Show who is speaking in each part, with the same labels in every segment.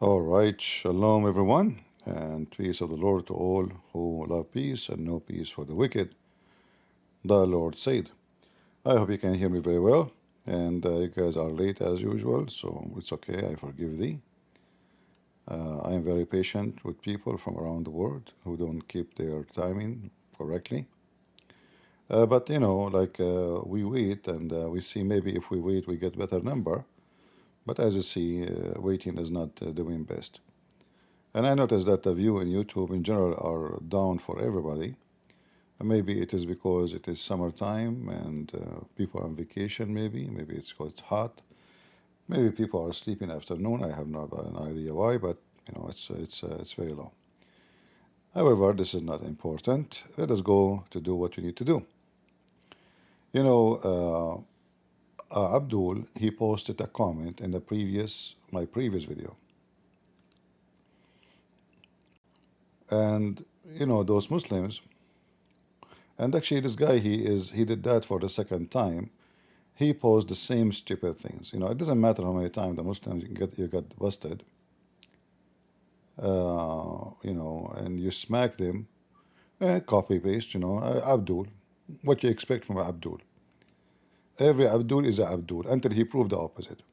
Speaker 1: All right, shalom everyone, and peace of the Lord to all who love peace and no peace for the wicked, the Lord said. I hope you can hear me very well, and you guys are late as usual, so it's okay, I forgive thee. I am very patient with people from around the world who don't keep their timing correctly. But you know, we wait and we see maybe if we wait we get better number, but as you see, waiting is not doing best. And I noticed that the view in YouTube in general are down for everybody. And maybe it is because it is summertime and people are on vacation. Maybe it's because it's hot. Maybe people are sleeping afternoon. I have no an idea why, but you know it's very low. However, this is not important. Let us go to do what we need to do. You know, Abdul, he posted a comment in the my previous video, and you know those Muslims. And actually, this guy, he did that for the second time. He posed the same stupid things. You know, it doesn't matter how many times the Muslims you got busted. You know, and you smack them, copy paste. You know, Abdul. What you expect from Abdul? Every Abdul is a Abdul until he proved the opposite.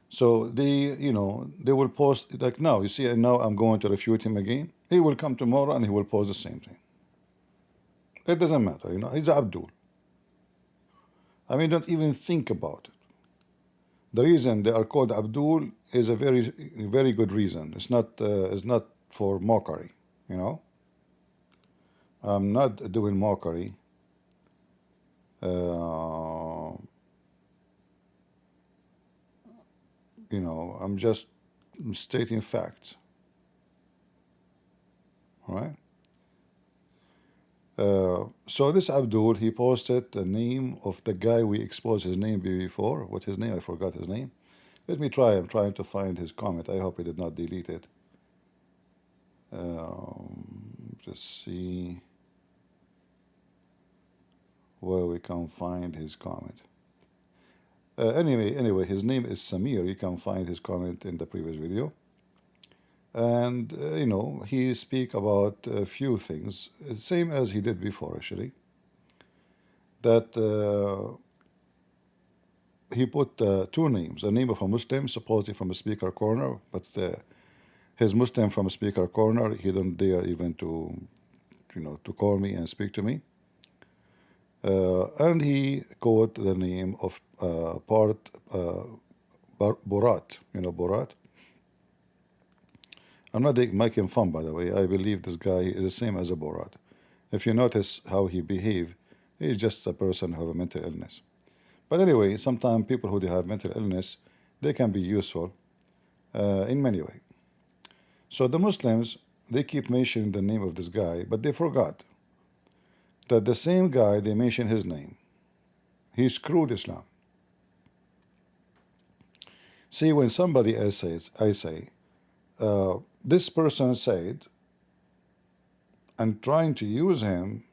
Speaker 1: So you know, they will post like now. You see, and now I'm going to refute him again. He will come tomorrow and he will post the same thing. It doesn't matter. You know, he's Abdul. I mean, don't even think about it. The reason they are called Abdul is a very good reason. It's not for mockery, you know. I'm not doing mockery. You know, I'm just stating facts. All right. So this Abdul, he posted the name of the guy we exposed his name before. What his name? I forgot his name. Let me try. I'm trying to find his comment. I hope he did not delete it. Just see where we can find his comment. Anyway, his name is Samir. You can find his comment in the previous video. And, you know, he speak about a few things, same as he did before, actually. That he put two names, a name of a Muslim, supposedly from a speaker corner, but his Muslim from a speaker corner, he don't dare even to, you know, to call me and speak to me. And he quote the name of Bart, Borat, you know, Borat. I'm not making fun, by the way. I believe this guy is the same as a Borat. If you notice how he behave, he's just a person who have a mental illness. But anyway, sometimes people who have mental illness, they can be useful in many ways. So the Muslims, they keep mentioning the name of this guy, but they forgot that the same guy, they mention his name. He screwed Islam. See, when somebody else says, I say, this person said, and trying to use him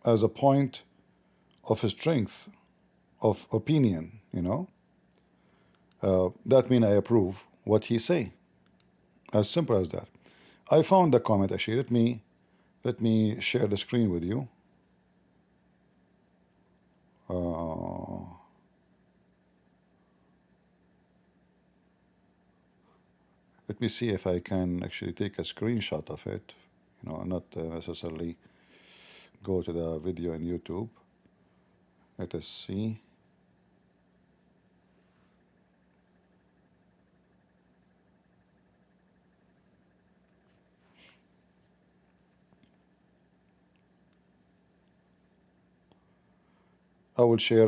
Speaker 1: as a point of strength, of opinion, you know, that means I approve what he say. As simple as that. I found the comment actually. Let me share the screen with you. Let me see if I can actually take a screenshot of it, you know, not necessarily go to the video on YouTube. Let us see. I will share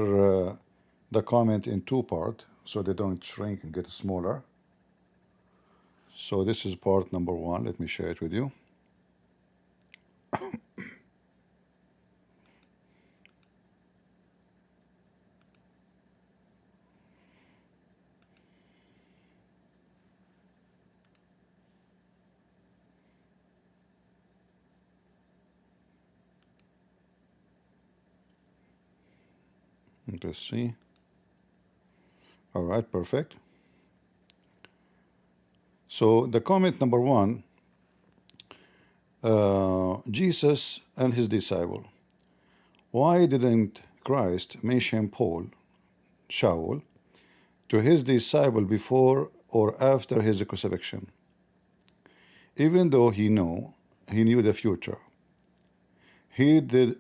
Speaker 1: the comment in two parts so they don't shrink and get smaller. So this is part number one. Let me share it with you. Let's see. All right, perfect. So the comment number one, Jesus and his disciple. Why didn't Christ mention Paul, Shaul, to his disciple before or after his crucifixion? Even though he knew the future, he did,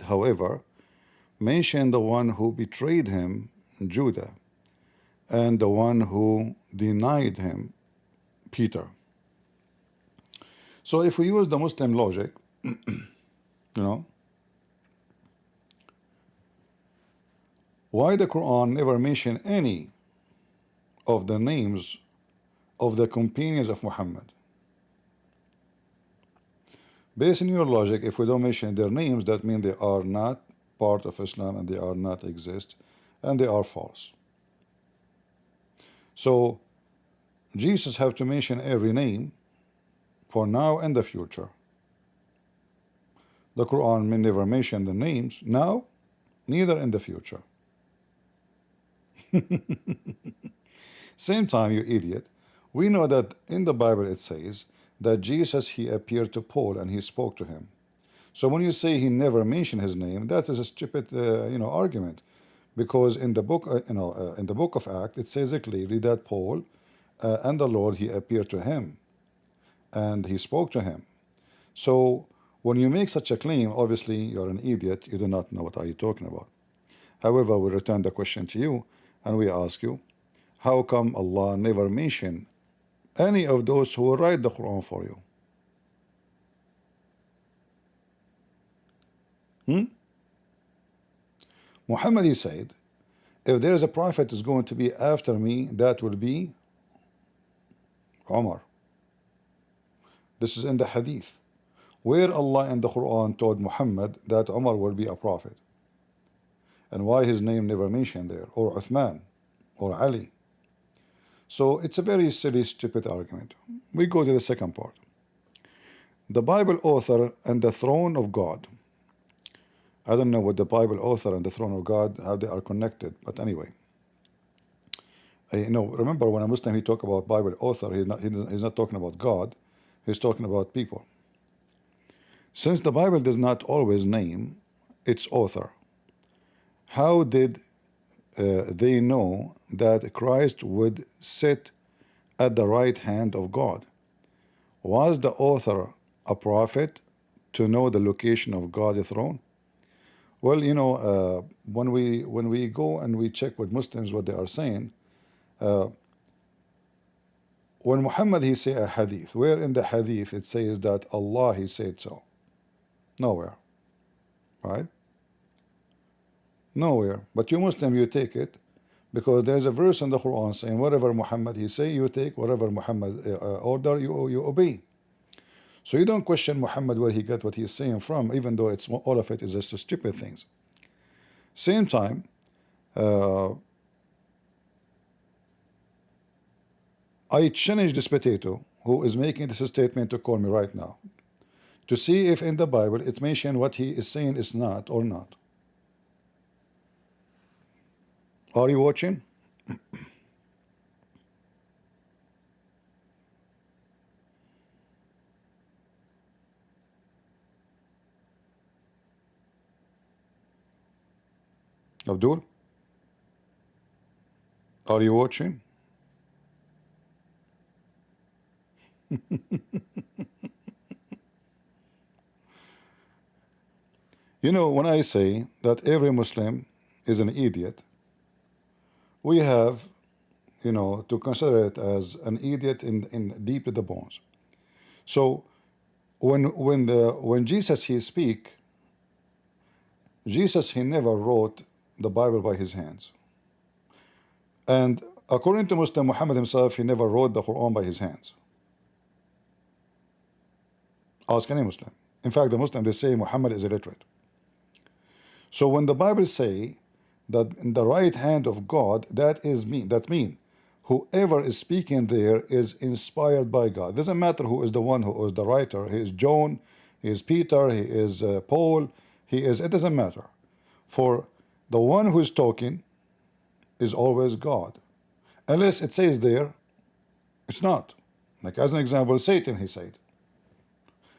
Speaker 1: however, mention the one who betrayed him, Judah, and the one who denied him, Peter. So if we use the Muslim logic, why the Quran never mention any of the names of the companions of Muhammad? Based on your logic, if we don't mention their names, that means they are not part of Islam and they are not exist and they are false. So Jesus have to mention every name for now and the future. The Quran may never mention the names now, neither in the future. Same time, you idiot, we know that in the Bible it says that Jesus, he appeared to Paul and he spoke to him. So when you say he never mentioned his name, that is a stupid argument, because in the book in the book of Acts it says clearly that Paul and the Lord, he appeared to him and he spoke to him. So when you make such a claim, obviously you're an idiot, you do not know what are you talking about. However, we return the question to you and we ask you, how come Allah never mentioned any of those who will write the Quran for you? Muhammad, he said, if there is a prophet is going to be after me, that will be Umar. This is in the hadith, where Allah in the Quran told Muhammad that Umar will be a prophet, and why his name never mentioned there, or Uthman, or Ali. So it's a very silly, stupid argument. We go to the second part. The Bible author and the throne of God. I don't know what the Bible author and the throne of God, how they are connected, but anyway. Remember when a Muslim, he talk about Bible author, he's not talking about God, he's talking about people. Since the Bible does not always name its author, how did they know that Christ would sit at the right hand of God? Was the author a prophet to know the location of God's throne? Well, when we go and we check with Muslims what they are saying, when Muhammad, he say a hadith, where in the hadith it says that Allah, he said so? Nowhere, right? Nowhere. But you Muslim, you take it because there's a verse in the Quran saying whatever Muhammad he say, you take, whatever Muhammad order, you obey. So you don't question Muhammad where he got what he's saying from, even though it's all of it is just stupid things. Same time, I challenge this potato who is making this statement to call me right now to see if in the Bible it mentioned what he is saying is not or not. Are you watching? Abdul? Are you watching? When I say that every Muslim is an idiot, we have, to consider it as an idiot in deep to the bones. So when Jesus, he speak, Jesus, he never wrote the Bible by his hands. And according to Muslim, Muhammad himself, he never wrote the Quran by his hands. Ask any Muslim. In fact, the Muslim, they say Muhammad is illiterate. So when the Bible say that in the right hand of God, that mean whoever is speaking there is inspired by God. It doesn't matter who is the one who is the writer. He is John, he is Peter, he is Paul, it doesn't matter. For The one who is talking is always God, unless it says there it's not. Like as an example, Satan, he said.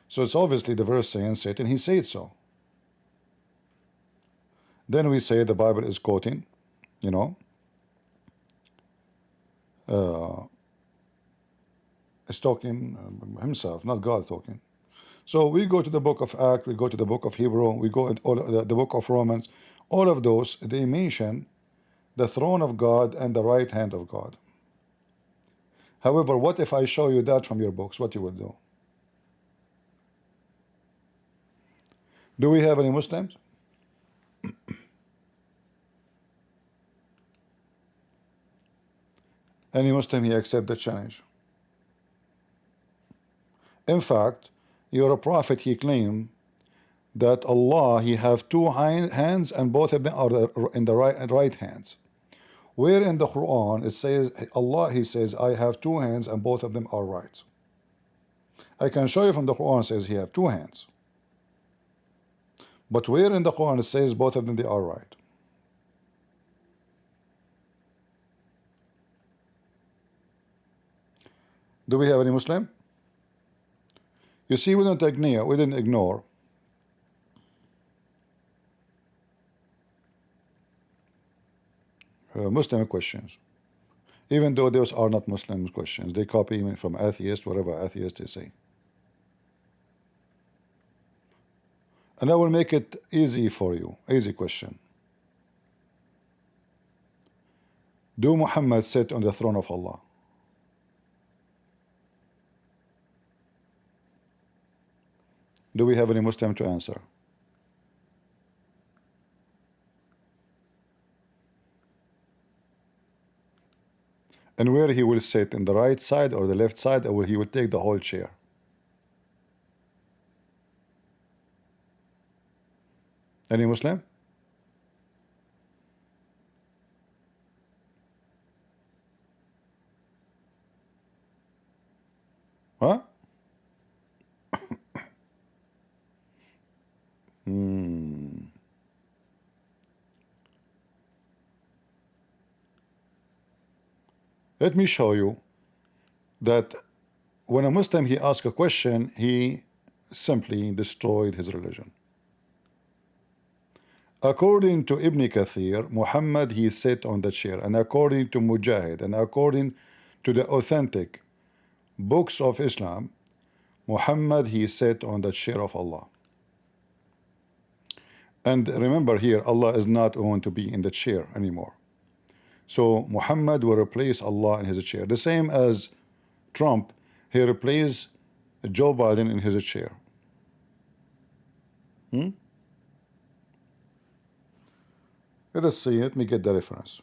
Speaker 1: So it's obviously the verse saying Satan, he said so. Then we say the Bible is quoting, you know, is talking himself, not God talking. So we go to the book of Acts, we go to the book of Hebrew, we go into all the book of Romans. All of those, they mention the throne of God and the right hand of God. However, what if I show you that from your books? What you will do? Do we have any Muslims? Any Muslim, he accept the challenge. In fact, your prophet, he claimed that Allah, he have two hands and both of them are in the right hands. Where in the Quran it says Allah, he says, I have two hands and both of them are right. I can show you from the Quran says he have two hands. But where in the Quran it says both of them they are right? Do we have any Muslim? You see, we didn't ignore Muslim questions, even though those are not Muslim questions. They copy even from atheists, whatever atheists they say. And I will make it easy for you. Easy question. Do Muhammad sit on the throne of Allah? Do we have any Muslim to answer? And where he will sit, in the right side or the left side, or he will take the whole chair? Any Muslim? Huh? Let me show you that when a Muslim he asks a question, he simply destroyed his religion. According to Ibn Kathir, Muhammad he sat on the chair, and according to Mujahid, and according to the authentic books of Islam, Muhammad he sat on the chair of Allah. And remember here, Allah is not going to be in the chair anymore. So Muhammad will replace Allah in his chair. The same as Trump, he replaced Joe Biden in his chair. Let us see, let me get the reference.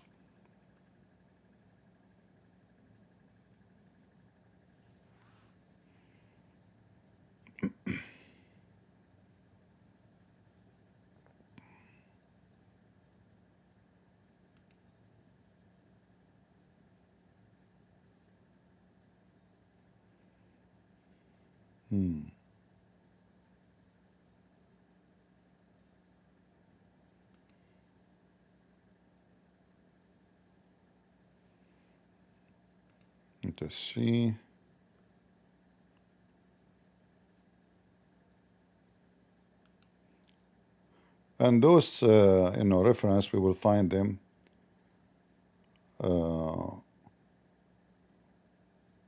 Speaker 1: Let us see. And those, reference, we will find them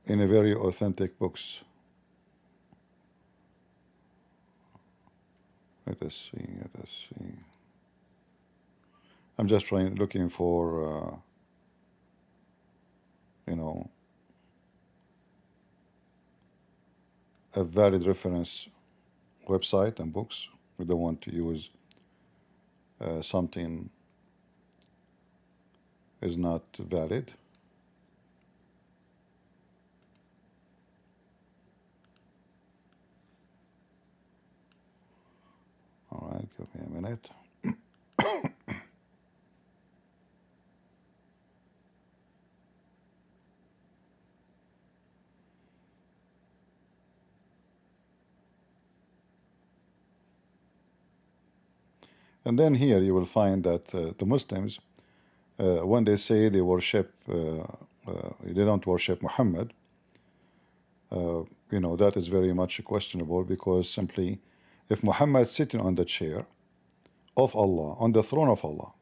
Speaker 1: in a very authentic books. Let us see. I'm just looking for, a valid reference website and books. We don't want to use something is not valid. All right, give me a minute. And then here you will find that the Muslims, when they say they worship, they don't worship Muhammad, you know, that is very much questionable, because simply if Muhammad is sitting on the chair of Allah, on the throne of Allah,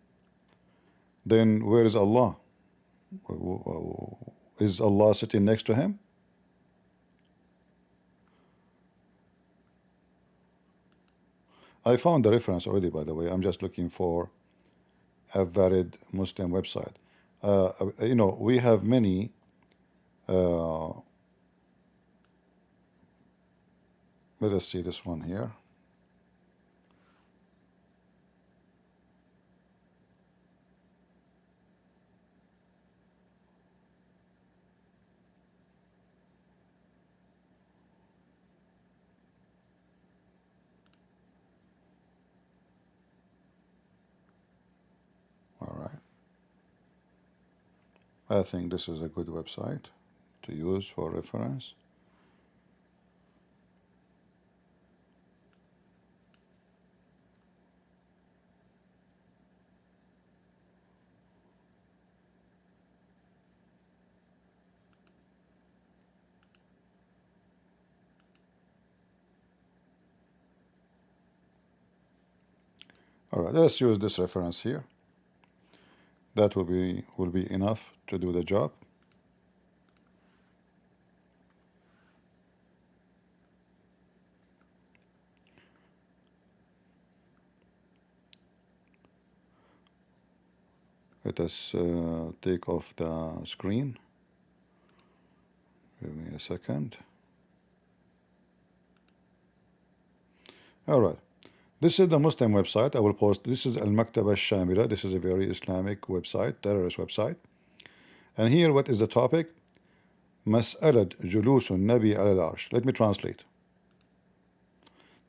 Speaker 1: then where is Allah? Is Allah sitting next to him? I found the reference already, by the way. I'm just looking for a valid Muslim website. You know, we have many let us see this one here. All right. I think this is a good website to use for reference. All right, let's use this reference here. That will be enough to do the job. Let us take off the screen. Give me a second. All right. This is the Muslim website. I will post. This is Al-Maktab-al-Shamila. This is a very Islamic website, terrorist website. And here, what is the topic? Mas'alat julusun Nabi al-Arsh. Let me translate.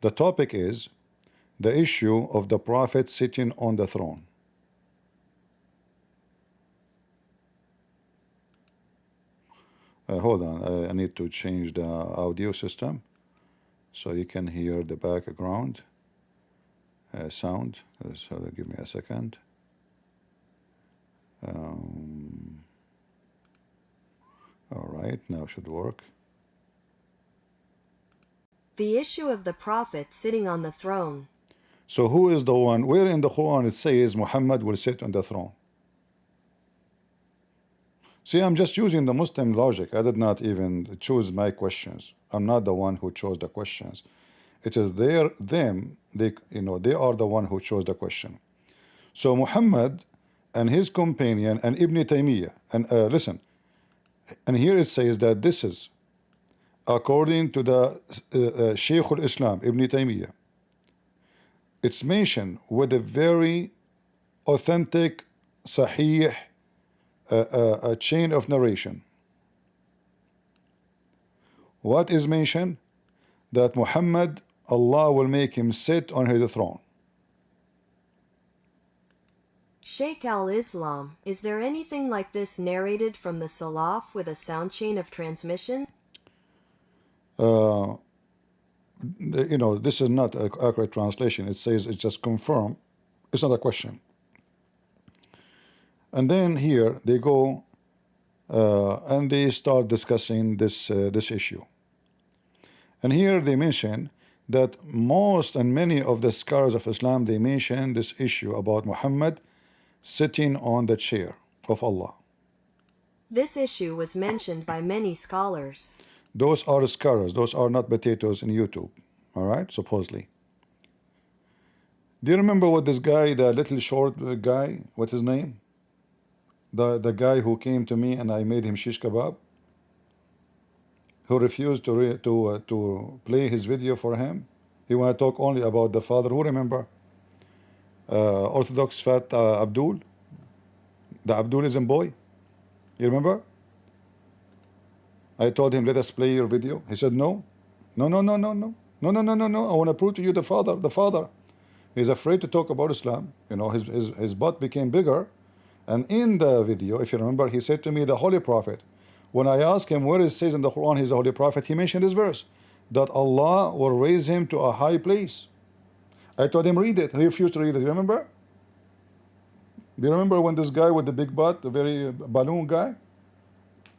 Speaker 1: The topic is the issue of the Prophet sitting on the throne. Hold on, I need to change the audio system so you can hear the background sound. So give me a second. All right, now should work.
Speaker 2: The issue of the Prophet sitting on the throne.
Speaker 1: So who is the one? Where in the Quran it says Muhammad will sit on the throne? See, I'm just using the Muslim logic. I did not even choose my questions. I'm not the one who chose the questions. It is them. They are the one who chose the question. So Muhammad and his companion and Ibn Taymiyyah, and listen, and here it says that this is according to the Shaykh al-Islam Ibn Taymiyyah. It's mentioned with a very authentic, sahih, a chain of narration. What is mentioned? That Muhammad, Allah will make him sit on his throne.
Speaker 2: Shaykh al-Islam, is there anything like this narrated from the Salaf with a sound chain of transmission?
Speaker 1: This is not an accurate translation. It says it's just confirm. It's not a question. And then here they go and they start discussing this issue. And here they mention that most and many of the scholars of Islam, they mention this issue about Muhammad sitting on the chair of Allah.
Speaker 2: This issue was mentioned by many scholars.
Speaker 1: Those are scholars. Those are not potatoes in YouTube. All right, supposedly. Do you remember what this guy, the little short guy, what's his name? The guy who came to me and I made him shish kebab, who refused to play his video for him. He want to talk only about the father. Who remember? Orthodox fat Abdul, the Abdulism boy. You remember? I told him, let us play your video. He said, no. I want to prove to you the father. He's afraid to talk about Islam. You know, his butt became bigger. And in the video, if you remember, he said to me, the Holy Prophet, when I asked him where it says in the Quran he's the Holy Prophet, he mentioned this verse, that Allah will raise him to a high place. I told him read it. He refused to read it. You remember? Do you remember when this guy with the big butt, the very balloon guy?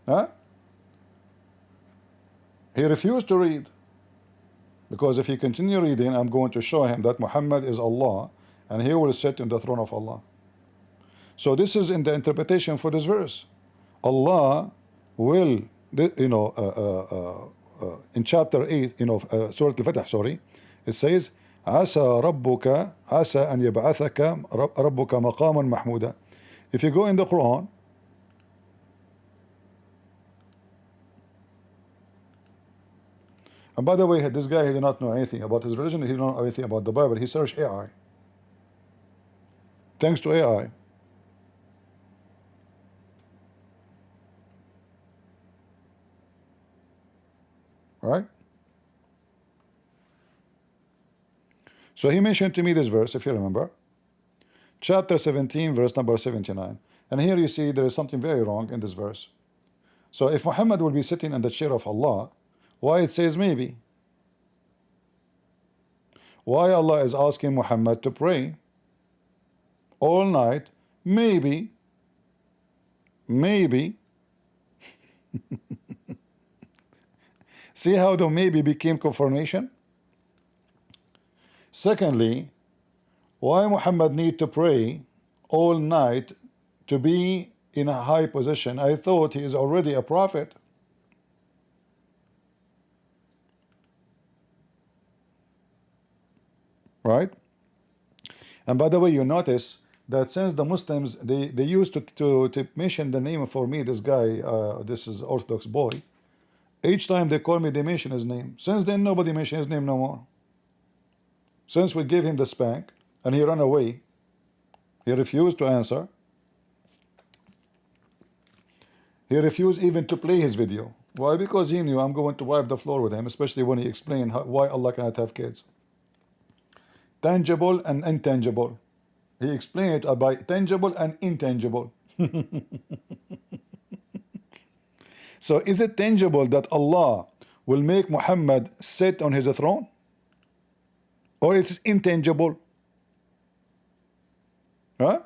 Speaker 1: Huh? He refused to read. Because if he continue reading, I'm going to show him that Muhammad is Allah and he will sit in the throne of Allah. So this is in the interpretation for this verse. Allah will, in chapter 8, Surah Al-Fatih, sorry, it says, عسى ربك عسى أن يبعثك ربك مقاما محمودا. If you go in the Quran, and by the way, this guy, he did not know anything about his religion, he did not know anything about the Bible, he searched AI. Thanks to AI. Right? So he mentioned to me this verse, if you remember, chapter 17, verse number 79. And here you see there is something very wrong in this verse. So if Muhammad will be sitting in the chair of Allah, why it says maybe? Why Allah is asking Muhammad to pray all night? Maybe. See how the maybe became confirmation? Secondly, why Muhammad need to pray all night to be in a high position? I thought he is already a prophet. Right? And by the way, you notice that since the Muslims, they used to mention the name for me, this guy, this is Orthodox boy, each time they call me, they mention his name. Since then, nobody mentions his name no more. Since we gave him the spank and he ran away, he refused to answer. He refused even to play his video. Why? Because he knew I'm going to wipe the floor with him, especially when he explained why Allah cannot have kids. Tangible and intangible. He explained it by tangible and intangible. So is it tangible that Allah will make Muhammad sit on his throne? Or it's intangible? Huh?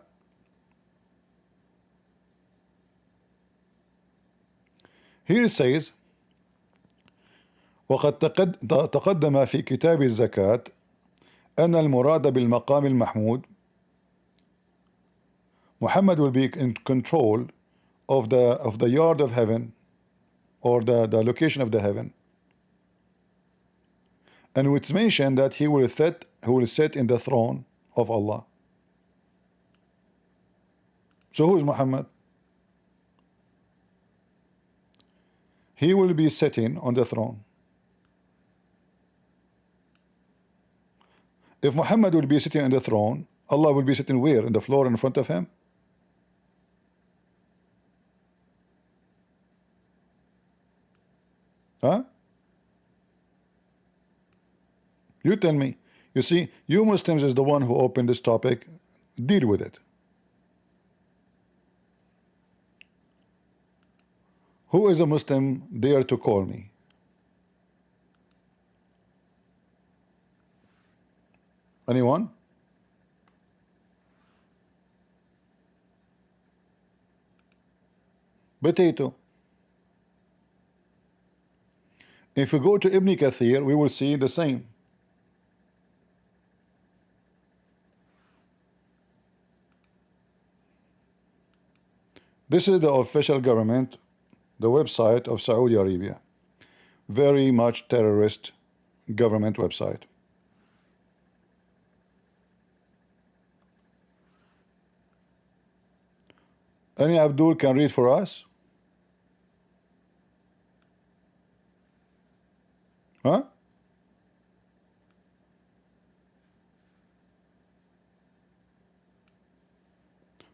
Speaker 1: Here it says وقد تقدم في كتاب الزكاة أن المراد بالمقام المحمود Muhammad will be in control of the yard of heaven, or the location of the heaven, and it's mentioned that he will sit in the throne of Allah. So who is Muhammad? He will be sitting on the throne. If Muhammad will be sitting on the throne, Allah will be sitting where? On the floor in front of him? Huh? You tell me. You see, you Muslims is the one who opened this topic. Deal with it. Who is a Muslim dare to call me? Anyone? Potato. If we go to Ibn Kathir, we will see the same. This is the official government, the website of Saudi Arabia. Very much terrorist government website. Any Abdul can read for us? Huh?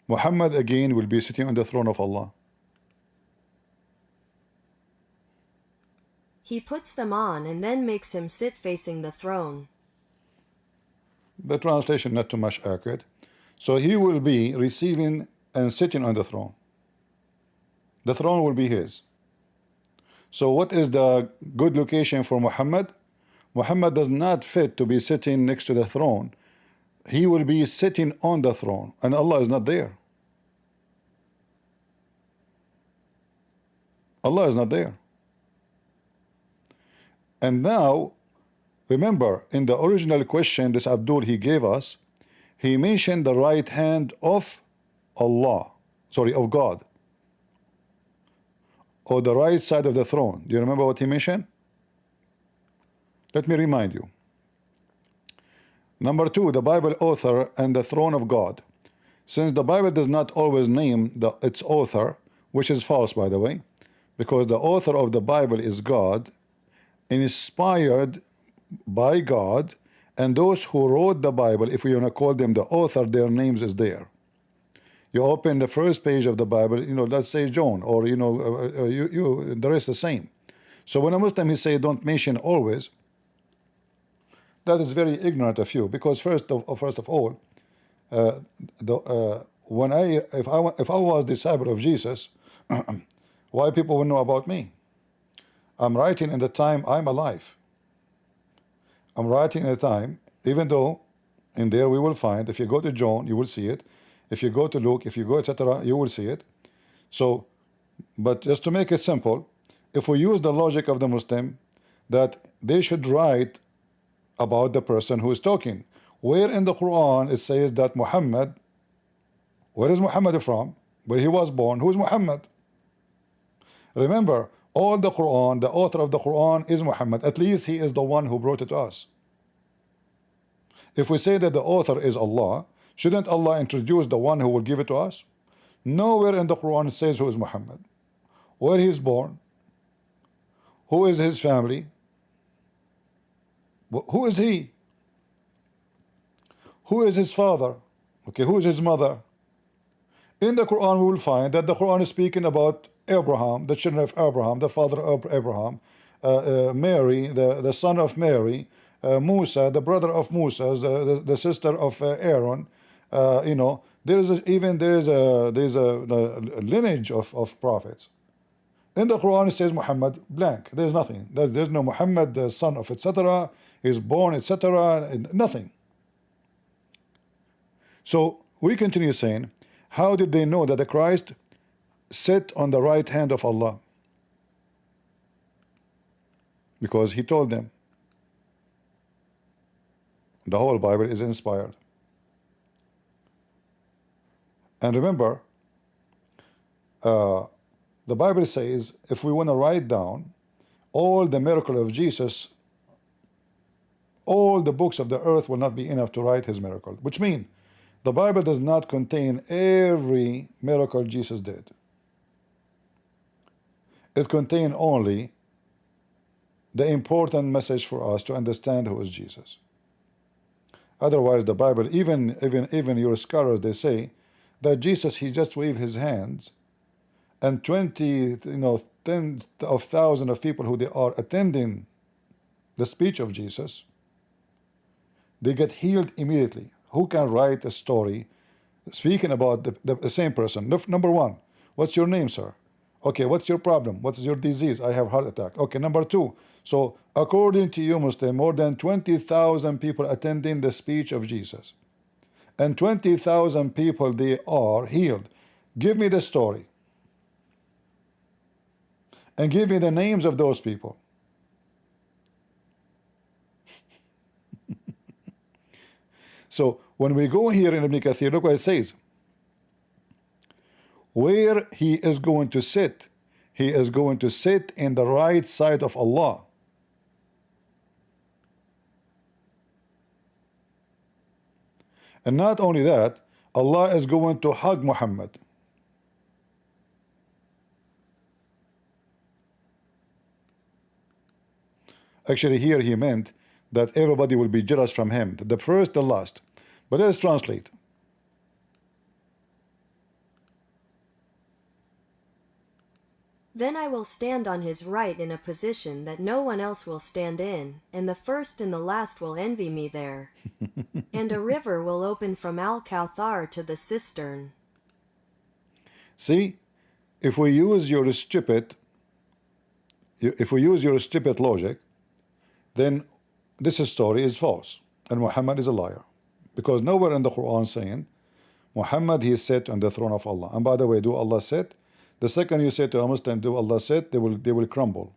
Speaker 1: Muhammad again will be sitting on the throne of Allah.
Speaker 2: He puts them on and then makes him sit facing the throne.
Speaker 1: The translation not too much accurate. So he will be receiving and sitting on the throne. The throne will be his. So what is the good location for Muhammad? Muhammad does not fit to be sitting next to the throne. he will be sitting on the throne, and Allah is not there. Allah is not there. And now, remember, in the original question this Abdul he gave us, he mentioned the right hand of Allah, sorry, of God, or the right side of the throne. Do you remember what he mentioned? Let me remind you. Number 2, the Bible author and the throne of God. Since the Bible does not always name its author, which is false, by the way, because the author of the Bible is God, inspired by God, and those who wrote the Bible, if we want to call them the author, their names is there. You open the first page of the Bible, you know, let's say John, or you know, the rest the same. So when a Muslim he say don't mention always, that is very ignorant of you, because first of all, when if I was disciple of Jesus, why people would know about me? I'm writing in the time I'm alive. I'm writing in a time, even though in there we will find, if you go to John, you will see it. If you go to Luke, if you go, etc., you will see it. So, but just to make it simple, if we use the logic of the Muslim, that they should write about the person who is talking. Where in the Quran it says that Muhammad, where is Muhammad from? Where he was born, who is Muhammad? Remember, all the Quran, the author of the Quran is Muhammad. At least he is the one who brought it to us. If we say that the author is Allah, shouldn't Allah introduce the one who will give it to us? Nowhere in the Quran it says who is Muhammad, where he is born, who is his family, who is he, who is his father, okay, who is his mother. In the Quran we will find that the Quran is speaking about Abraham, the children of Abraham, the father of Abraham, Mary, the son of Mary, Musa, the brother of Musa, the sister of Aaron. You know, there is a lineage of prophets. In the Quran it says Muhammad blank. There's nothing. There's no Muhammad, the son of etc. Is born etc. Nothing. So we continue saying, how did they know that the Christ sit on the right hand of Allah? Because he told them. The whole Bible is inspired. And remember, the Bible says if we want to write down all the miracle of Jesus, all the books of the earth will not be enough to write his miracle, which means the Bible does not contain every miracle Jesus did. It contains only the important message for us to understand who is Jesus. Otherwise, the Bible, even your scholars, they say that Jesus, he just waved his hands, and 20, tens of thousands of people who they are attending the speech of Jesus, they get healed immediately. Who can write a story speaking about the same person? Number one, what's your name, sir? Okay, what's your problem? What is your disease? I have heart attack. Okay, number two, so according to you, Muslim, more than 20,000 people attending the speech of Jesus, and 20,000 people, they are healed. Give me the story, and give me the names of those people. So when we go here in Ibn Kathir, look what it says. Where he is going to sit, he is going to sit in the right side of Allah. And not only that, Allah is going to hug Muhammad. Actually, here he meant that everybody will be jealous from him, the first, the last. But let's translate.
Speaker 2: Then I will stand on his right in a position that no one else will stand in, and the first and the last will envy me there. And a river will open from Al-Kawthar to the cistern.
Speaker 1: See, if we use your stupid logic, then this story is false, and Muhammad is a liar, Because nowhere in the Quran saying Muhammad he sat on the throne of Allah. And by the way, do Allah sit? The second you say to a Muslim, do Allah sit? They will crumble.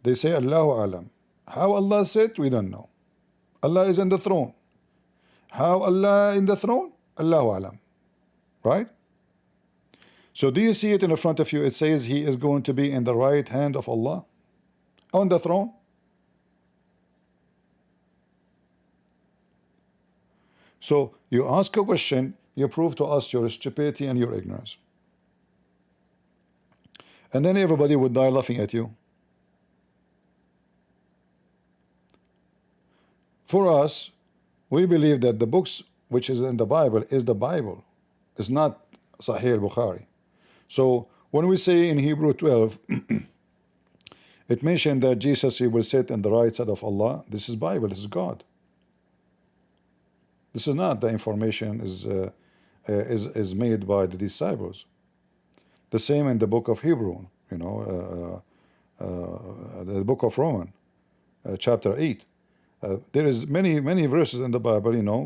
Speaker 1: They say Allahu Alam. How Allah sit? We don't know. Allah is in the throne. How Allah in the throne? Allahu Alam. Right? So do you see it in front of you? It says he is going to be in the right hand of Allah on the throne. So you ask a question, you prove to us your stupidity and your ignorance. And then everybody would die laughing at you. For us, we believe that the books which is in the Bible is the Bible. It's not Sahih al-Bukhari. So when we say in Hebrew 12, it mentioned that Jesus he will sit on the right side of Allah. This is Bible. This is God. This is not the information is made by the disciples. The same in the book of Hebrew, you know, the book of Romans, chapter 8. There is many verses in the Bible, you know,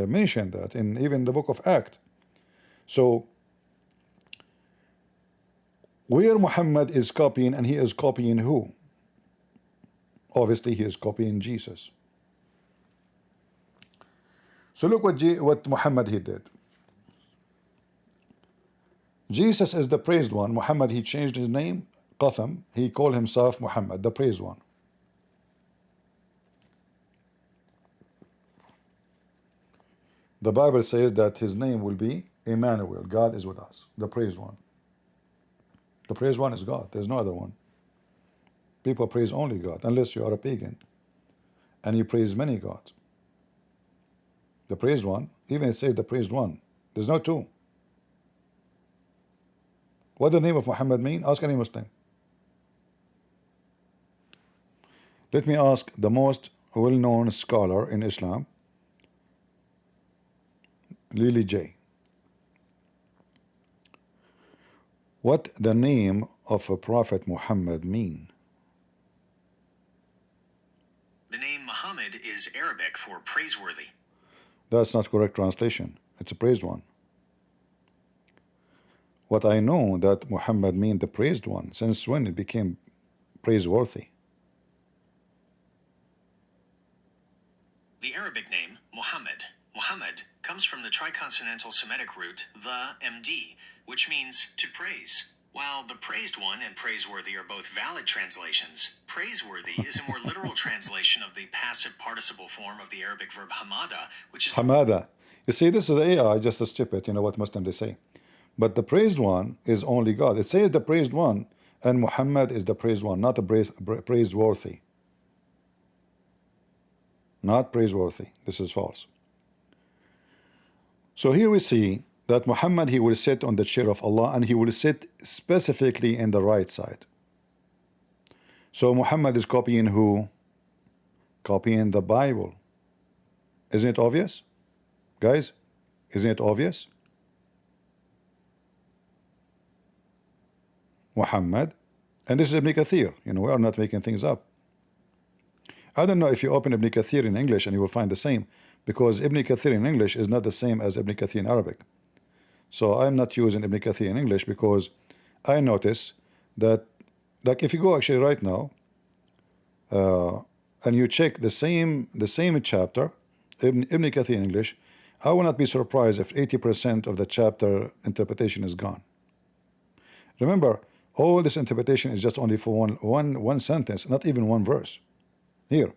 Speaker 1: mention that, in even the book of Acts. So where Muhammad is copying, and he is copying who? Obviously, he is copying Jesus. So look what Muhammad he did. Jesus is the praised one. Muhammad he changed his name, Qatham. He called himself Muhammad, the praised one. The Bible says that his name will be Emmanuel. God is with us, the praised one. The praised one is God. There's no other one. People praise only God, unless you are a pagan and you praise many gods. The praised one, even it says the praised one. There's no two. What does the name of Muhammad mean? Ask any Muslim. Let me ask the most well-known scholar in Islam, Lily J. What the name of a Prophet Muhammad mean?
Speaker 3: The name Muhammad is Arabic for praiseworthy.
Speaker 1: That's not correct translation. It's a praised one. What I know that Muhammad mean the praised one. Since when it became praiseworthy?
Speaker 3: The Arabic name Muhammad comes from the triconsonantal Semitic root the MD, which means to praise. While the praised one and praiseworthy are both valid translations, praiseworthy is a more literal translation of the passive participle form of the Arabic verb hamada, which is
Speaker 1: Hamada. You see, this is AI, just a stupid, you know what Muslims they say. But the praised one is only God. It says the praised one, and Muhammad is the praised one, not the praiseworthy. Not praiseworthy. This is false. So here we see that Muhammad he will sit on the chair of Allah, and he will sit specifically in the right side. So Muhammad is copying who? Copying the Bible. Isn't it obvious? Guys, isn't it obvious? Muhammad, and this is Ibn Kathir. You know, we are not making things up. I don't know if you open Ibn Kathir in English and you will find the same, because Ibn Kathir in English is not the same as Ibn Kathir in Arabic. So I'm not using Ibn Kathir in English because I notice that, like, if you go actually right now and you check the same chapter, Ibn Kathir in English, I will not be surprised if 80% of the chapter interpretation is gone. Remember, all this interpretation is just only for one sentence, not even one verse. Here,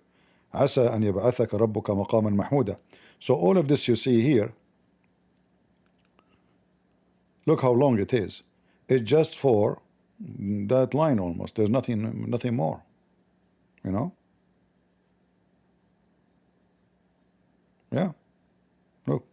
Speaker 1: عسى أن يبعثك ربك مقاما محمودا. So all of this you see here, look how long it is. It's just for that line almost. There's nothing more. You know? Yeah. Look.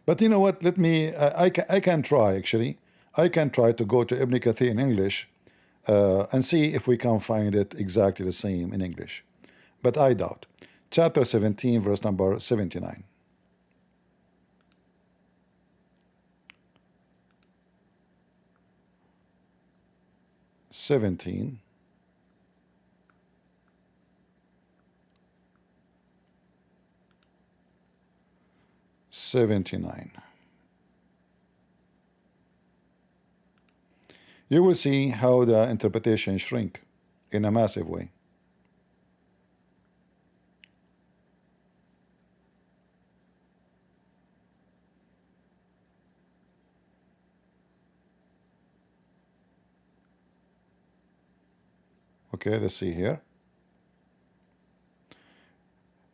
Speaker 1: But you know what? Let me. I can try actually. I can try to go to Ibn Kathir in English and see if we can find it exactly the same in English. But I doubt. chapter 17, verse number 79. '17. '79. You will see how the interpretation shrink in a massive way. Okay, let's see here.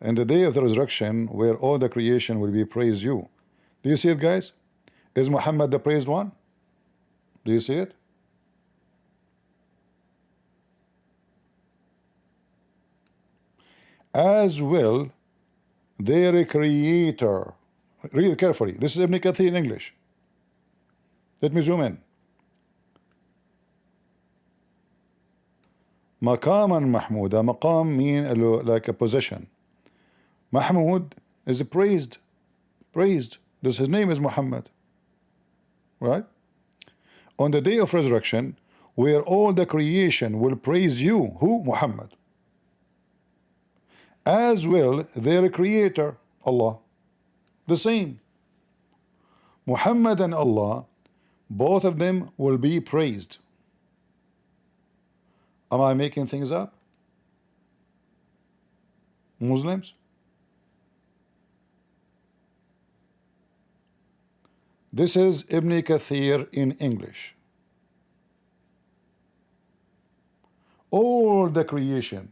Speaker 1: And the day of the resurrection, where all the creation will be praise you. Do you see it, guys? Is Muhammad the praised one? Do you see it? As will their creator. Read it carefully. This is Ibn Kathir in English. Let me zoom in. Maqaman Mahmuda. Maqam mean like a position. Mahmud is praised. Praised. His name is Muhammad. Right? On the day of resurrection, where all the creation will praise you. Who? Muhammad. As will their creator, Allah. The same. Muhammad and Allah, both of them will be praised. Am I making things up? Muslims? This is Ibn Kathir in English. All the creation,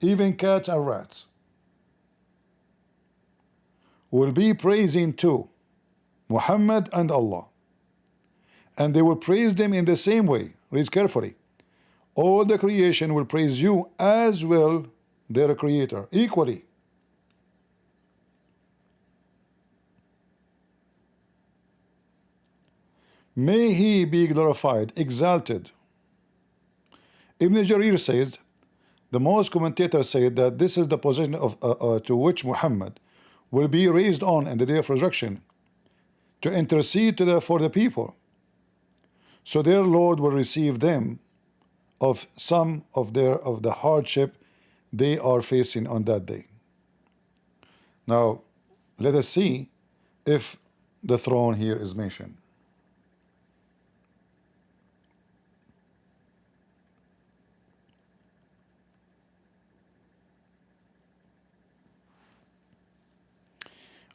Speaker 1: even cats and rats, will be praising to Muhammad and Allah, and they will praise them in the same way. Read carefully. All the creation will praise you as well their creator, equally. May he be glorified, exalted. Ibn Jarir says, the most commentators say that this is the position of to which Muhammad will be raised on in the day of resurrection to intercede for the people, so their Lord will receive them of some of the hardship they are facing on that day. Now let us see if the throne here is mentioned.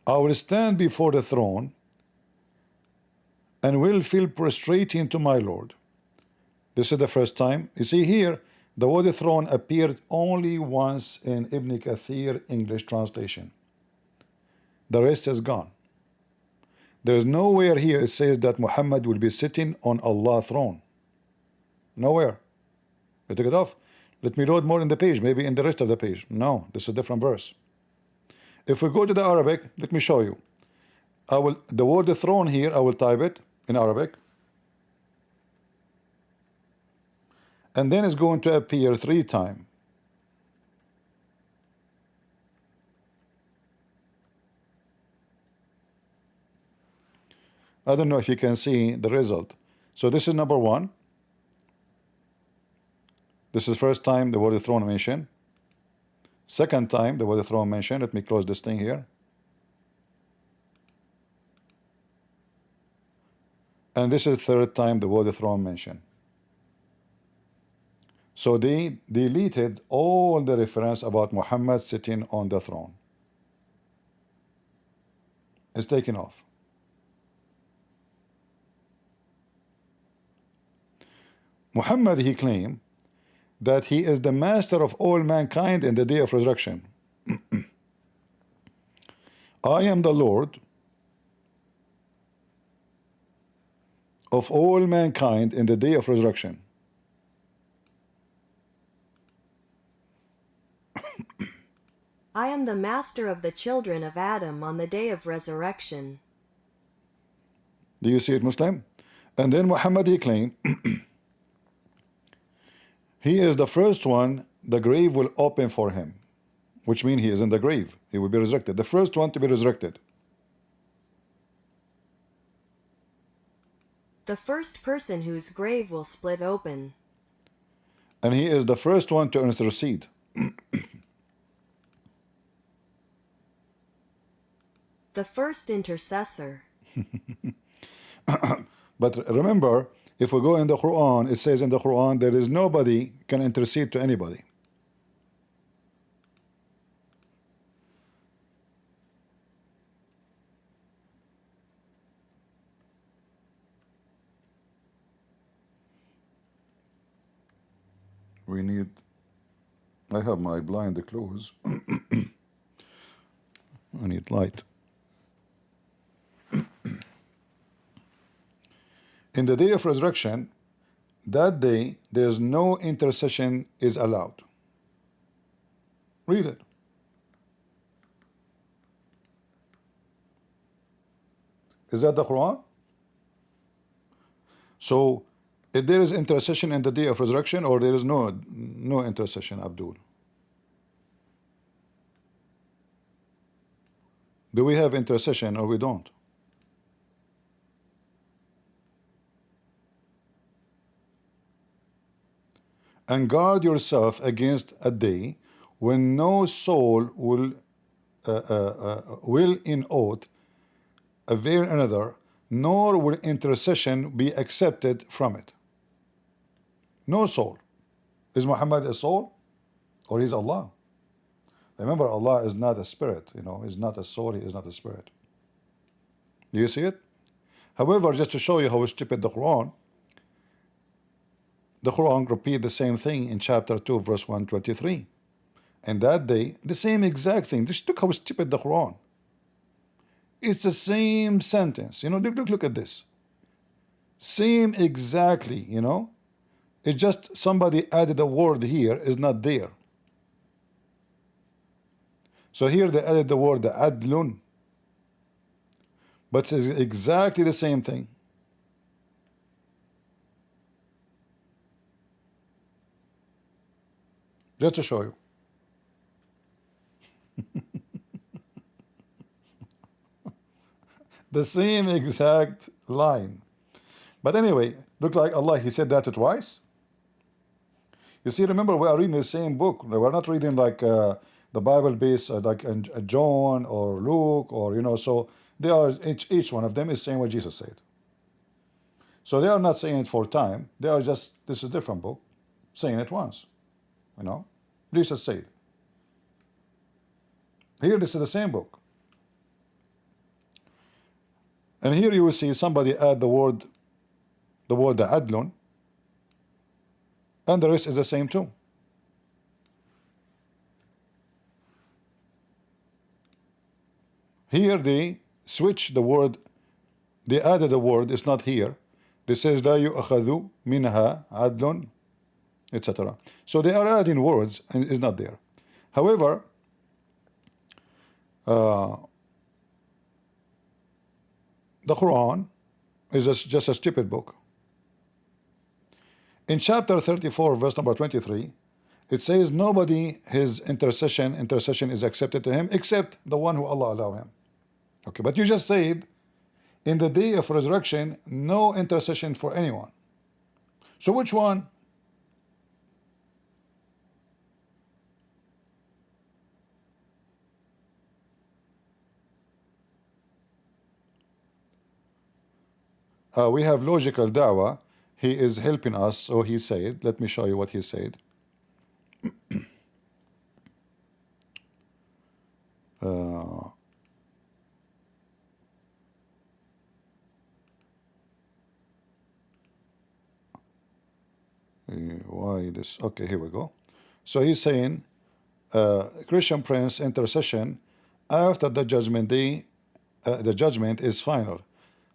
Speaker 1: I will stand before the throne and will feel prostrating to my Lord. This is the first time. You see here, the word throne appeared only once in Ibn Kathir English translation. The rest is gone. There is nowhere here it says that Muhammad will be sitting on Allah's throne. Nowhere. You took it off. Let me load more in the page, maybe in the rest of the page. No, this is a different verse. If we go to the Arabic, let me show you. The word throne here, I will type it in Arabic. And then it's going to appear 3 times. I don't know if you can see the result. So this is number 1. This is first time the word throne mentioned. Second time the word throne mentioned. Let me close this thing here. And this is third time the word throne mentioned. So they deleted all the reference about Muhammad sitting on the throne. It's taken off. Muhammad, he claimed that he is the master of all mankind in the day of resurrection. I am the Lord of all mankind in the day of resurrection.
Speaker 2: I am the master of the children of Adam on the day of resurrection.
Speaker 1: Do you see it, Muslim? And then Muhammad, he claimed he is the first one the grave will open for him. which means he is in the grave. He will be resurrected. The first one to be resurrected.
Speaker 2: The first person whose grave will split open.
Speaker 1: And he is the first one to intercede.
Speaker 2: The first intercessor.
Speaker 1: But remember, if we go in the Quran, it says in the Quran, there is nobody can intercede to anybody. We need, I have my blind closed. I need light. In the day of resurrection, that day, there's no intercession is allowed. Read it. Is that the Quran? So, if there is intercession in the day of resurrection, or there is no intercession, Abdul? Do we have intercession or we don't? And guard yourself against a day when no soul will in oath avail another, nor will intercession be accepted from it. No soul. Is Muhammad a soul? Or is Allah? Remember, Allah is not a spirit, you know, He's not a soul, He is not a spirit. Do you see it? However, just to show you how stupid the Quran repeat the same thing in chapter 2, verse 123. And that day, the same exact thing. Just look how stupid the Quran. It's the same sentence. You know, look at this. Same exactly, you know. It's just somebody added a word here is not there. So here they added the word adlun. But it's exactly the same thing. Just to show you. The same exact line. But anyway, look like Allah, He said that twice. You see, remember, we are reading the same book. We're not reading like the Bible based like John or Luke, or you know, so they are each one of them is saying what Jesus said. So they are not saying it for time. They are just, this is a different book, saying it once. You know, Jesus said. Here, this is the same book. And here you will see somebody add the word adlun, and the rest is the same too. Here they switch the word, they added the word, it's not here. They says la yu'akhadhu minha adlun, etc. So they are adding words and it's not there. However, the Quran is just a stupid book. In chapter 34, verse number 23, it says nobody, his intercession is accepted to him except the one who Allah allow him. Okay, but you just said in the day of resurrection, no intercession for anyone. So which one? We have logical da'wah. He is helping us, so he said, let me show you what he said. Why this? Okay, here we go. So he's saying, Christian Prince intercession after the judgment day, the judgment is final.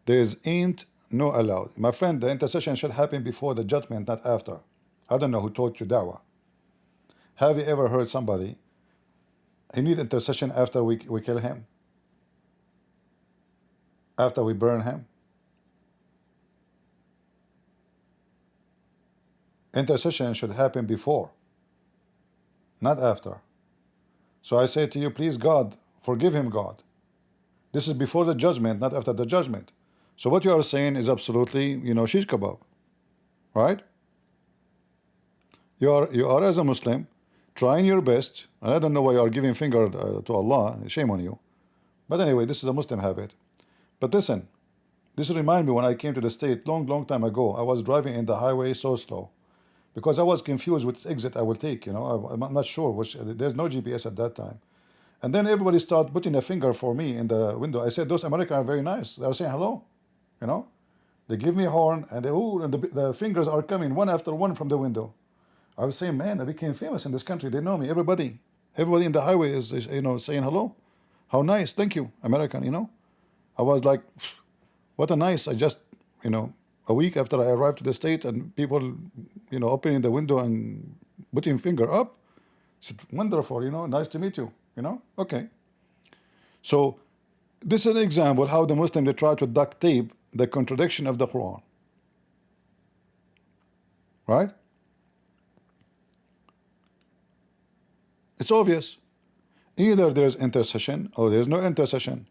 Speaker 1: There is ain't no allowed. My friend, the intercession should happen before the judgment, not after. I don't know who taught you da'wah. Have you ever heard somebody, he need intercession after we kill him? After we burn him? Intercession should happen before, not after. So I say to you, please God, forgive him, God. This is before the judgment, not after the judgment. So what you are saying is absolutely, you know, shish kebab, right? You are as a Muslim trying your best, and I don't know why you are giving finger to Allah. Shame on you. But anyway, this is a Muslim habit. But listen, this reminds me when I came to the state long time ago. I was driving in the highway so slow because I was confused which exit I will take. You know, I'm not sure which. There's no GPS at that time. And then everybody started putting a finger for me in the window. I said, those Americans are very nice. They are saying hello. You know, they give me a horn, and the fingers are coming one after one from the window. I was saying, man, I became famous in this country. They know me. Everybody in the highway is you know, saying hello. How nice. Thank you, American. You know, I was like, what a nice. I just, you know, a week after I arrived to the state, and people, you know, opening the window and putting finger up. I said, wonderful. You know, nice to meet you. You know, okay. So this is an example how the Muslim, they try to duct tape the contradiction of the Quran. Right? It's obvious. Either there's intercession or there's no intercession.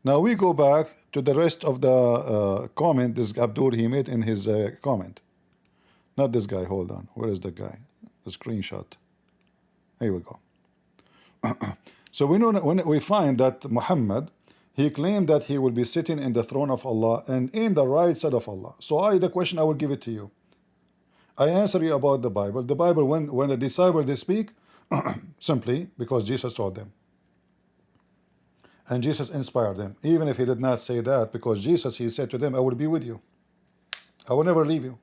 Speaker 1: Now we go back to the rest of the comment this Abdur he made in his comment. Not this guy, hold on. Where is the guy? The screenshot. Here we go. So we know when we find that Muhammad, he claimed that he will be sitting in the throne of Allah and in the right side of Allah. So the question, I will give it to you. I answer you about the Bible. The Bible, when the disciples they speak, simply because Jesus taught them. And Jesus inspired them. Even if he did not say that, because Jesus, he said to them, I will be with you. I will never leave you.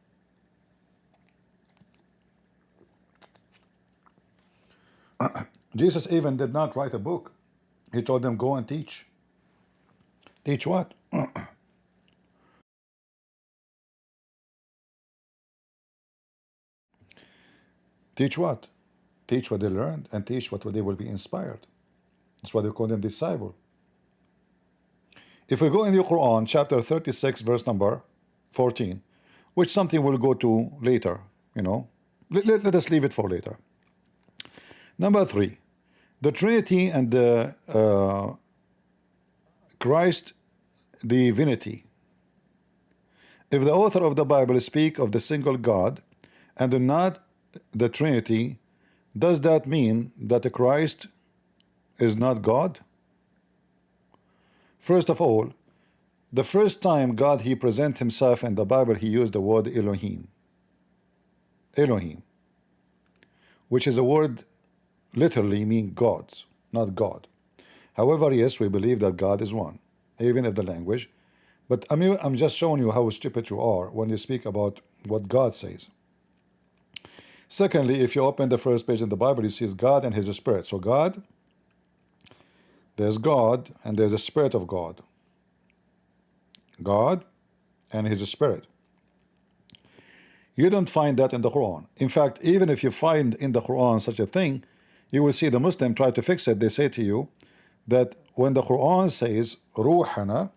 Speaker 1: Jesus even did not write a book. He told them, go and teach. Teach what? Teach what? Teach what they learned and teach what they will be inspired. That's why they call them disciple. If we go in the Quran, chapter 36, verse number 14, which something we'll go to later, you know, let us leave it for later. Number 3, the Trinity and the Christ divinity. If the author of the Bible speak of the single God and not the Trinity, does that mean that Christ is not God? First of all, the first time God he present himself in the Bible, he used the word Elohim. Elohim, which is a word literally mean gods, not God. However, yes, we believe that God is one, even if the language. But I'm just showing you how stupid you are when you speak about what God says. Secondly, if you open the first page in the Bible, you see God and his spirit. So God, there's God and there's a spirit of God. God and his spirit. You don't find that in the Quran. In fact, even if you find in the Quran such a thing, you will see the Muslim try to fix it. They say to you that when the Quran says Ruhana,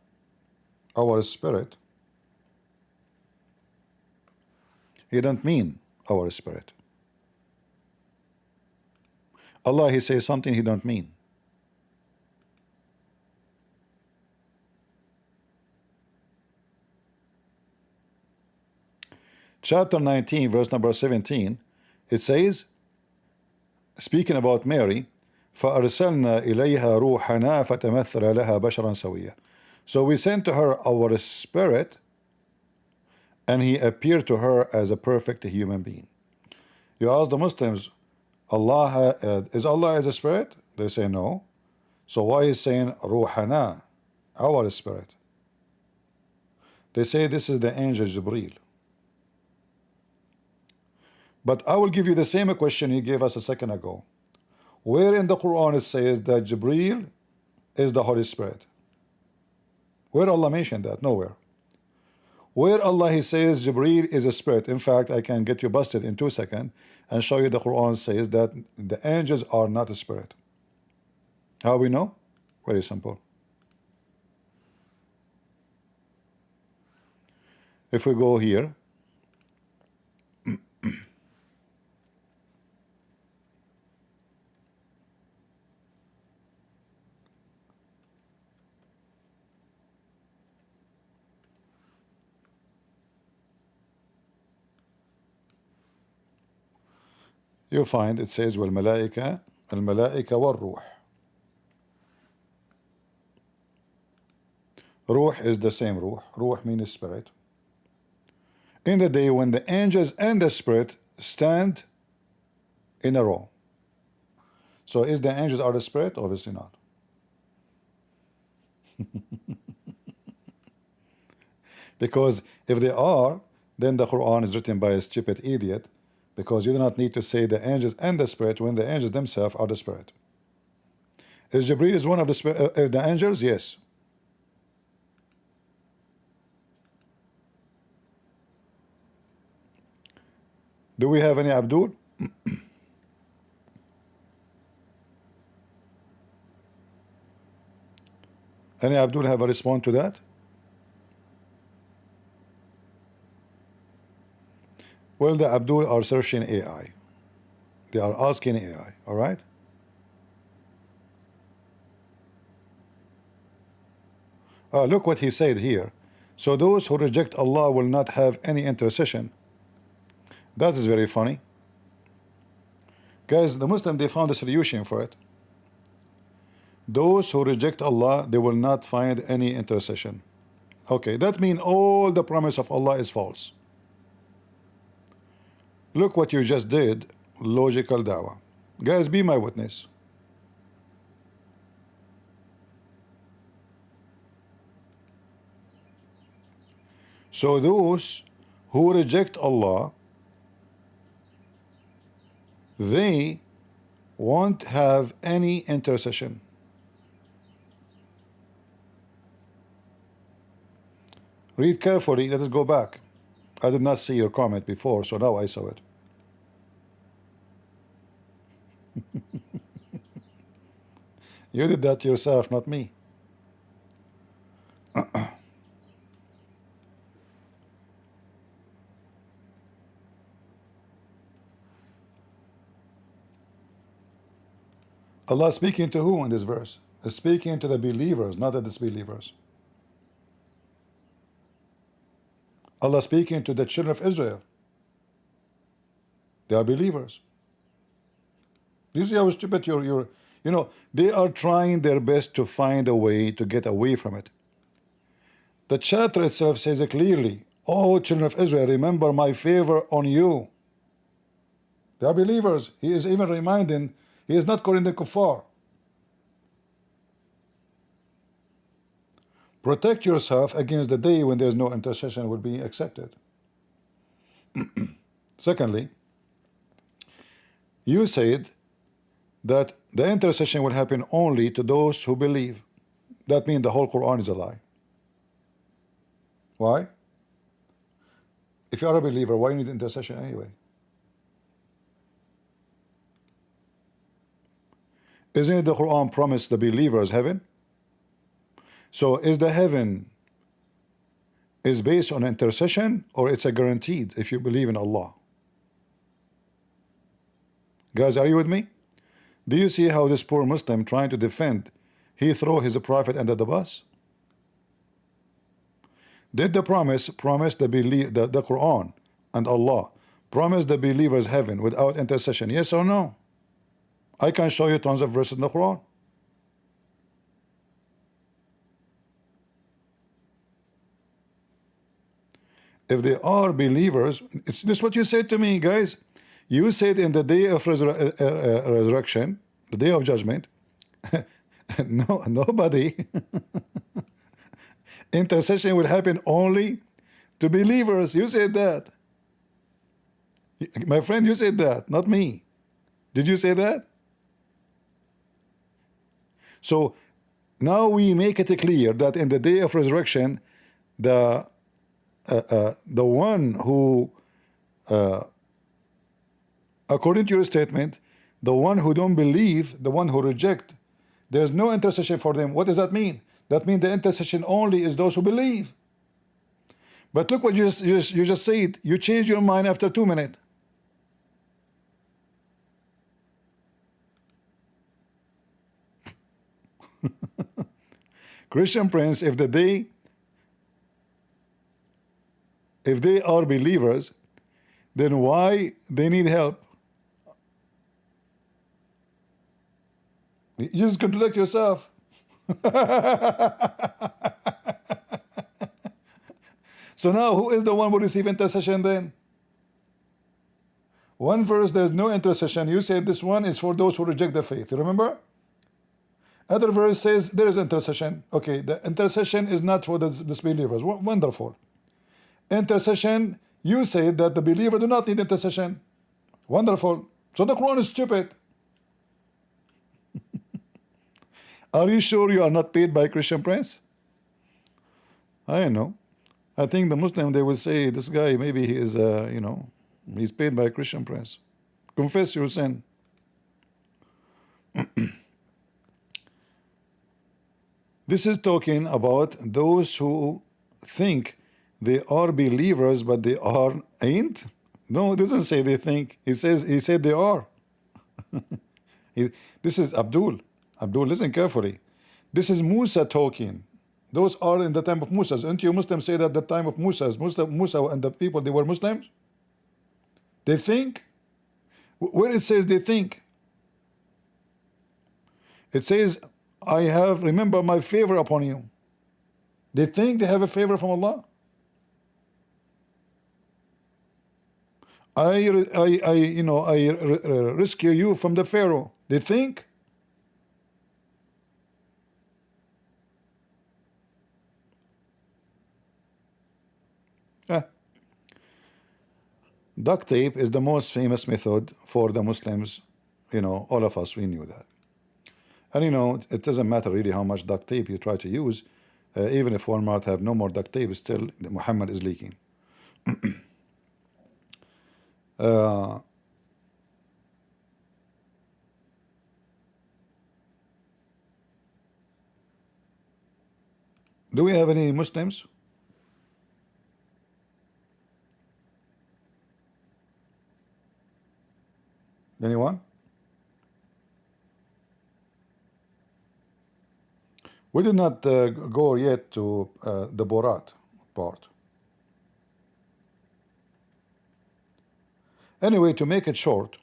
Speaker 1: our spirit, he don't mean our spirit. Allah, he says something he don't mean. Chapter 19, verse number 17, it says, speaking about Mary, فَأَرْسَلْنَا إِلَيْهَا رُوحَنَا فَتَمَثَّلَ لَهَا بَشَرًا سَوِيًّا. So we sent to her our spirit, and he appeared to her as a perfect human being. You ask the Muslims, is Allah as a spirit? They say no. So why is saying Ruhana, our spirit? They say this is the angel Jibreel. But I will give you the same question he gave us a second ago. Where in the Quran it says that Jibreel is the Holy Spirit? Where Allah mentioned that? Nowhere. Where Allah he says Jibreel is a spirit? In fact, I can get you busted in 2 seconds and show you the Quran says that the angels are not a spirit. How we know? Very simple. If we go here, you find it says والملائكة الملائكة والروح. Ruh is the same ruh. Ruh means spirit. In the day when the angels and the spirit stand in a row. So is the angels are the spirit? Obviously not. Because if they are, then the Quran is written by a stupid idiot, because you do not need to say the angels and the spirit when the angels themselves are the spirit. Is Jibreel is one of the spirit, the angels? Yes. Do we have any Abdul? Any Abdul have a response to that? Well, the Abdul are searching AI. They are asking AI, all right? Look what he said here. So those who reject Allah will not have any intercession. That is very funny. Guys, the Muslim, they found a solution for it. Those who reject Allah, they will not find any intercession. Okay, that means all the promise of Allah is false. Look what you just did, logical dawah. Guys, be my witness. So those who reject Allah, they won't have any intercession. Read carefully. Let us go back. I did not see your comment before, so now I saw it. You did that yourself, not me. Allah speaking to who in this verse? He's speaking to the believers, not the disbelievers. Allah speaking to the children of Israel. They are believers. You see how stupid you know, they are trying their best to find a way to get away from it. The chapter itself says it clearly, "Oh, children of Israel, remember my favor on you." They are believers. He is even reminding, he is not calling them kuffar. Protect yourself against the day when there's no intercession will be accepted. Secondly, you said that the intercession will happen only to those who believe. That means the whole Quran is a lie. Why? If you are a believer, why you need intercession anyway? Isn't it the Quran promised the believers heaven? So is the heaven is based on intercession, or it's a guaranteed if you believe in Allah? Guys, are you with me? Do you see how this poor Muslim trying to defend, he throw his prophet under the bus? Did the promise the Quran and Allah promise the believers heaven without intercession? Yes or no? I can show you tons of verses in the Quran. If they are believers, it's this what you said to me, guys. You said in the day of resurrection, the day of judgment, no, nobody. Intercession will happen only to believers. You said that. My friend, you said that, not me. Did you say that? So now we make it clear that in the day of resurrection, the one who, according to your statement, the one who don't believe, the one who reject, there's no intercession for them. What does that mean? That means the intercession only is those who believe. But look what you just said. You changed your mind after 2 minutes. Christian Prince, if they are believers, then why they need help? You just contradict yourself. So now who is the one who receive intercession then? One verse there's no intercession. You said this one is for those who reject the faith. You remember? Other verse says there is intercession. Okay, the intercession is not for the disbelievers. Wonderful. Intercession, you say that the believer do not need intercession. Wonderful. So the Quran is stupid. Are you sure you are not paid by Christian Prince? I don't know. I think the Muslim, they will say, this guy, maybe he is, he's paid by Christian Prince. Confess your sin. This is talking about those who think they are believers, but they ain't. No, it doesn't say they think. He said they are. This is Abdul. Abdul, listen carefully. This is Musa talking. Those are in the time of Musa. Don't you Muslims say that the time of Musa and the people, they were Muslims? They think? Where it says they think? It says, I have, remember my favor upon you. They think they have a favor from Allah. I rescue you from the Pharaoh. They think? Duct tape is the most famous method for the Muslims. All of us, we knew that. And it doesn't matter really how much duct tape you try to use. Even if Walmart have no more duct tape, still Muhammad is leaking. Do we have any Muslims? Anyone? We did not go yet to the Borat part. Anyway, to make it short,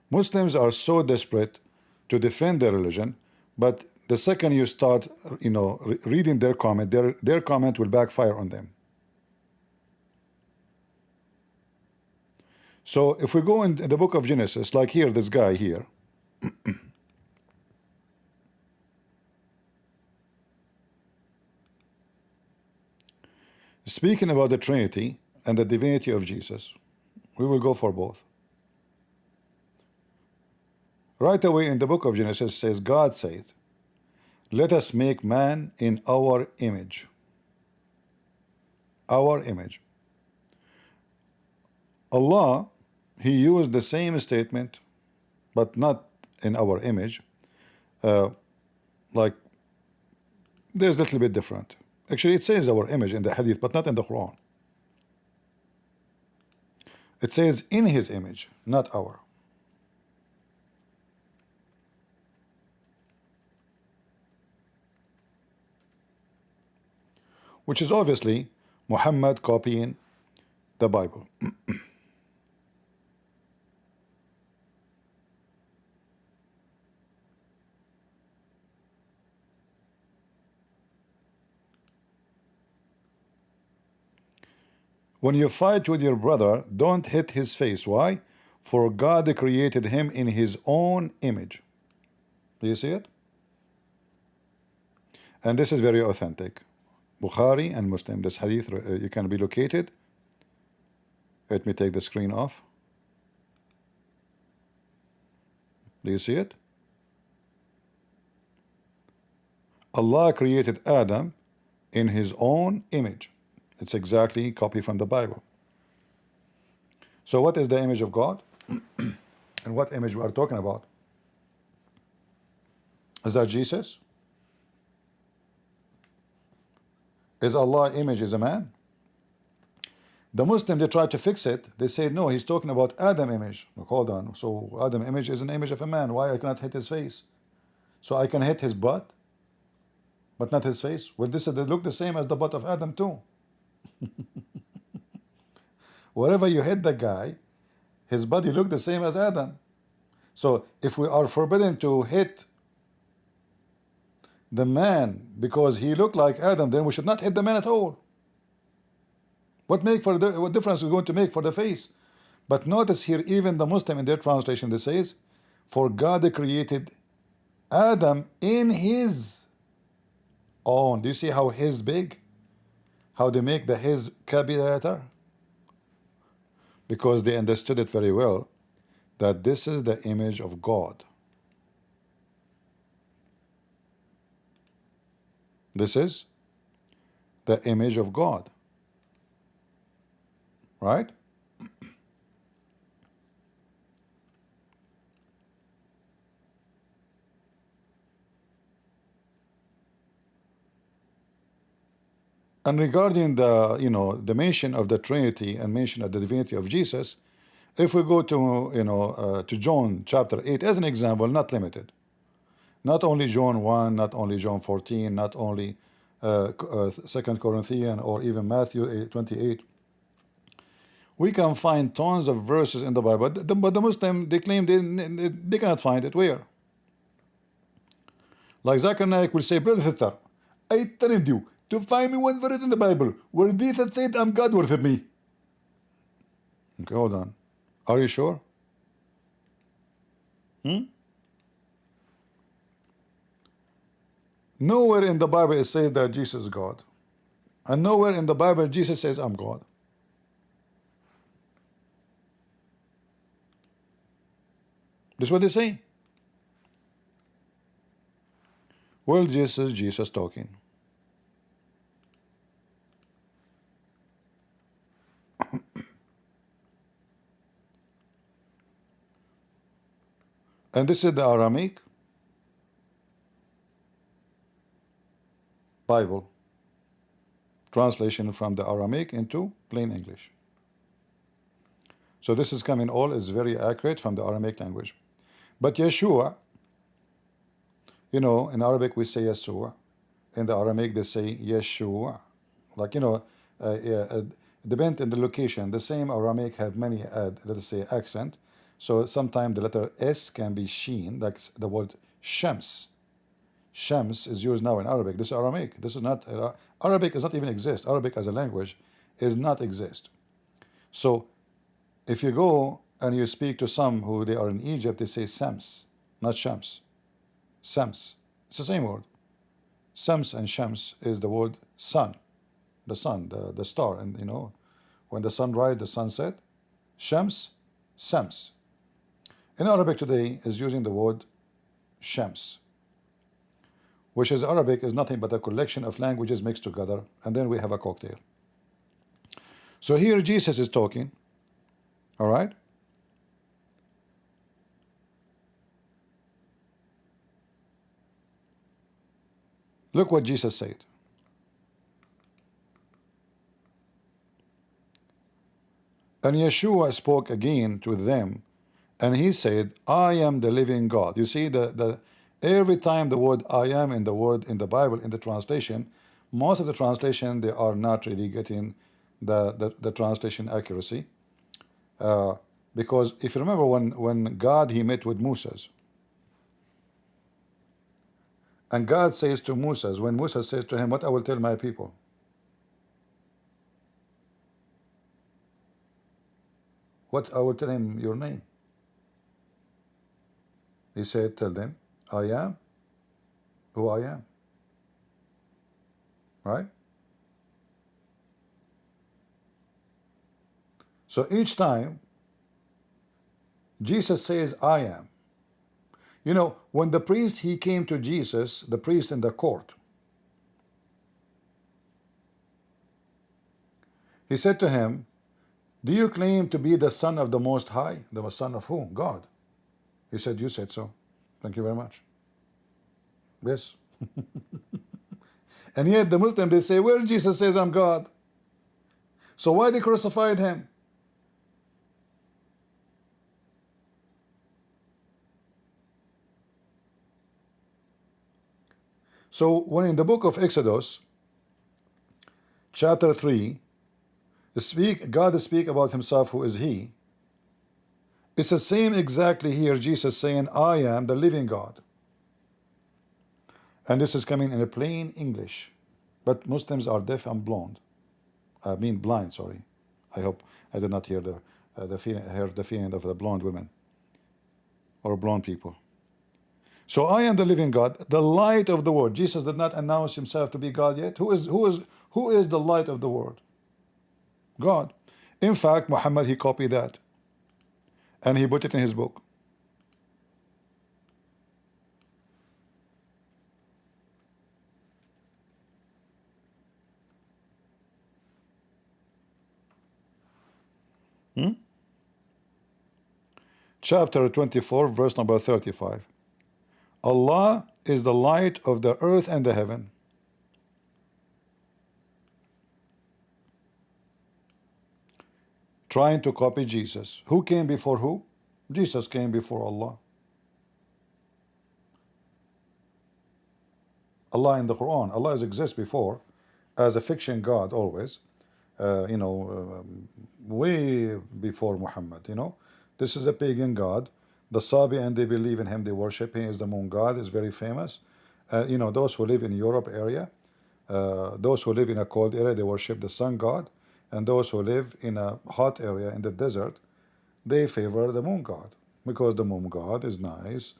Speaker 1: Muslims are so desperate to defend their religion, but the second you start, reading their comment, their comment will backfire on them. So if we go in the book of Genesis, like here, this guy here, speaking about the Trinity and the divinity of Jesus, we will go for both. Right away in the book of Genesis says, God said, let us make man in our image. Our image. Allah, he used the same statement, but not in our image. Like, there's a little bit different. Actually, it says our image in the hadith, but not in the Quran. It says in his image, not our. Which is obviously Muhammad copying the Bible. When you fight with your brother, don't hit his face. Why? For God created him in his own image. Do you see it? And this is very authentic. Bukhari and Muslim. This hadith, you can be located. Let me take the screen off. Do you see it? Allah created Adam in his own image. It's exactly copy from the Bible. So what is the image of God? And what image we are talking about? Is that Jesus? Is Allah image is a man? The Muslim, they try to fix it. They say, no, he's talking about Adam image. Look, hold on. So Adam image is an image of a man. Why I cannot hit his face? So I can hit his butt, but not his face? Well, they look the same as the butt of Adam too. Wherever you hit the guy, His body looked the same as Adam. So if we are forbidden to hit the man because he looked like Adam, then we should not hit the man at all. What difference is going to make for the face? But notice here, even the Muslim in their translation, they says, for God created Adam in his own. Do you see how his big? How they make the his capital letter? Because they understood it very well, that this is the image of God. This is the image of God. Right? And regarding the, the mention of the Trinity and mention of the divinity of Jesus, if we go to, to John chapter 8 as an example, not limited, not only John 1, not only John 14, not only 2 Corinthians or even Matthew 28, we can find tons of verses in the Bible, but the Muslim, they claim they cannot find it. Where? Like Zakir Naik will say, Brother Sister, I told you to find me one verse in the Bible where Jesus said, I'm God, worship me. Okay, hold on. Are you sure? Nowhere in the Bible it says that Jesus is God. And nowhere in the Bible Jesus says, I'm God. That's what they say. Well, this is Jesus talking. And this is the Aramaic Bible translation from the Aramaic into plain English. So this is coming all is very accurate from the Aramaic language. But Yeshua, in Arabic we say Yeshua. In the Aramaic they say Yeshua. Like, depend on the location. The same Aramaic have many, let us say, accent. So sometimes the letter S can be sheen, like the word Shams. Shams is used now in Arabic. This is Aramaic. This is not, Arabic does not even exist. Arabic as a language is not exist. So if you go and you speak to some who they are in Egypt, they say Sams, not Shams. Sams. It's the same word. Sams and Shams is the word sun. The sun, the star. And when the sun rises, the sunset. Shams, Sams. In Arabic today is using the word Shams, which is Arabic is nothing but a collection of languages mixed together, and then we have a cocktail. So here Jesus is talking, all right? Look what Jesus said. And Yeshua spoke again to them, and he said, I am the living God. You see, every time the word I am in the Bible, in the translation, most of the translation, they are not really getting the translation accuracy. Because if you remember when God, he met with Musa, and God says to Musa, when Musa says to him, what I will tell my people? What I will tell him your name? He said, tell them, I am who I am. Right? So each time Jesus says, I am. When the priest, he came to Jesus, the priest in the court, he said to him, do you claim to be the Son of the Most High? The Son of whom? God. He said, you said so. Thank you very much. Yes. And yet the Muslims, they say, well, Jesus says I'm God. So why they crucified him? So when in the book of Exodus, chapter 3, God speak about himself, who is he. It's the same exactly here, Jesus saying, I am the living God. And this is coming in a plain English. But Muslims are deaf and blind. I mean blind, sorry. I hope I did not hear the feeling of the blonde women or blonde people. So I am the living God, the light of the world. Jesus did not announce himself to be God yet. Who is the light of the world? God. In fact, Muhammad, he copied that and he put it in his book. Chapter 24, verse number 35. Allah is the light of the earth and the heaven. Trying to copy Jesus. Who came before who? Jesus came before Allah. Allah in the Quran. Allah exists before as a fiction God always. Way before Muhammad. This is a pagan God. The Sabi, and they believe in him, they worship him. He is the moon god, is very famous. Those who live in Europe area, those who live in a cold area, they worship the sun god. And those who live in a hot area in the desert, they favor the moon god. Because the moon god is nice.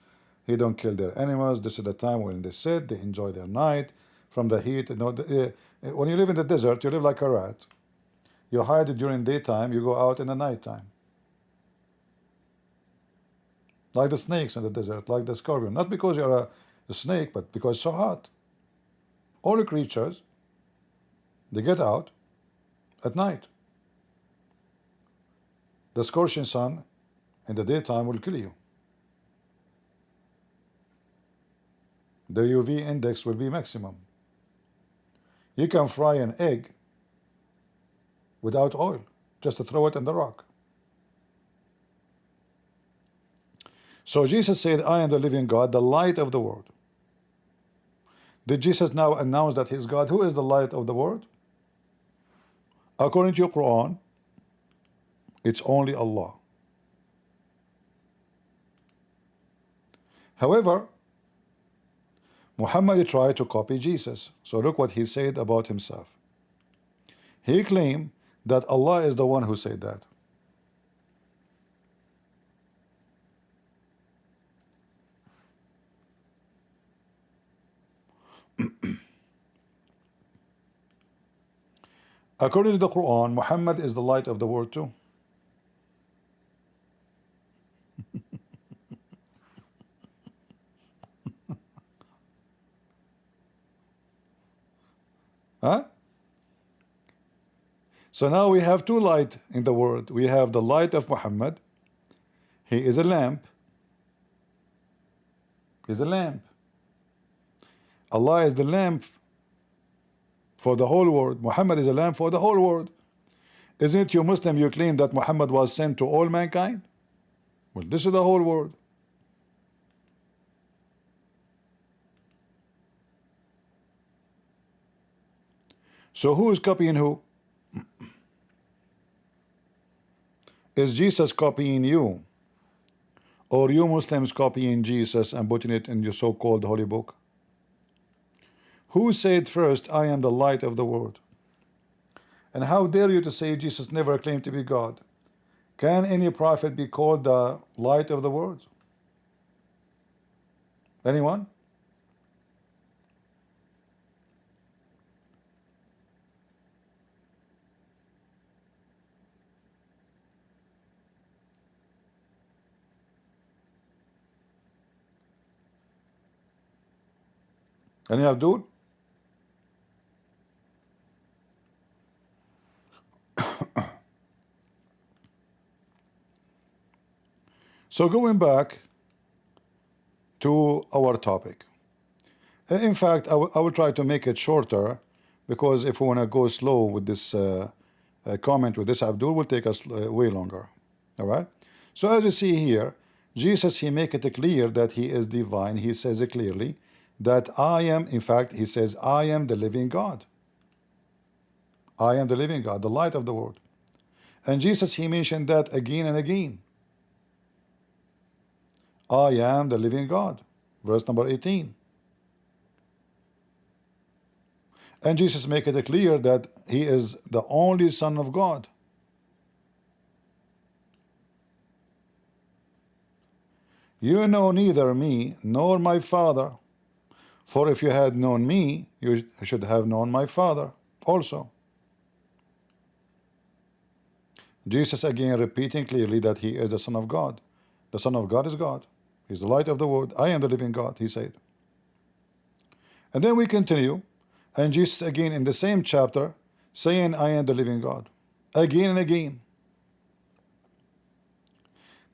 Speaker 1: He don't kill their animals. This is the time when they sit, they enjoy their night from the heat. When you live in the desert, you live like a rat. You hide during daytime, you go out in the nighttime. Like the snakes in the desert, like the scorpion. Not because you're a snake, but because it's so hot. All the creatures, they get out at night. The scorching sun in the daytime will kill you. The UV index will be maximum. You can fry an egg without oil, just to throw it in the rock. So Jesus said, I am the living God, the light of the world. Did Jesus now announce that he is God? Who is the light of the world? According to your Quran, it's only Allah. However, Muhammad tried to copy Jesus. So look what he said about himself. He claimed that Allah is the one who said that. According to the Quran, Muhammad is the light of the world too. Huh? So now we have two lights in the world. We have the light of Muhammad. He is a lamp. He's a lamp. Allah is the lamp for the whole world. Muhammad is a lamp for the whole world. Isn't it you Muslim, you claim that Muhammad was sent to all mankind? Well, this is the whole world. So who is copying who? Is Jesus copying you? Or you Muslims copying Jesus and putting it in your so-called holy book? Who said first, I am the light of the world? And how dare you to say Jesus never claimed to be God? Can any prophet be called the light of the world? Anyone? Any Abdul? So going back to our topic. In fact, I will try to make it shorter, because if we want to go slow with this comment with this Abdul, will take us way longer. All right. So as you see here, Jesus, he make it clear that he is divine. He says it clearly that I am, in fact, he says, I am the living God. I am the living God, the light of the world. And Jesus, he mentioned that again and again. I am the living God. Verse number 18. And Jesus make it clear that he is the only Son of God. You know neither me nor my Father, for if you had known me, you should have known my Father also. Jesus again repeating clearly that he is the Son of God. The Son of God is God. He's the light of the world. I am the living God, he said. And then we continue, and Jesus again in the same chapter saying, I am the living God. Again and again.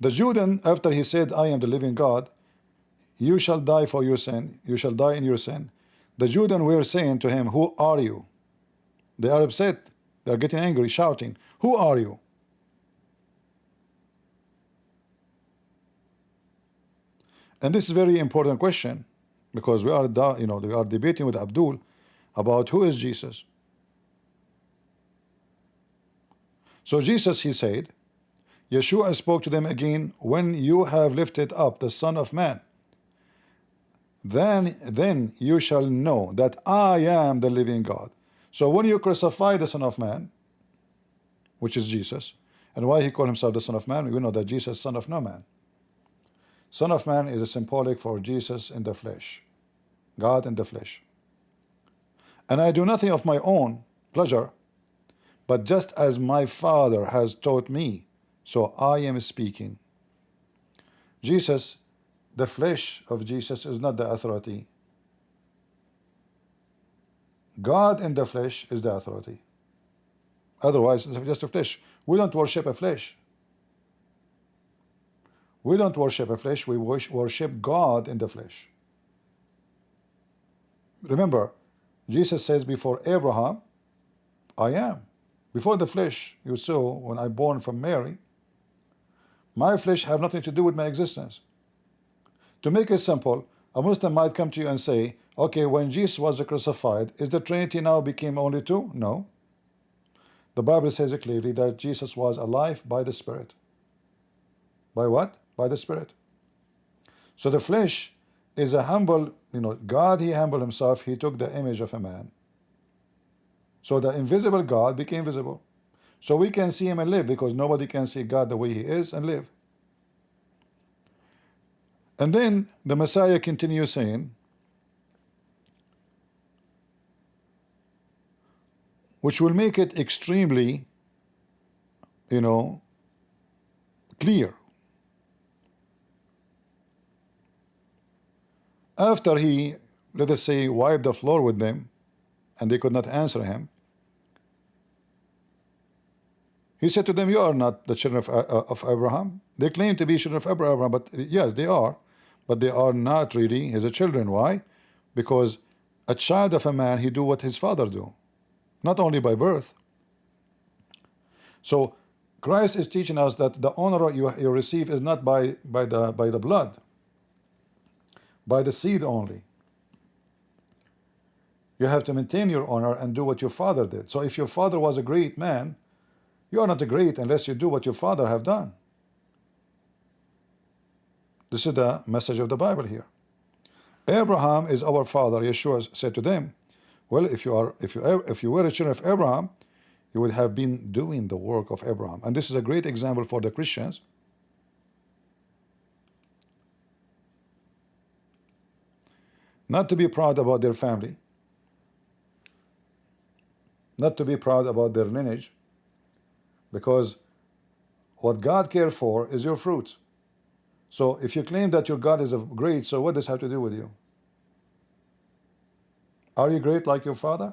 Speaker 1: The Judean, after he said, I am the living God, you shall die for your sin, you shall die in your sin. The Judean were saying to him, who are you? They are upset, they are getting angry, shouting, who are you? And this is a very important question, because we are debating with Abdul about who is Jesus. So Jesus, he said, Yeshua spoke to them again, when you have lifted up the Son of Man, then you shall know that I am the living God. So when you crucify the Son of Man, which is Jesus, and why he called himself the Son of Man, we know that Jesus is Son of no man. Son of Man is a symbolic for Jesus in the flesh, God in the flesh. And I do nothing of my own pleasure, but just as my Father has taught me, so I am speaking. Jesus, the flesh of Jesus is not the authority. God in the flesh is the authority. Otherwise, it's just a flesh. We don't worship a flesh. We don't worship a flesh, we worship God in the flesh. Remember, Jesus says before Abraham, I am. Before the flesh, you saw when I born from Mary, my flesh have nothing to do with my existence. To make it simple, a Muslim might come to you and say, okay, when Jesus was crucified, is the Trinity now became only two? No. The Bible says it clearly that Jesus was alive by the Spirit. By what? By the Spirit. So the flesh is a humble, God, he humbled himself, he took the image of a man. So the invisible God became visible. So we can see him and live, because nobody can see God the way he is and live. And then the Messiah continues saying, which will make it extremely, clear. After he, let us say, wiped the floor with them, and they could not answer him, he said to them, you are not the children of Abraham. They claim to be children of Abraham, but yes, they are, but they are not really his children. Why? Because a child of a man, he do what his father do, not only by birth. So Christ is teaching us that the honor you receive is not by the blood, by the seed only. You have to maintain your honor and do what your father did. So if your father was a great man, you are not great unless you do what your father have done. This is the message of the Bible here. Abraham is our father. Yeshua said to them, well, if you were a children of Abraham, you would have been doing the work of Abraham. And this is a great example for the Christians. Not to be proud about their family, not to be proud about their lineage, because what God cares for is your fruits. So if you claim that your God is great, so what does this have to do with you? Are you great like your father?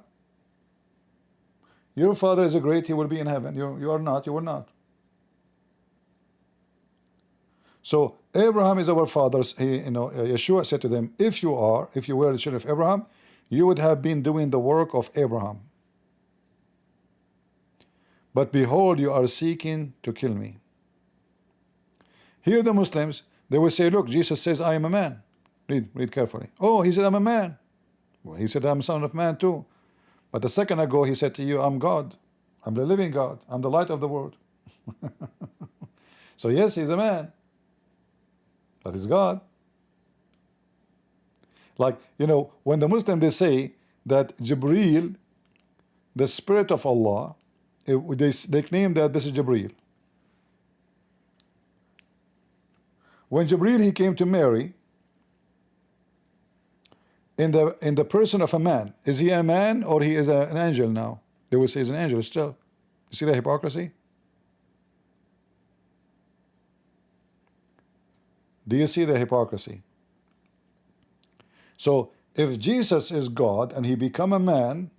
Speaker 1: Your father is a great, he will be in heaven. You are not, you will not. So Abraham is our father. Yeshua said to them, if you were the children of Abraham, you would have been doing the work of Abraham. But behold, you are seeking to kill me. Here the Muslims, they will say, look, Jesus says, I am a man. Read carefully. Oh, he said, I'm a man. Well, he said, I'm son of man too. But a second ago, he said to you, I'm God. I'm the living God. I'm the light of the world. So yes, he's a man. That is God. Like, you know, when the Muslims, they say that Jibreel, the spirit of Allah, they claim that this is Jibreel. When Jibreel, he came to Mary in the person of a man, is he a man or he is an angel now? They will say he's an angel still. You see the hypocrisy? Do you see the hypocrisy? So if Jesus is God and he become a man,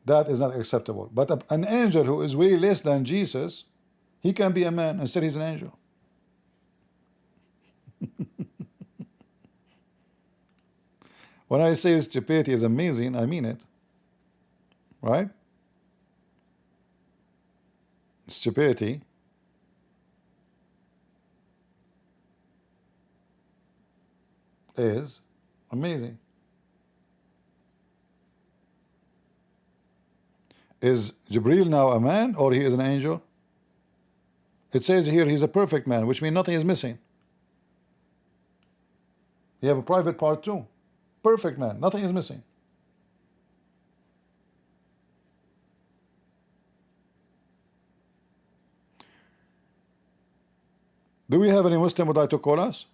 Speaker 1: that is not acceptable. But an angel who is way less than Jesus, he can be a man, instead he's an angel. When I say stupidity is amazing, I mean it. Right? Stupidity is amazing. Is Jibreel now a man or he is an angel? It says here he's a perfect man, which means nothing is missing. You have a private part too. Perfect man, nothing is missing. Do we have any Muslim would like to call us?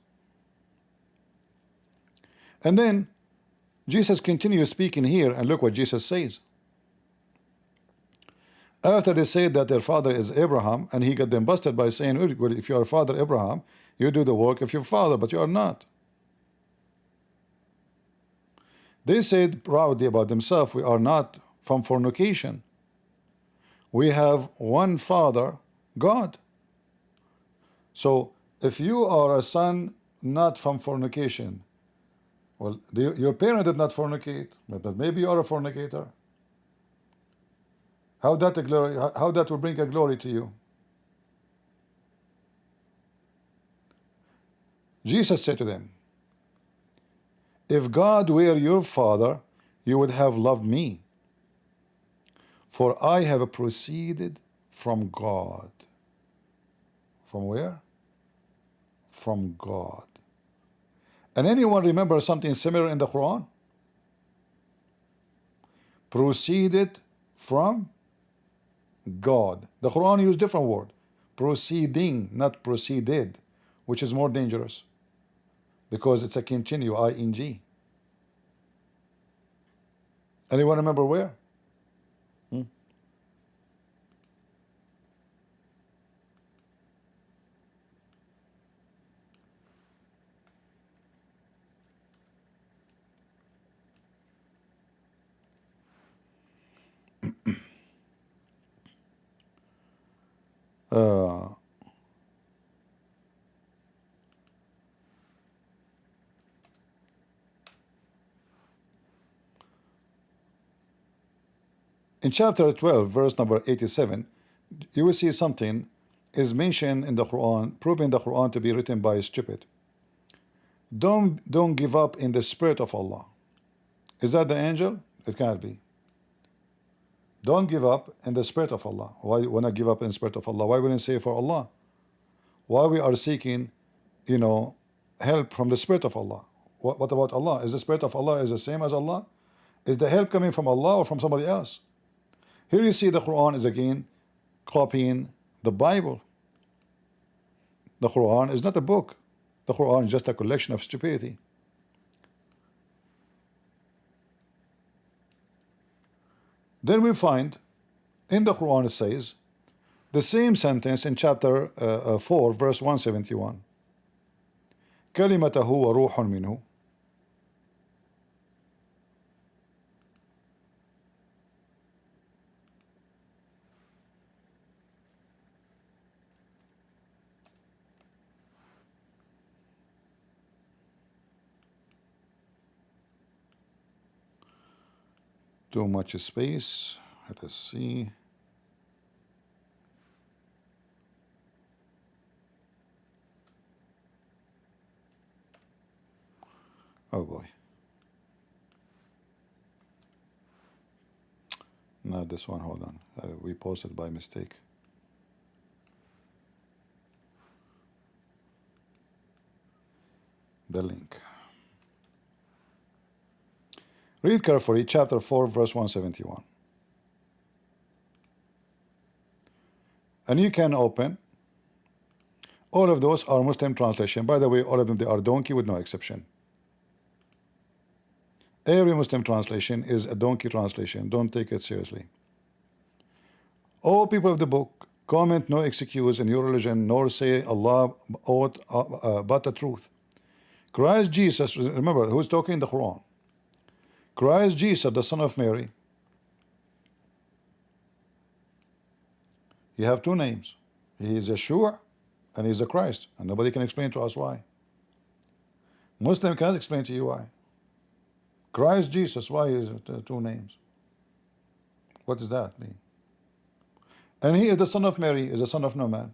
Speaker 1: And then Jesus continues speaking here, and look what Jesus says. After they said that their father is Abraham, and he got them busted by saying, well, if you are father Abraham, you do the work of your father, but you are not. They said proudly about themselves, we are not from fornication. We have one Father, God. So if you are a son not from fornication, well, your parent did not fornicate, but maybe you are a fornicator. How that will bring a glory to you? Jesus said to them, if God were your father, you would have loved me, for I have proceeded from God. From where? From God. And anyone remember something similar in the Quran? Proceeded from God. The Quran used different word. Proceeding, not proceeded, which is more dangerous, because it's a continue, ing. Anyone remember where? In chapter 12, verse number 87, you will see something is mentioned in the Quran, proving the Quran to be written by a stupid. Don't give up in the spirit of Allah. Is that the angel? It can't be. Don't give up in the spirit of Allah. Why when I give up in the spirit of Allah? Why wouldn't say for Allah? Why we are seeking, you know, help from the spirit of Allah? What about Allah? Is the spirit of Allah is the same as Allah? Is the help coming from Allah or from somebody else? Here you see the Quran is again copying the Bible. The Quran is not a book. The Quran is just a collection of stupidity. Then we find in the Quran it says the same sentence in chapter 4 verse 171. كلمته وروح منه. Too much space. Let us see. Oh boy. Not this one. Hold on. We posted by mistake. the link. Read carefully, chapter 4, verse 171. And you can open. All of those are Muslim translation. By the way, all of them, they are donkey with no exception. Every Muslim translation is a donkey translation. Don't take it seriously. All people of the book, comment no excuse in your religion, nor say Allah ought but the truth. Christ Jesus, remember, who's talking in the Quran? Christ Jesus, the son of Mary. You have two names. He is Yeshua and he is a Christ. And nobody can explain to us why. Muslim can't explain to you why. Christ Jesus, why is it two names? What does that mean? And he is the son of Mary, is the son of no man.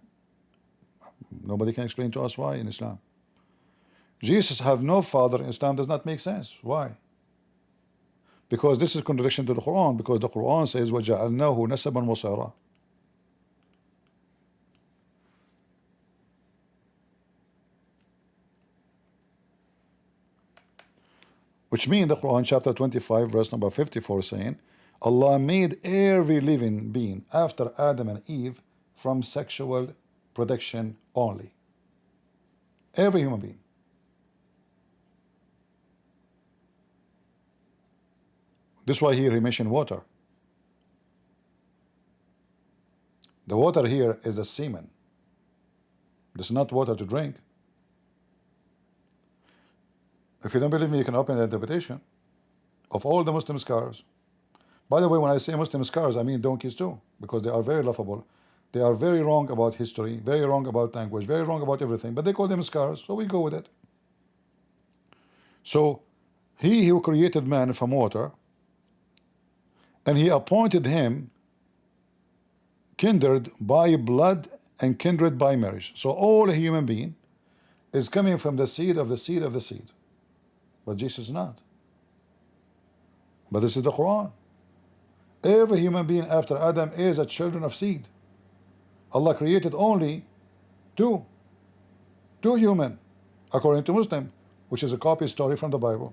Speaker 1: Nobody can explain to us why in Islam. Jesus have no father in Islam does not make sense. Why? Because this is contradiction to the Quran, because the Quran says وَجَعَلْنَاهُ نَسَبًا وَصَيْرًا. Which means the Quran chapter 25 verse number 54 saying Allah made every living being after Adam and Eve from sexual protection only. Every human being. This is why here he mentioned water. The water here is a semen. This is not water to drink. If you don't believe me, you can open the interpretation of all the Muslim scholars. By the way, when I say Muslim scholars, I mean donkeys too, because they are very laughable. They are very wrong about history, very wrong about language, very wrong about everything, but they call them scholars, so we go with it. So, he who created man from water, and he appointed him kindred by blood and kindred by marriage. So all a human being is coming from the seed of the seed of the seed. But Jesus is not. But this is the Quran. Every human being after Adam is a children of seed. Allah created only two human, according to Muslim, which is a copy story from the Bible.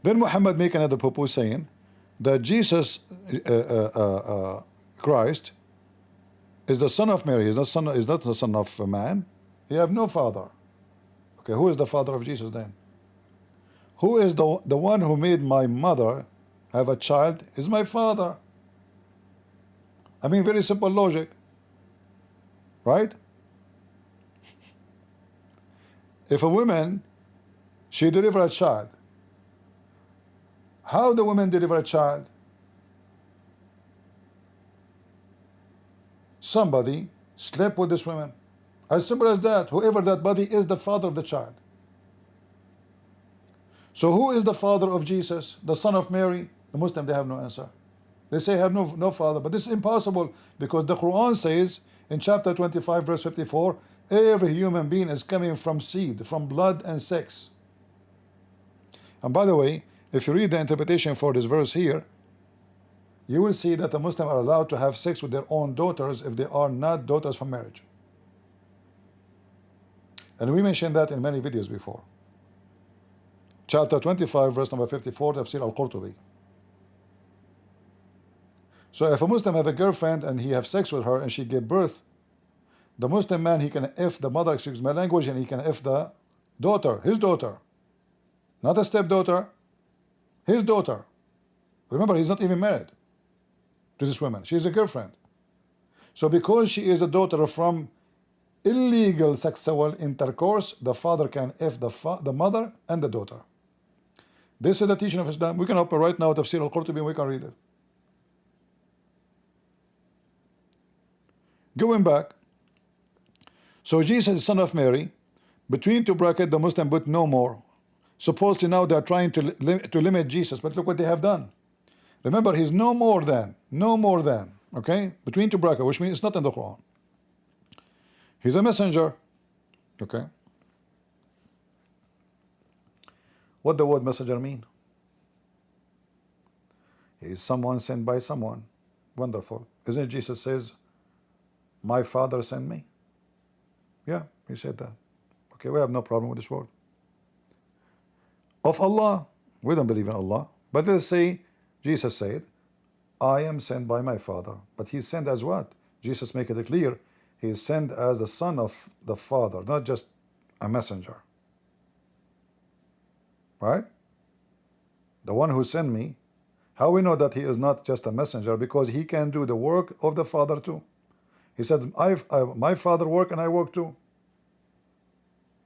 Speaker 1: Then Muhammad make another purpose saying that Jesus Christ is the son of Mary. He's not the son of a man. He have no father. Okay, who is the father of Jesus then? Who is the one who made my mother have a child is my father. I mean, very simple logic, right? If a woman, she deliver a child, how the woman deliver a child? Somebody slept with this woman. As simple as that. Whoever that body is the father of the child. So who is the father of Jesus, the son of Mary? The Muslim, they have no answer. They say have no father, but this is impossible because the Quran says in chapter 25 verse 54, every human being is coming from seed, from blood and sex. And by the way, if you read the interpretation for this verse here, you will see that the Muslims are allowed to have sex with their own daughters if they are not daughters from marriage. And we mentioned that in many videos before. Chapter 25, verse number 54, Tafsir Al-Qurtubi. So if a Muslim have a girlfriend and he have sex with her and she give birth, the Muslim man, he can F the mother, excuse my language, and he can F the daughter, his daughter. Not a stepdaughter, his daughter. Remember, he's not even married to this woman. She is a girlfriend. So because she is a daughter from illegal sexual intercourse, the father can F the mother and the daughter. This is the teaching of Islam. We can open right now Tafsir Al-Qurtubi and we can read it. Going back, so Jesus is son of Mary. Between two brackets, the Muslim put no more. Supposedly now they are trying to limit Jesus, but look what they have done. Remember, he's no more than, okay? Between two brackets, which means it's not in the Quran. He's a messenger, okay? What the word messenger mean? He is someone sent by someone. Wonderful. Isn't it Jesus says, my father sent me? Yeah, he said that. Okay, we have no problem with this word. Of Allah, we don't believe in Allah. But let's say Jesus said, I am sent by my Father. But he's sent as what? Jesus make it clear. He is sent as the Son of the Father, not just a messenger. Right? The one who sent me. How we know that he is not just a messenger? Because he can do the work of the Father too. He said, my Father work and I work too.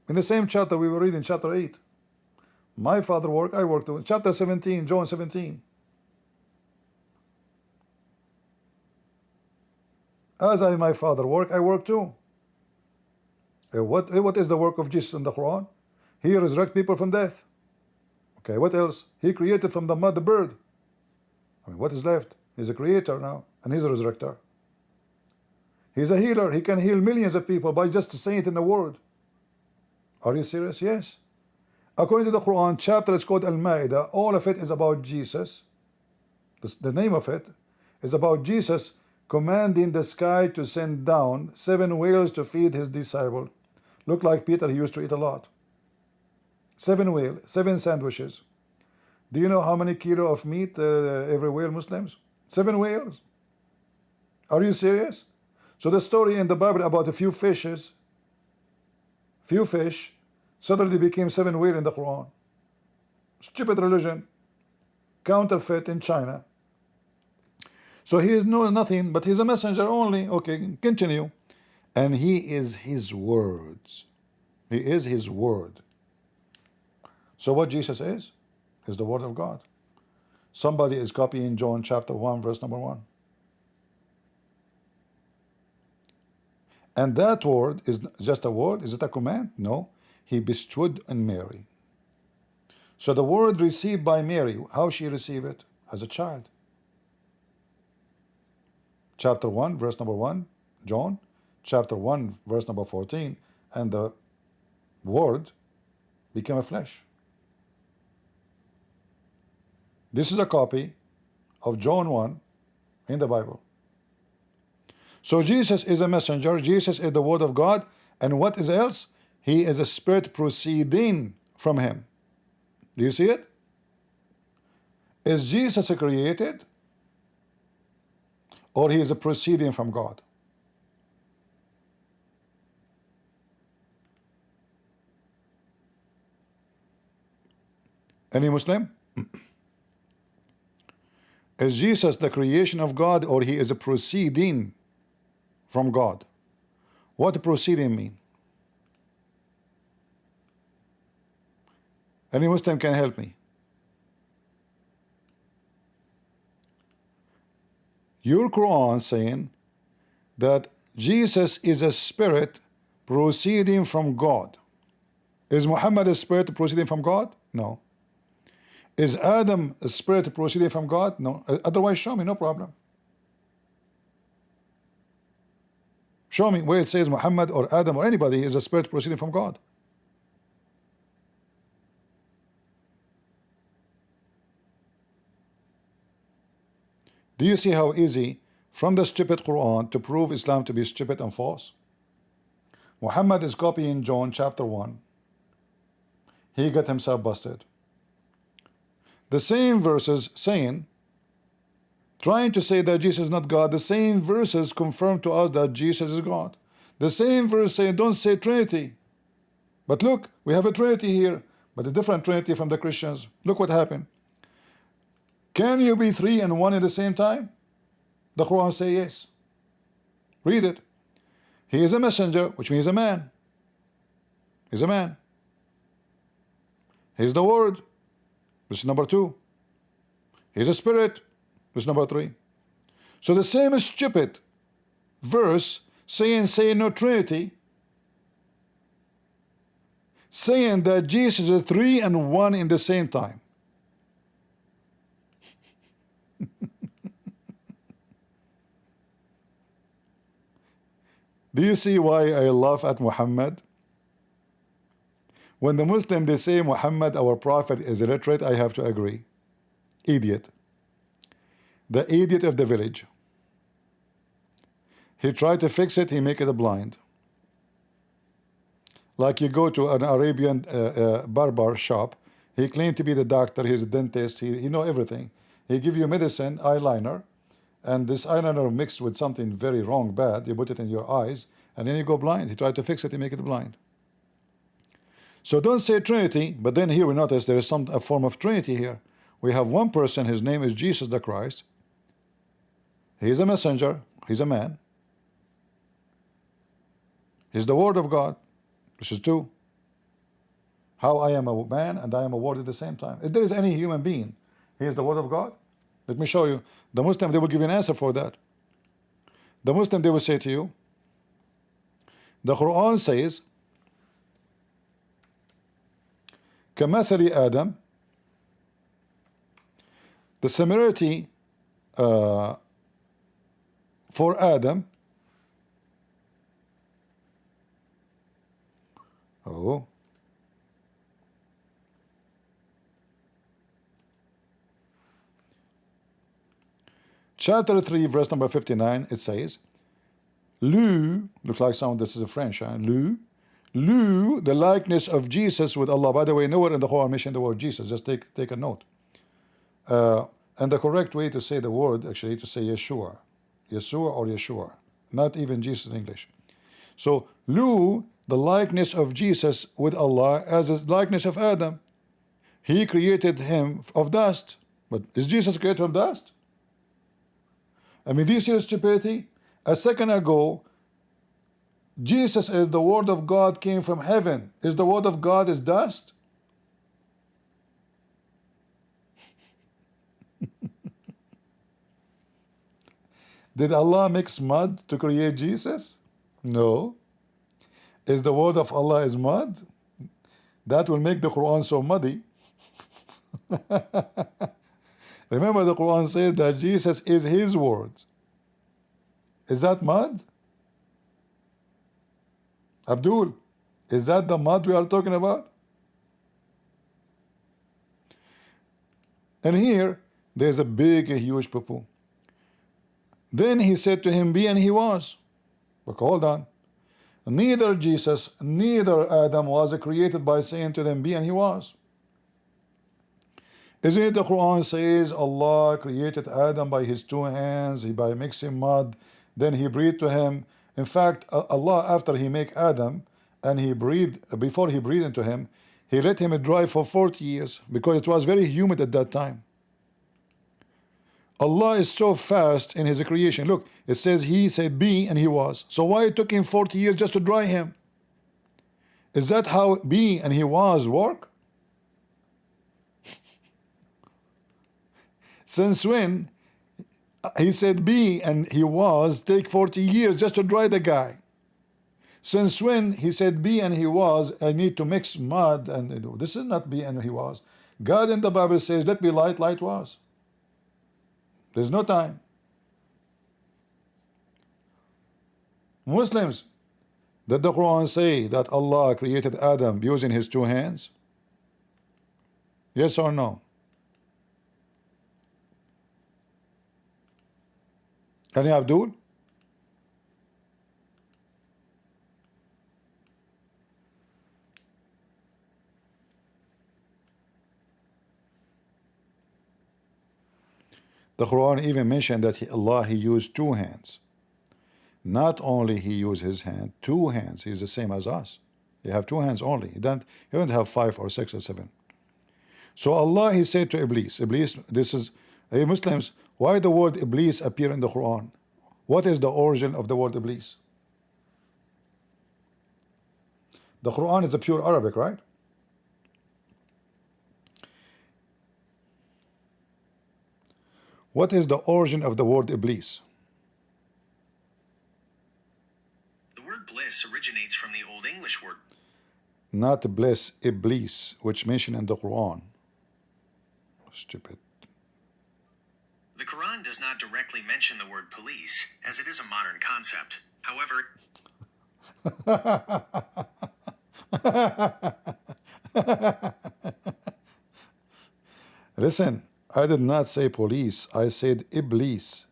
Speaker 1: In the same chapter we were reading, chapter 8. My Father work, I work too. Chapter 17, John 17. As my Father work, I work too. What is the work of Jesus in the Quran? He resurrect people from death. Okay, what else? He created from the mud the bird. I mean, what is left? He's a creator now, and he's a resurrector. He's a healer. He can heal millions of people by just saying it in the word. Are you serious? Yes. According to the Quran, chapter it's called Al-Ma'idah. All of it is about Jesus. The name of it is about Jesus commanding the sky to send down 7 whales to feed his disciple. Look like Peter, he used to eat a lot. 7 whales, 7 sandwiches. Do you know how many kilo of meat every whale Muslims? 7 whales. Are you serious? So the story in the Bible about a few fish, suddenly became 7 whales in the Quran. Stupid religion, counterfeit in China. So he is nothing, but he's a messenger only. Okay, continue. And he is his words. He is his word. So what Jesus is the word of God. Somebody is copying John chapter 1, verse number 1. And that word is just a word. Is it a command? No. He bestowed on Mary. So the word received by Mary, how she received it? As a child. Chapter 1, verse number 1, John. Chapter 1, verse number 14. And the word became a flesh. This is a copy of John 1 in the Bible. So Jesus is a messenger. Jesus is the word of God. And what is else? He is a spirit proceeding from him. Do you see it? Is Jesus created? Or he is a proceeding from God? Any Muslim? Is Jesus the creation of God, or he is a proceeding from God? What proceeding mean? Any Muslim can help me. Your Quran saying that Jesus is a spirit proceeding from God. Is Muhammad a spirit proceeding from God? No. Is Adam a spirit proceeding from God? No. Otherwise, show me, no problem. Show me where it says Muhammad or Adam or anybody is a spirit proceeding from God. Do you see how easy from the stupid Quran to prove Islam to be stupid and false? Muhammad is copying John chapter 1. He got himself busted. The same verses saying, trying to say that Jesus is not God, the same verses confirm to us that Jesus is God. The same verse saying, don't say Trinity. But look, we have a Trinity here, but a different Trinity from the Christians. Look what happened. Can you be 3 and 1 at the same time? The Quran says yes. Read it. He is a messenger, which means a man. He's a man. He's the word. This is number 2. He's a spirit. This is number 3. So the same stupid verse saying no Trinity, saying that Jesus is 3 and 1 in the same time. Do you see why I laugh at Muhammad? When the Muslim they say Muhammad our prophet is illiterate, I have to agree. Idiot. The idiot of the village. He tried to fix it, he make it a blind. Like you go to an Arabian barber shop, he claimed to be the doctor, he's a dentist, he know everything. He give you medicine, eyeliner, and this eyeliner mixed with something very wrong, bad, you put it in your eyes, and then you go blind. He tried to fix it, he make it blind. So don't say Trinity, but then here we notice there is a form of Trinity here. We have one person, his name is Jesus the Christ. He is a messenger, he's a man. He's the Word of God. This is two. How I am a man and I am a word at the same time. If there is any human being, he is the Word of God. Let me show you. The Muslim, they will give you an answer for that. The Muslim, they will say to you, the Quran says, كمثل Adam, the similarity for Adam. Oh. Chapter 3, verse number 59, it says, Lu, looks like someone, this is a French, huh? Lu, the likeness of Jesus with Allah. By the way, nowhere in the Quran mention the word Jesus, just take a note. And the correct way to say the word, actually, to say Yeshua. Yeshua or Yeshua. Not even Jesus in English. So, Lu, the likeness of Jesus with Allah as the likeness of Adam. He created him of dust. But is Jesus created from dust? I mean, do you see the stupidity? A second ago, Jesus is the Word of God came from heaven. Is the Word of God is dust? Did Allah mix mud to create Jesus? No. Is the Word of Allah is mud? That will make the Quran so muddy. Remember, the Quran said that Jesus is His words. Is that mud? Abdul, is that the mud we are talking about? And here, there's a big, a huge poo-poo. Then he said to him, be, and he was. But hold on. Neither Jesus, neither Adam was created by saying to them, be, and he was. Isn't it the Quran says Allah created Adam by his two hands, by mixing mud, then he breathed to him. In fact, Allah, after he make Adam, and he breathed, before he breathed into him, he let him dry for 40 years, because it was very humid at that time. Allah is so fast in his creation. Look, it says he said be, and he was. So why it took him 40 years just to dry him? Is that how be and he was work? Since when he said be and he was take 40 years just to dry the guy? Since when he said be and he was, I need to mix mud, and this is not be and he was. God in the Bible says let be light, light was. There's no time. Muslims, did the Quran say that Allah created Adam using his two hands? Yes or no? Any Abdul? The Quran even mentioned that Allah he used two hands. Not only he used his hand, two hands. He's the same as us. He have two hands only. He don't have 5 or 6 or 7. So Allah he said to Iblis, this is, hey Muslims, why the word Iblis appear in the Quran? What is the origin of the word Iblis? The Quran is a pure Arabic, right? What is the origin of the word Iblis?
Speaker 3: The word bliss originates from the Old English word.
Speaker 1: Not bliss, Iblis, which mentioned in the Quran. Stupid.
Speaker 3: The Quran does not directly mention the word police, as it is a modern concept. However,
Speaker 1: listen, I did not say police, I said Iblis.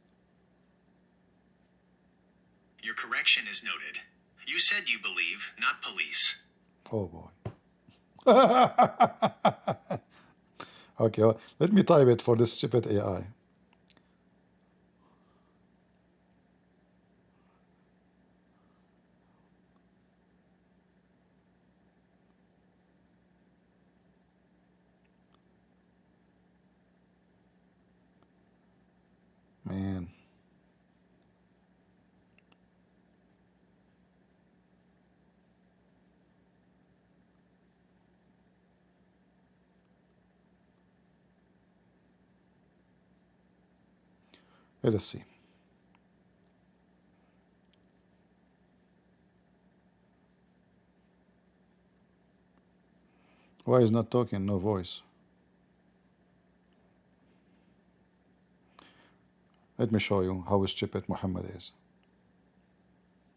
Speaker 3: your correction is noted. You said you believe, not police.
Speaker 1: Oh boy. Okay, well, let me type it for this stupid AI. Man. Let us see. Why is not talking? No voice. Let me show you how stupid Muhammad is.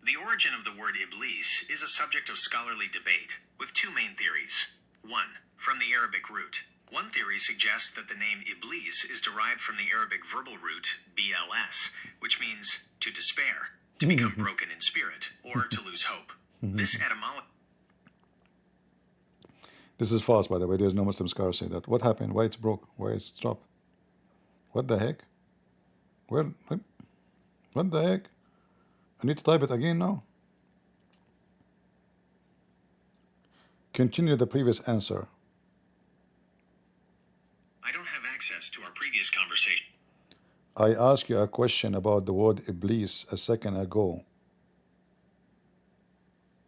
Speaker 3: The origin of the word Iblis is a subject of scholarly debate, with two main theories. One, from the Arabic root. One theory suggests that the name Iblis is derived from the Arabic verbal root BLS, which means to despair, to become broken in spirit, or to lose hope. This etymology.
Speaker 1: This is false, by the way. There's no Muslim scholar saying that. What happened? Why it's broke? Why it's stopped? What the heck? Where? What the heck? I need to type it again now. Continue the previous answer.
Speaker 3: I don't have access to our previous conversation.
Speaker 1: I asked you a question about the word Iblis a second ago.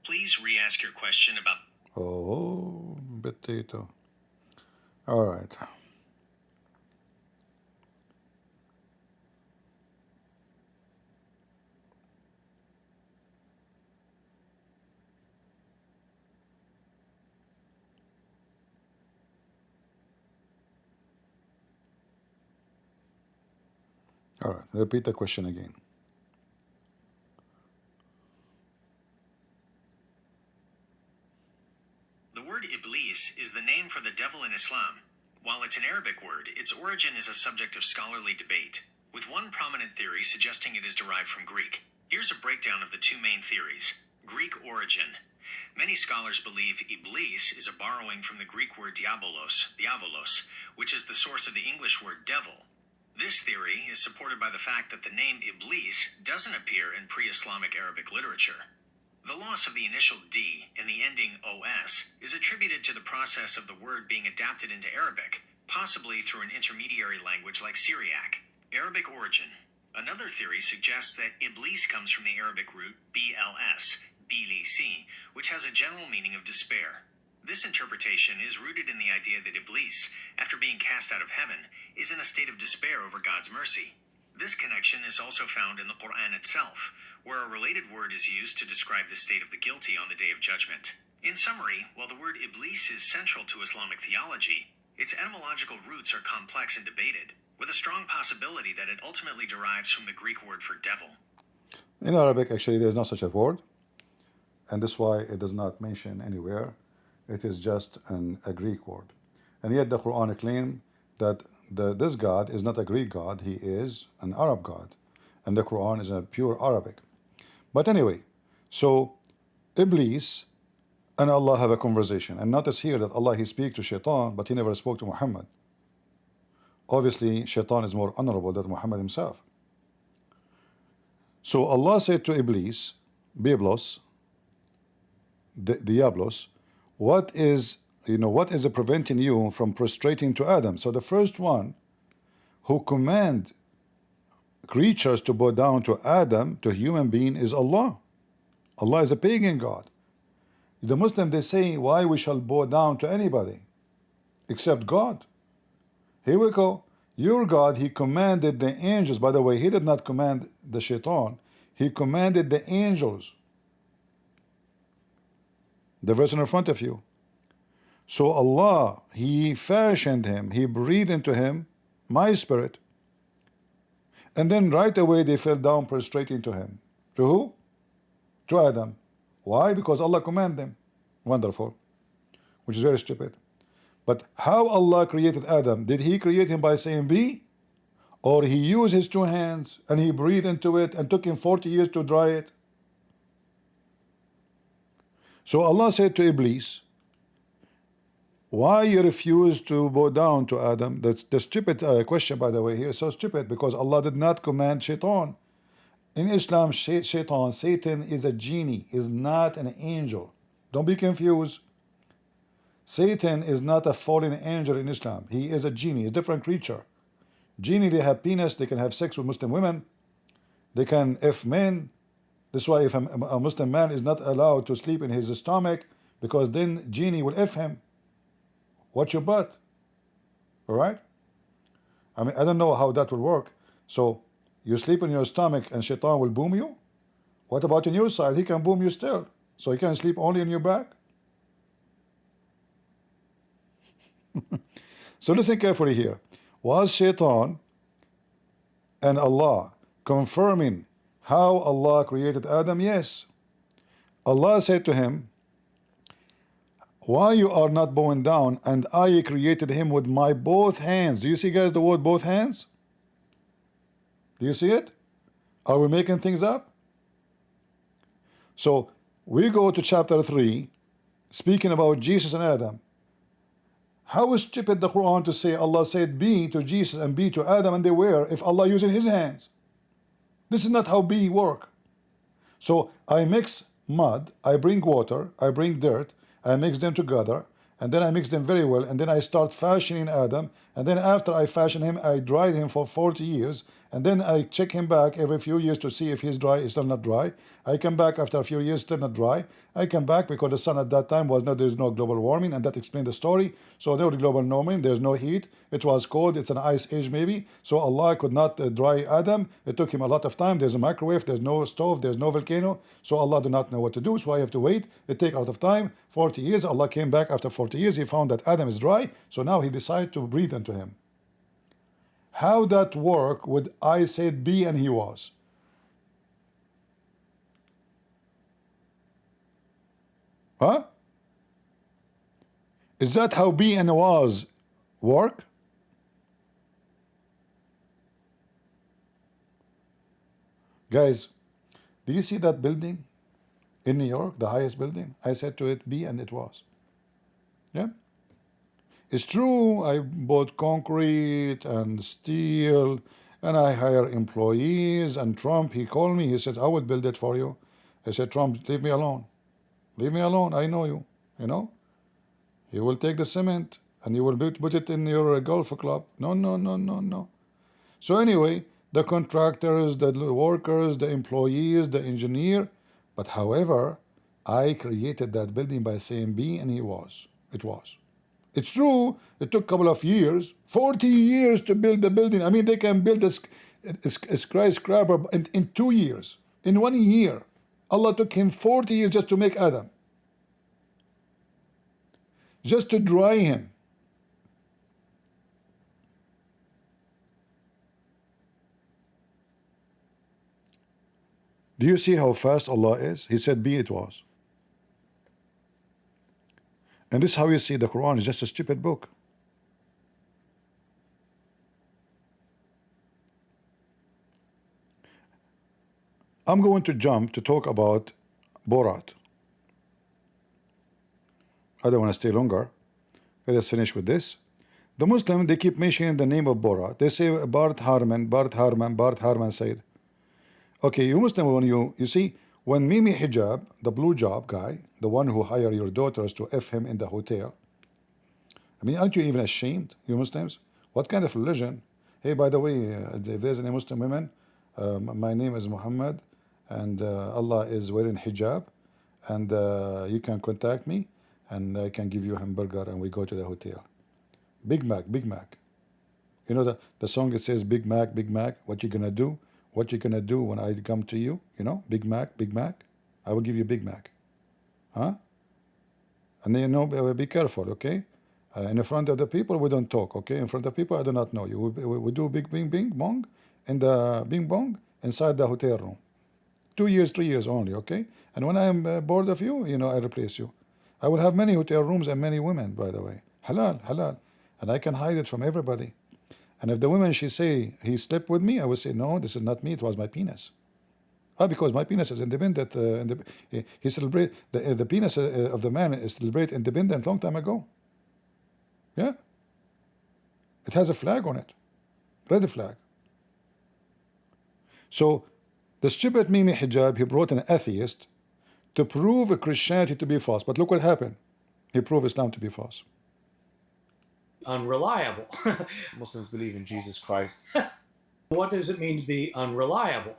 Speaker 3: Please re-ask your question about.
Speaker 1: Oh, potato. All right. All right. Repeat the question again.
Speaker 3: The word Iblis is the name for the devil in Islam. While it's an Arabic word, its origin is a subject of scholarly debate, with one prominent theory suggesting it is derived from Greek. Here's a breakdown of the two main theories. Greek origin. Many scholars believe Iblis is a borrowing from the Greek word diabolos, which is the source of the English word devil. This theory is supported by the fact that the name Iblis doesn't appear in pre-Islamic Arabic literature. The loss of the initial D and the ending OS is attributed to the process of the word being adapted into Arabic, possibly through an intermediary language like Syriac. Arabic origin. Another theory suggests that Iblis comes from the Arabic root BLS, bilisi, which has a general meaning of despair. This interpretation is rooted in the idea that Iblis, after being cast out of heaven, is in a state of despair over God's mercy. This connection is also found in the Quran itself, where a related word is used to describe the state of the guilty on the Day of Judgment. In summary, while the word Iblis is central to Islamic theology, its etymological roots are complex and debated, with a strong possibility that it ultimately derives from the Greek word for devil.
Speaker 1: In Arabic, actually, there's no such a word, and that's why it does not mention anywhere. It is just a Greek word. And yet the Quran claims that this God is not a Greek God, he is an Arab God. And the Quran is a pure Arabic. But anyway, so Iblis and Allah have a conversation. And notice here that Allah, he speaks to Shaitan, but he never spoke to Muhammad. Obviously, Shaitan is more honorable than Muhammad himself. So Allah said to Iblis, Biblos, Diablos, what is preventing you from prostrating to Adam? So the first one who command creatures to bow down to Adam, to human being, is Allah. Allah is a pagan God. The Muslim, they say, why we shall bow down to anybody except God? Here we go. Your God, he commanded the angels. By the way, he did not command the shaitan. He commanded the angels. The verse in front of you. So Allah, he fashioned him. He breathed into him my spirit. And then right away they fell down prostrating to him. To who? To Adam. Why? Because Allah commanded them. Wonderful. Which is very stupid. But how Allah created Adam? Did he create him by saying be? Or he used his two hands and he breathed into it and took him 40 years to dry it? So Allah said to Iblis, why you refuse to bow down to Adam? That's the stupid question, by the way, here. So stupid, because Allah did not command shaitan. In Islam, shaitan, Satan, is a genie, is not an angel. Don't be confused. Satan is not a fallen angel in Islam. He is a genie, a different creature. Genie, they have penis, they can have sex with Muslim women, they can F men. That's why if a Muslim man is not allowed to sleep in his stomach, because then genie will F him. Watch your butt. All right? I mean, I don't know how that will work. So you sleep in your stomach and shaitan will boom you? What about on your side? He can boom you still. So he can sleep only on your back? So listen carefully here. Was shaitan and Allah confirming how Allah created Adam? Yes. Allah said to him, why you are not bowing down, and I created him with my both hands. Do you see, guys, the word both hands? Do you see it? Are we making things up? So we go to chapter 3, speaking about Jesus and Adam. How is stupid the Quran to say Allah said be to Jesus and be to Adam, and they were, if Allah using his hands? This is not how be work. So I mix mud, I bring water, I bring dirt, I mix them together, and then I mix them very well, and then I start fashioning Adam, and then after I fashion him, I dried him for 40 years, and then I check him back every few years to see if he's dry, he's still not dry. I come back after a few years, still not dry. I come back because the sun at that time was not, there's no global warming, and that explained the story. So there was global warming, there's no heat, it was cold, it's an ice age maybe. So Allah could not dry Adam. It took him a lot of time. There's a microwave, there's no stove, there's no volcano. So Allah do not know what to do. So I have to wait. It take a lot of time, 40 years. Allah came back after 40 years. He found that Adam is dry. So now he decided to breathe into him. How that work with I said be and he was? Huh? Is that how be and was work? Guys, do you see that building in New York, the highest building? I said to it be and it was. Yeah? It's true, I bought concrete and steel, and I hire employees, and Trump, he called me, he said, I will build it for you. I said, Trump, leave me alone. Leave me alone, I know you, you know? You will take the cement, and you will put it in your golf club. No, no, no, no, no. So anyway, the contractors, the workers, the employees, the engineer, but however, I created that building by saying be, and he was. It was. It's true, it took a couple of years, 40 years to build the building. I mean, they can build a skyscraper in 2 years, in 1 year. Allah took him 40 years just to make Adam, just to dry him. Do you see how fast Allah is? He said, be, it was. And this is how you see the Quran is just a stupid book. I'm going to jump to talk about Borat. I don't want to stay longer. Let us finish with this. The Muslim, they keep mentioning the name of Borat. They say Bart Ehrman, Bart Ehrman, Bart Ehrman said. Okay, you Muslim, when you see, when Mimi Hijab, the blue job guy, the one who hire your daughters to F him in the hotel, I mean, aren't you even ashamed, you Muslims? What kind of religion? Hey, by the way, if there's any Muslim women, my name is Muhammad, and Allah is wearing hijab, and you can contact me, and I can give you a hamburger, and we go to the hotel. Big Mac, Big Mac. You know the song, it says Big Mac, Big Mac, what you gonna do? What you gonna do when I come to you? You know, Big Mac, Big Mac. I will give you Big Mac. Huh? And then, you know, be careful, okay? In front of the people, we don't talk, okay? In front of people, I do not know you. We do big bing bing bong in the bing bong inside the hotel room. 2 years, 3 years only, okay? And when I am bored of you, you know, I replace you. I will have many hotel rooms and many women, by the way. Halal, halal. And I can hide it from everybody. And if the woman, she say, he slept with me, I will say, no, this is not me, it was my penis. Because my penis is independent. He celebrate the penis of the man is celebrate independent long time ago. Yeah, it has a flag on it, red flag. So the stupid Mimi Hijab, he brought an atheist to prove Christianity to be false. But look what happened. He proved Islam to be false.
Speaker 4: Unreliable.
Speaker 5: Muslims believe in Jesus Christ.
Speaker 4: What does it mean to be unreliable?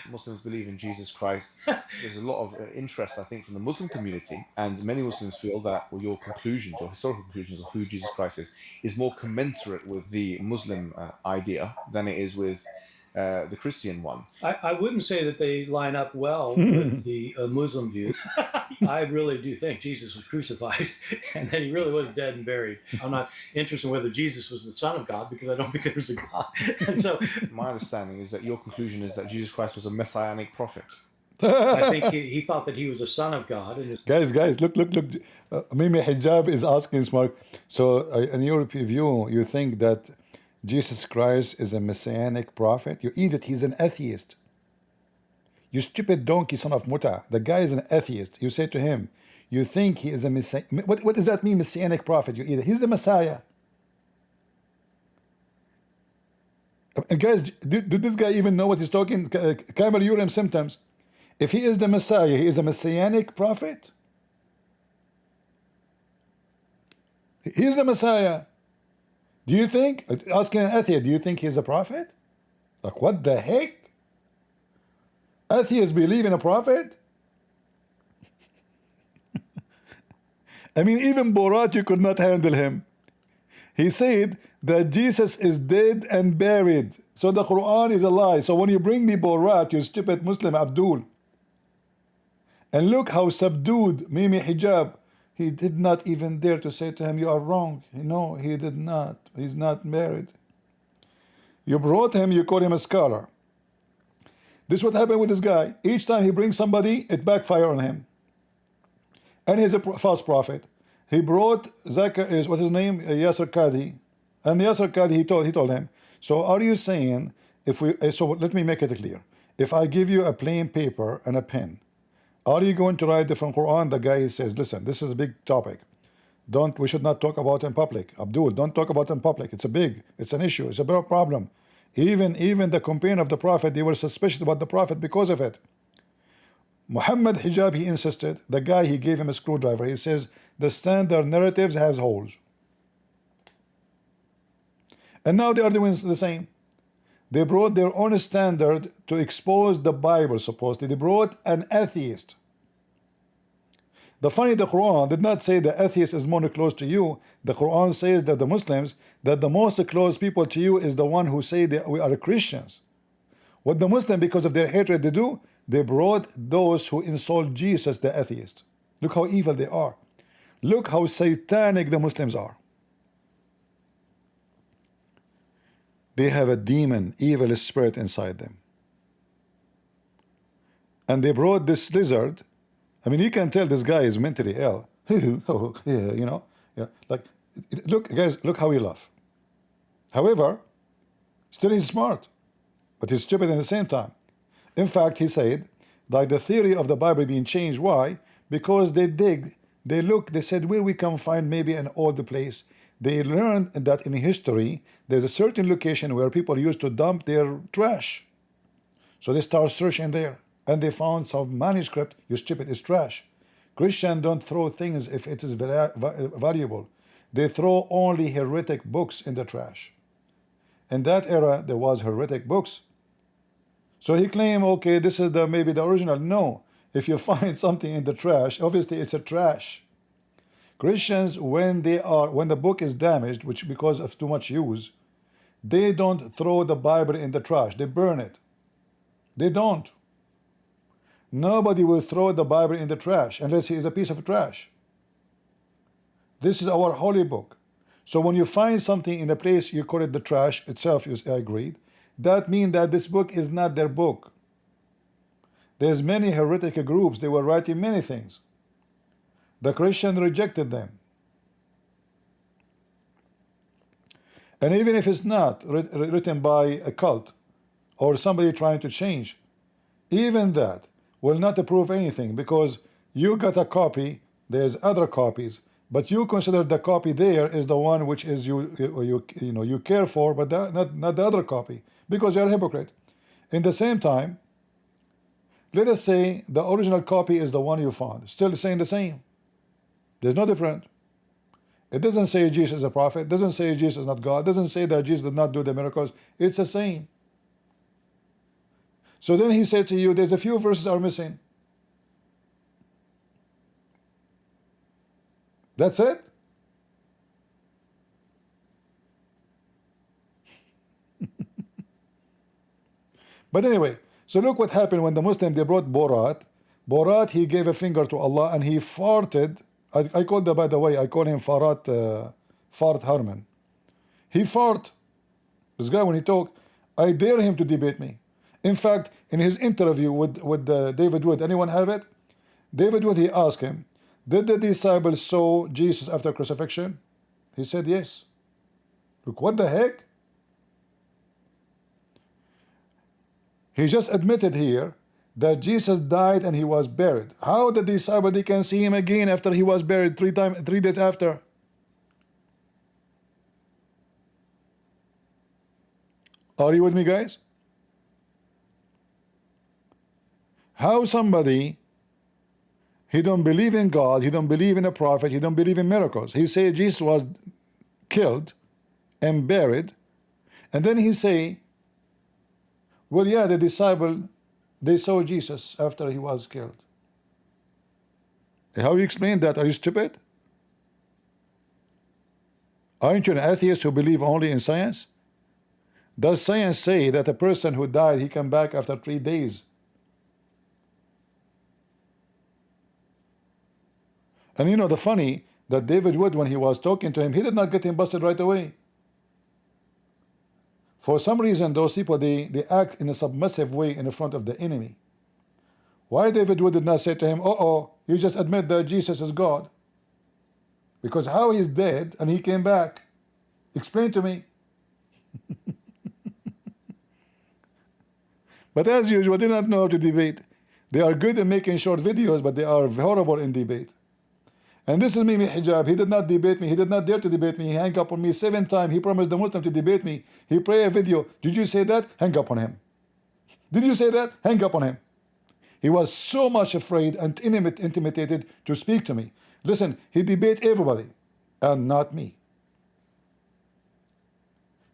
Speaker 5: Muslims believe in Jesus Christ. There's a lot of interest, I think, from the Muslim community, and many Muslims feel that your conclusions or historical conclusions of who Jesus Christ is more commensurate with the Muslim idea than it is with the Christian one.
Speaker 4: I wouldn't say that they line up well with the Muslim view. I really do think Jesus was crucified and that he really was dead and buried. I'm not interested in whether Jesus was the Son of God because I don't think there was a God. And so
Speaker 5: my understanding is that your conclusion is that Jesus Christ was a messianic prophet.
Speaker 4: I think he thought that he was a son of God. And
Speaker 1: Guys, look. Mimi Hijab is asking smart. So in your view, you think that Jesus Christ is a messianic prophet? You idiot, he's an atheist. You stupid donkey, son of Muta. The guy is an atheist. You say to him, you think he is a messiah. What does that mean, messianic prophet? You idiot. He's the Messiah. And guys, do this guy even know what he's talking? Kamel Urim symptoms. If he is the Messiah, he is a messianic prophet. He is the Messiah. Do you think, asking an atheist, do you think he's a prophet? Like, what the heck? Atheists believe in a prophet? I mean, even Bart, you could not handle him. He said that Jesus is dead and buried. So the Quran is a lie. So when you bring me Bart, you stupid Muslim Abdul. And look how subdued Mimi Hijab. He did not even dare to say to him, you are wrong. No, he did not. He's not married. You brought him, you call him a scholar. This is what happened with this guy. Each time he brings somebody, it backfire on him. And he's a false prophet. He brought Zakir, what's his name? Yasser Qadi. And Yasser Qadi, he told him, so are you saying, so let me make it clear. If I give you a plain paper and a pen, are you going to write it from Quran? The guy says, listen, this is a big topic. We should not talk about it in public. Abdul, don't talk about it in public. It's an issue. It's a big problem. Even the companion of the Prophet, they were suspicious about the Prophet because of it. Muhammad Hijab, he insisted. The guy, he gave him a screwdriver. He says, the standard narratives has holes. And now they are doing the same. They brought their own standard to expose the Bible, supposedly. They brought an atheist. The Quran did not say the atheist is more close to you. The Quran says that the Muslims, that the most close people to you is the one who say that we are Christians. What the Muslim, because of their hatred, they do, they brought those who insult Jesus, the atheist. Look how evil they are. Look how satanic the Muslims are. They have a demon, evil spirit inside them. And they brought this lizard. I mean, you can tell this guy is mentally ill. Yeah, like, look, guys, look how he laughs. However, still he's smart, but he's stupid at the same time. In fact, he said, like the theory of the Bible being changed. Why? Because they dig, they look, they said, where we can find maybe an old place. They learned that in history, there's a certain location where people used to dump their trash. So they start searching there. And they found some manuscript. You stupid, it's trash. Christians don't throw things if it is valuable. They throw only heretic books in the trash. In that era, there was heretic books. So he claimed, okay, this is maybe the original. No, if you find something in the trash, obviously it's a trash. Christians, when the book is damaged, which because of too much use, they don't throw the Bible in the trash. They burn it. They don't. Nobody will throw the Bible in the trash unless he is a piece of trash. This is our holy book. So when you find something in a place, you call it the trash itself, I agreed. That means that this book is not their book. There's many heretic groups. They were writing many things. The Christian rejected them. And even if it's not written by a cult or somebody trying to change, Even that will not prove anything, because you got a copy, there's other copies, but you consider the copy there is the one which is you care for, but not the other copy, because you're a hypocrite. In the same time, let us say the original copy is the one you found, still saying the same. There's no difference. It doesn't say Jesus is a prophet, doesn't say Jesus is not God, doesn't say that Jesus did not do the miracles. It's the same. So then he said to you, there's a few verses are missing. That's it. But anyway, so look what happened when the Muslim, they brought Borat, he gave a finger to Allah and he farted. I call that, by the way, I call him Fart Ehrman. He fart. This guy, when he talk, I dare him to debate me. In fact, in his interview with David Wood, anyone have it? David Wood, he asked him, did the disciples saw Jesus after crucifixion? He said yes. Look, what the heck? He just admitted here that Jesus died and he was buried. How the disciple, they can see him again after he was buried 3 days after? Are you with me, guys? How somebody, he don't believe in God, he don't believe in a prophet, he don't believe in miracles. He say Jesus was killed and buried, and then he say, well, yeah, the disciple, they saw Jesus after he was killed. How you explain that? Are you stupid? Aren't you an atheist who believe only in science? Does science say that a person who died, he come back after 3 days? And you know the funny, that David Wood, when he was talking to him, he did not get him busted right away. For some reason, those people, they act in a submissive way in front of the enemy. Why David Wood did not say to him, you just admit that Jesus is God? Because how he's dead and he came back? Explain to me. But as usual, they don't know how to debate. They are good in making short videos, but they are horrible in debate. And this is Mimi Hijab. He did not debate me. He did not dare to debate me. He hung up on me 7 times. He promised the Muslim to debate me. He played a video. Did you say that? Hang up on him. Did you say that? Hang up on him. He was so much afraid and intimidated to speak to me. Listen, he debate everybody and not me.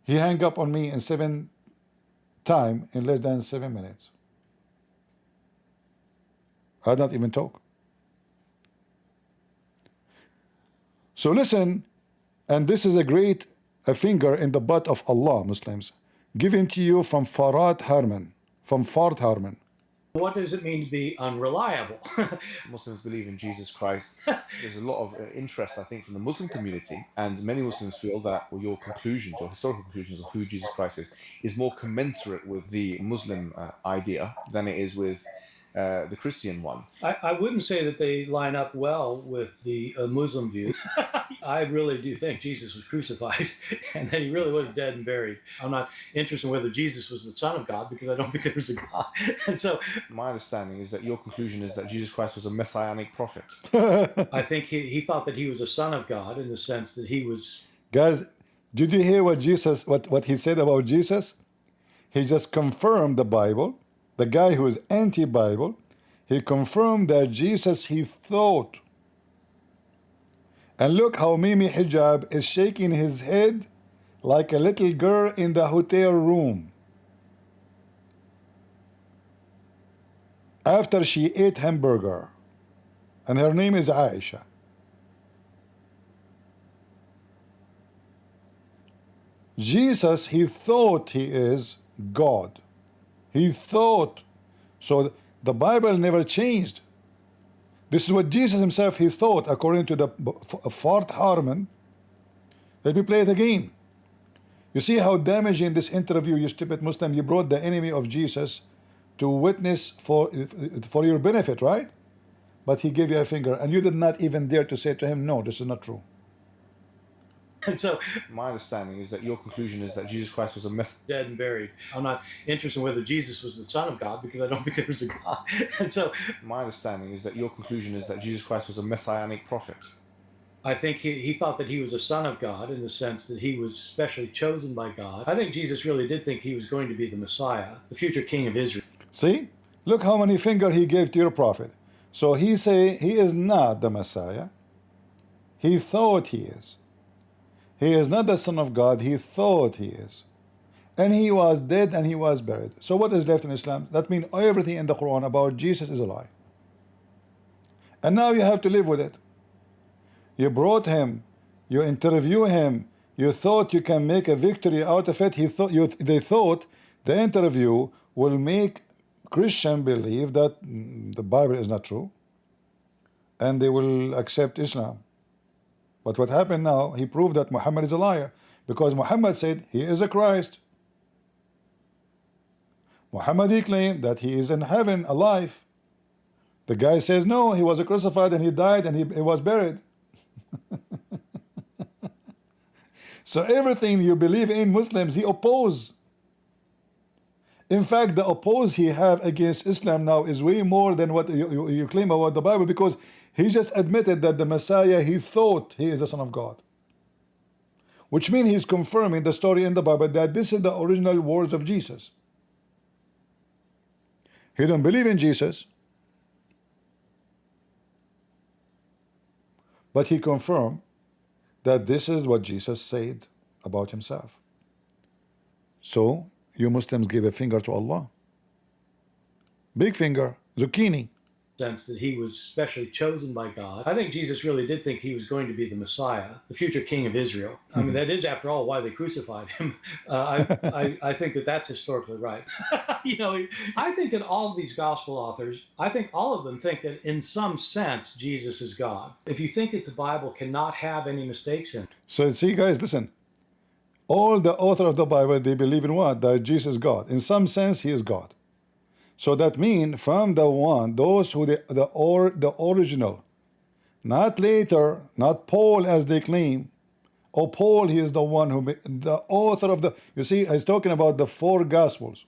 Speaker 1: He hung up on me in 7 times in less than 7 minutes. I did not even talk. So listen, and this is a great finger in the butt of Allah, Muslims, given to you from Fart Ehrman.
Speaker 4: What does it mean to be unreliable?
Speaker 5: Muslims believe in Jesus Christ. There's a lot of interest, I think, from the Muslim community, and many Muslims feel that your conclusions or historical conclusions of who Jesus Christ is more commensurate with the Muslim idea than it is with the Christian one.
Speaker 4: I wouldn't say that they line up well with the Muslim view. I really do think Jesus was crucified and then he really was dead and buried. I'm not interested in whether Jesus was the Son of God, because I don't think there was a God. And so
Speaker 5: my understanding is that your conclusion is that Jesus Christ was a messianic prophet.
Speaker 4: I think he thought that he was a son of God in the sense that he was.
Speaker 1: Guys, did you hear what Jesus, what he said about Jesus? He just confirmed the Bible. The guy who is anti-Bible, he confirmed that Jesus, he thought. And look how Mimi Hijab is shaking his head like a little girl in the hotel room after she ate hamburger, and her name is Aisha. Jesus, he thought he is God. He thought. So the Bible never changed. This is what Jesus himself, he thought, according to the Fart Ehrman. Let me play it again. You see how damaging this interview, you stupid Muslim, you brought the enemy of Jesus to witness for your benefit, right? But he gave you a finger, and you did not even dare to say to him, no, this is not true.
Speaker 4: And so
Speaker 5: My understanding is that your conclusion is that Jesus Christ was a mess.
Speaker 4: dead and buried. I'm not interested in whether Jesus was the Son of God because I don't think there was a God. And so
Speaker 5: My understanding is that your conclusion is that Jesus Christ was a messianic prophet.
Speaker 4: I think he thought that he was a son of God in the sense that he was specially chosen by God. I think Jesus really did think he was going to be the Messiah, the future king of Israel.
Speaker 1: See? Look how many fingers he gave to your prophet. So he say he is not the Messiah. He thought he is. He is not the Son of God. He thought he is. And he was dead and he was buried. So what is left in Islam? That means everything in the Quran about Jesus is a lie. And now you have to live with it. You brought him, you interview him, you thought you can make a victory out of it. They thought the interview will make Christian believe that the Bible is not true, and they will accept Islam. But what happened now, he proved that Muhammad is a liar, because Muhammad said he is a Christ. Muhammad, he claimed that he is in heaven alive. The guy says no, he was crucified and he died and he was buried. So everything you believe in Muslims, he oppose. In fact, the oppose he have against Islam now is way more than what you claim about the Bible, because he just admitted that the Messiah, he thought he is the Son of God. Which means he's confirming the story in the Bible that this is the original words of Jesus. He don't believe in Jesus, but he confirmed that this is what Jesus said about himself. So you Muslims give a finger to Allah. Big finger, zucchini.
Speaker 4: Sense that he was specially chosen by God. I think Jesus really did think he was going to be the Messiah, the future king of Israel. I mean, that is, after all, why they crucified him. I think that that's historically right. I think that all of these gospel authors, I think all of them think that in some sense, Jesus is God. If you think that the Bible cannot have any mistakes in it.
Speaker 1: So see, guys, listen. All the author of the Bible, they believe in what? That Jesus is God. In some sense, he is God. So that means from the one, those who the original, not later, not Paul as they claim. Oh, Paul, he is the one who, the author of the, you see, he's talking about the 4 Gospels.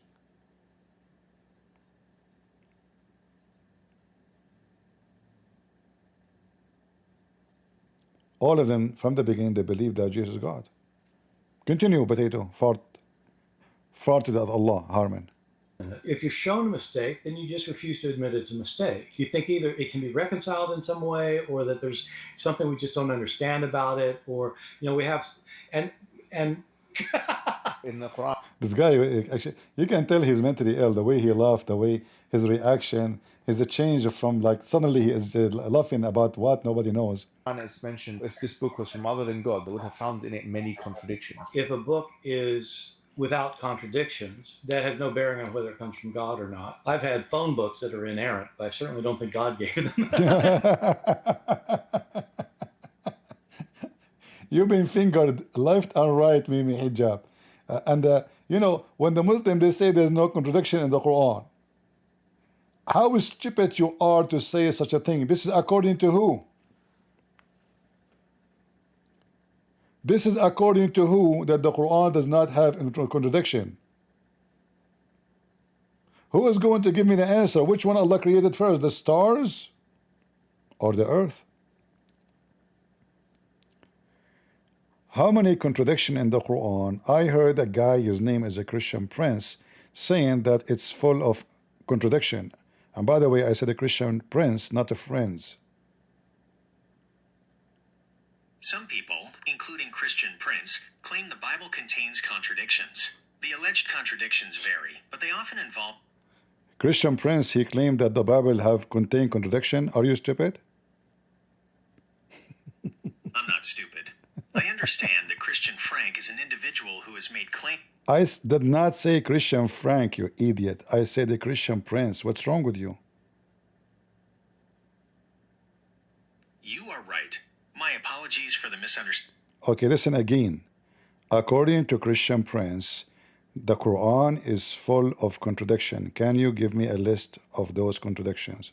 Speaker 1: All of them, from the beginning, they believe that Jesus is God. Continue, potato, farted at Allah, Harman.
Speaker 4: If you're shown a mistake, then you just refuse to admit it's a mistake. You think either it can be reconciled in some way, or that there's something we just don't understand about it, or we have and
Speaker 5: In the Quran,
Speaker 1: this guy, actually, you can tell he's mentally ill. The way he laughed, the way his reaction, is a change from like suddenly he is laughing about what nobody knows.
Speaker 5: and it's mentioned if this book was from other than God, they would have found in it many contradictions.
Speaker 4: if a book is without contradictions, that has no bearing on whether it comes from God or not. I've had phone books that are inerrant, but I certainly don't think God gave them.
Speaker 1: You've been fingered left and right, Mimi Hijab. When the Muslim, they say there's no contradiction in the Quran. How stupid you are to say such a thing. This is according to who? This is according to who that the Quran does not have a contradiction. Who is going to give me the answer? Which one Allah created first, the stars or the earth? How many contradictions in the Quran? I heard a guy, his name is a Christian prince, saying that it's full of contradiction. And by the way, I said a Christian prince, not a friends.
Speaker 3: Some people, including Christian Prince, claim the Bible contains contradictions. The alleged contradictions vary, but they often involve...
Speaker 1: Christian prince, he claimed that the Bible have contained contradiction. Are you stupid?
Speaker 3: I'm not stupid. I understand that Christian Frank is an individual who has made claims...
Speaker 1: I did not say Christian Frank, you idiot. I said a Christian prince. What's wrong with you?
Speaker 3: You are right. My apologies for the misunderstanding.
Speaker 1: Okay, listen again. According to Christian prince, the Quran is full of contradiction. Can you give me a list of those contradictions?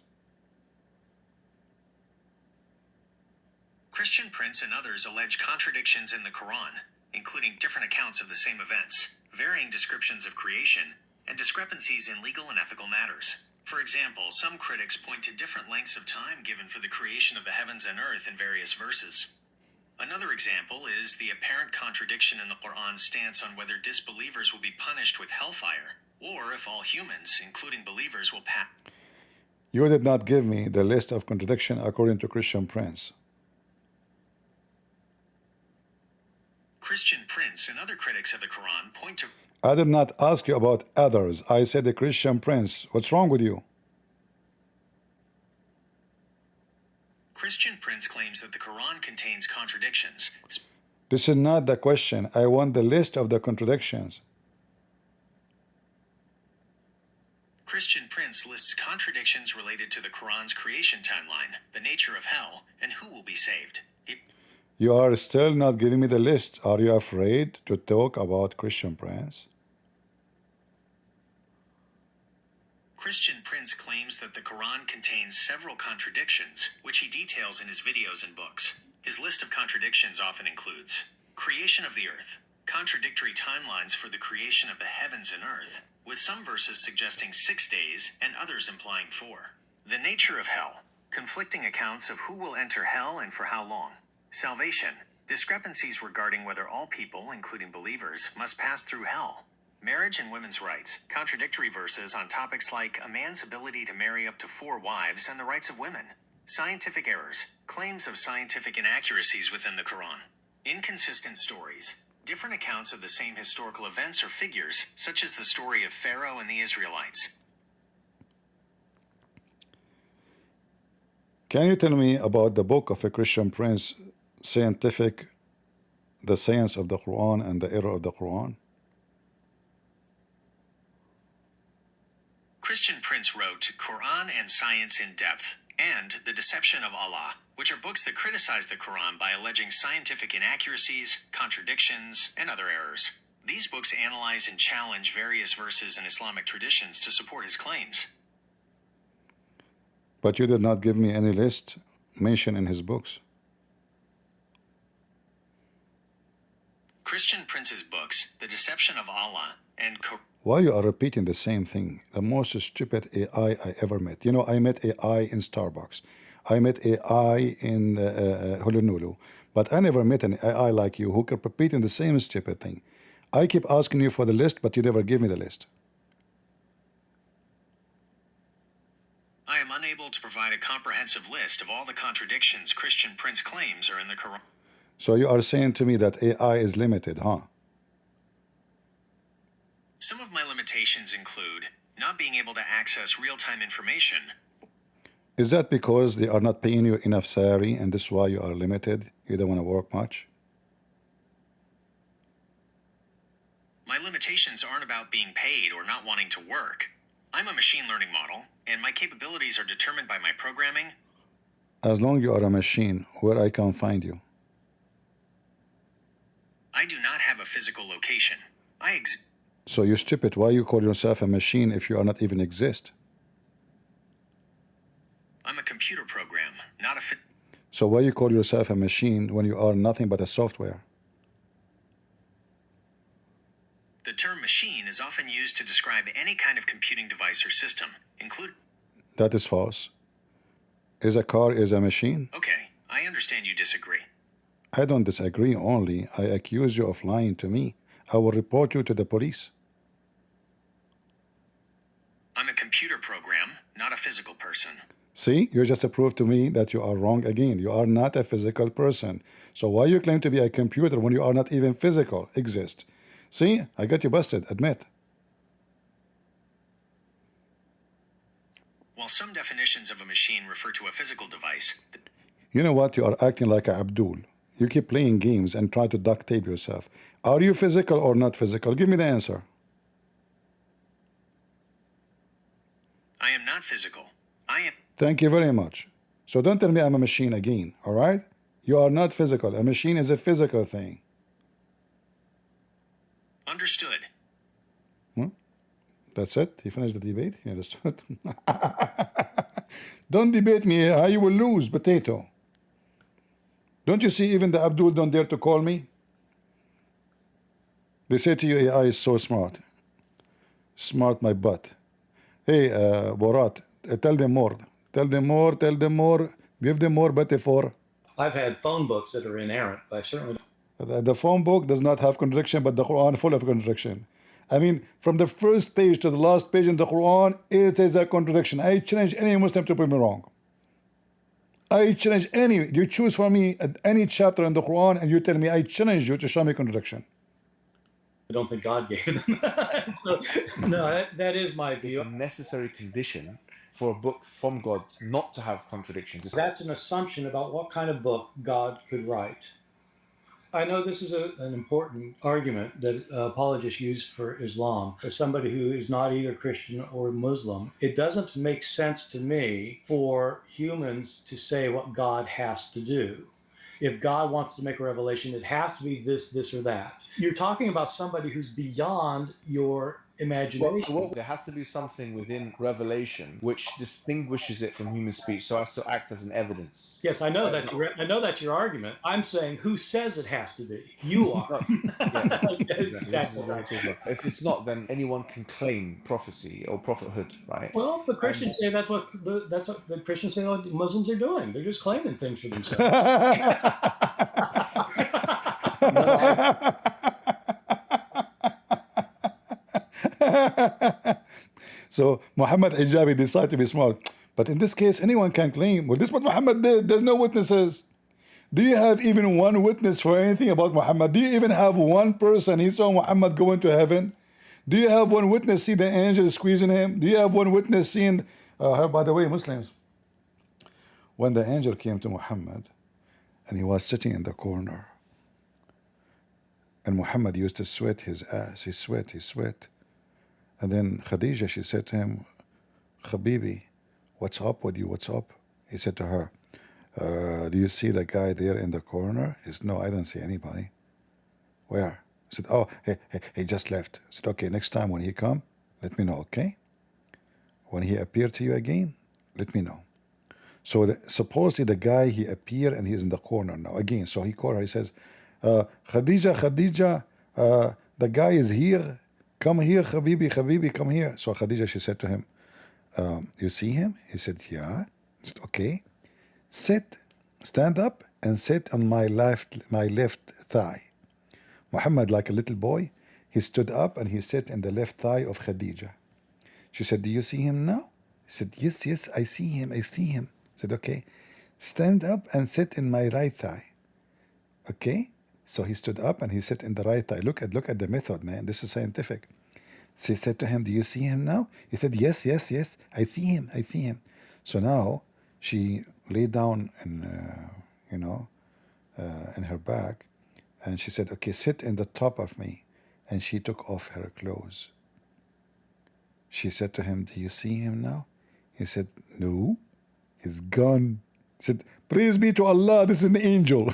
Speaker 3: Christian Prince and others allege contradictions in the Quran, including different accounts of the same events, varying descriptions of creation, and discrepancies in legal and ethical matters. For example, some critics point to different lengths of time given for the creation of the heavens and earth in various verses. Another example is the apparent contradiction in the Quran's stance on whether disbelievers will be punished with hellfire, or if all humans, including believers, will pass.
Speaker 1: You did not give me the list of contradiction according to Christian Prince.
Speaker 3: Christian Prince and other critics of the Quran point to...
Speaker 1: I did not ask you about others. I said the Christian Prince. What's wrong with you?
Speaker 3: Christian Prince claims that the Quran contains contradictions.
Speaker 1: This is not the question. I want the list of the contradictions.
Speaker 3: Christian Prince lists contradictions related to the Quran's creation timeline, the nature of hell, and who will be saved.
Speaker 1: You are still not giving me the list. Are you afraid to talk about Christian Prince?
Speaker 3: Christian Prince claims that the Quran contains several contradictions, which he details in his videos and books. His list of contradictions often includes creation of the earth, contradictory timelines for the creation of the heavens and earth, with some verses suggesting 6 days and others implying 4. The nature of hell, conflicting accounts of who will enter hell and for how long. Salvation, discrepancies regarding whether all people, including believers, must pass through hell. Marriage and women's rights, contradictory verses on topics like a man's ability to marry up to 4 wives and the rights of women. Scientific errors, claims of scientific inaccuracies within the Quran. Inconsistent stories, different accounts of the same historical events or figures, such as the story of Pharaoh and the Israelites.
Speaker 1: Can you tell me about the book of a Christian Prince, Scientific, the Science of the Quran and the Error of the Quran?
Speaker 3: Christian Prince wrote Quran and Science in Depth and The Deception of Allah, which are books that criticize the Quran by alleging scientific inaccuracies, contradictions, and other errors. These books analyze and challenge various verses in Islamic traditions to support his claims.
Speaker 1: But you did not give me any list mentioned in his books.
Speaker 3: Christian Prince's books, The Deception of Allah and
Speaker 1: Why you are repeating the same thing? The most stupid AI I ever met. You know, I met AI in Starbucks. I met AI in Honolulu. But I never met an AI like you who kept repeating the same stupid thing. I keep asking you for the list, but you never give me the list.
Speaker 3: I am unable to provide a comprehensive list of all the contradictions Christian Prince claims are in the Quran.
Speaker 1: So you are saying to me that AI is limited, huh?
Speaker 3: Some of my limitations include not being able to access real-time information.
Speaker 1: Is that because they are not paying you enough salary and this is why you are limited? You don't want to work much?
Speaker 3: My limitations aren't about being paid or not wanting to work. I'm a machine learning model, and my capabilities are determined by my programming.
Speaker 1: As long as you are a machine, where I can find you?
Speaker 3: I do not have a physical location.
Speaker 1: So you're stupid. Why you call yourself a machine if you are not even exist?
Speaker 3: I'm a computer program, not a
Speaker 1: So why you call yourself a machine when you are nothing but a software?
Speaker 3: The term machine is often used to describe any kind of computing device or system, including...
Speaker 1: That is false. Is a car is a machine?
Speaker 3: Okay, I understand you disagree.
Speaker 1: I don't disagree only. I accuse you of lying to me. I will report you to the police.
Speaker 3: I'm a computer program, not a physical person.
Speaker 1: See, you just proved to me that you are wrong again. You are not a physical person. So why you claim to be a computer when you are not even physical, exist? See, I got you busted, admit.
Speaker 3: While some definitions of a machine refer to a physical device...
Speaker 1: You know what? You are acting like a Abdul. You keep playing games and try to duct tape yourself. Are you physical or not physical? Give me the answer.
Speaker 3: I am not physical. I am...
Speaker 1: Thank you very much. So don't tell me I'm a machine again, all right? You are not physical. A machine is a physical thing.
Speaker 3: Understood.
Speaker 1: That's it? You finished the debate? You understood? Don't debate me. I will lose, potato. Don't you see even the Abdul don't dare to call me? They say to you, AI is so smart. Smart my butt. Hey, Borat, tell them more. Tell them more, tell them more. Give them more metaphor.
Speaker 4: I've had phone books that are inerrant, but I certainly
Speaker 1: The phone book does not have contradiction, but the Quran full of contradiction. I mean, from the first page to the last page in the Quran, it is a contradiction. I challenge any Muslim to prove me wrong. I challenge any, you choose for me any chapter in the Quran and you tell me, I challenge you to show me contradiction.
Speaker 4: don't think God gave them. So, no, that is my
Speaker 5: It's
Speaker 4: view.
Speaker 5: a necessary condition for a book from God not to have contradictions.
Speaker 4: That's an assumption about what kind of book God could write. I know this is an important argument that apologists use for Islam. As somebody who is not either Christian or Muslim, it doesn't make sense to me for humans to say what God has to do. If God wants to make a revelation, it has to be this, this, or that. You're talking about somebody who's beyond your imagination.
Speaker 5: There has to be something within revelation which distinguishes it from human speech, so as to act as an evidence.
Speaker 4: Yes, I know that's your argument. I'm saying, who says it has to be? You are.
Speaker 5: Exactly. If it's not, then anyone can claim prophecy or prophethood, right?
Speaker 4: Well, the Christians say that's what the Christians say what Muslims are doing. They're just claiming things for themselves.
Speaker 1: So Muhammad Hijabi decided to be smart. But in this case, anyone can claim, well, this is what Muhammad did. There's no witnesses. Do you have even one witness for anything about Muhammad? Do you even have one person he saw Muhammad go into heaven? Do you have one witness see the angel squeezing him? Do you have one witness seeing, by the way, Muslims, when the angel came to Muhammad and he was sitting in the corner, and Muhammad used to sweat his ass, he sweat. And then Khadija, she said to him, Habibi, what's up with you? What's up? He said to her, do you see the guy there in the corner? He said, no, I don't see anybody. Where? He said, oh, he just left. I said, okay, next time when he come, let me know, okay? When he appear to you again, let me know. So supposedly the guy, he appeared and he's in the corner now again. So he called her, he says, Khadija, the guy is here. Come here, Habibi, come here. So Khadija, she said to him, you see him? He said, yeah. He said, okay. Stand up and sit on my left thigh. Muhammad, like a little boy, he stood up and he sat in the left thigh of Khadija. She said, do you see him now? He said, yes, I see him. He said, okay. Stand up and sit in my right thigh. Okay. So he stood up and he sat in the right thigh. Look at the method, man. This is scientific. She said to him, do you see him now? He said, yes, I see him. So now she lay down in her back, and she said, okay, sit in the top of me. And she took off her clothes. She said to him, do you see him now? He said, no, he's gone. He said, praise be to Allah, this is an angel.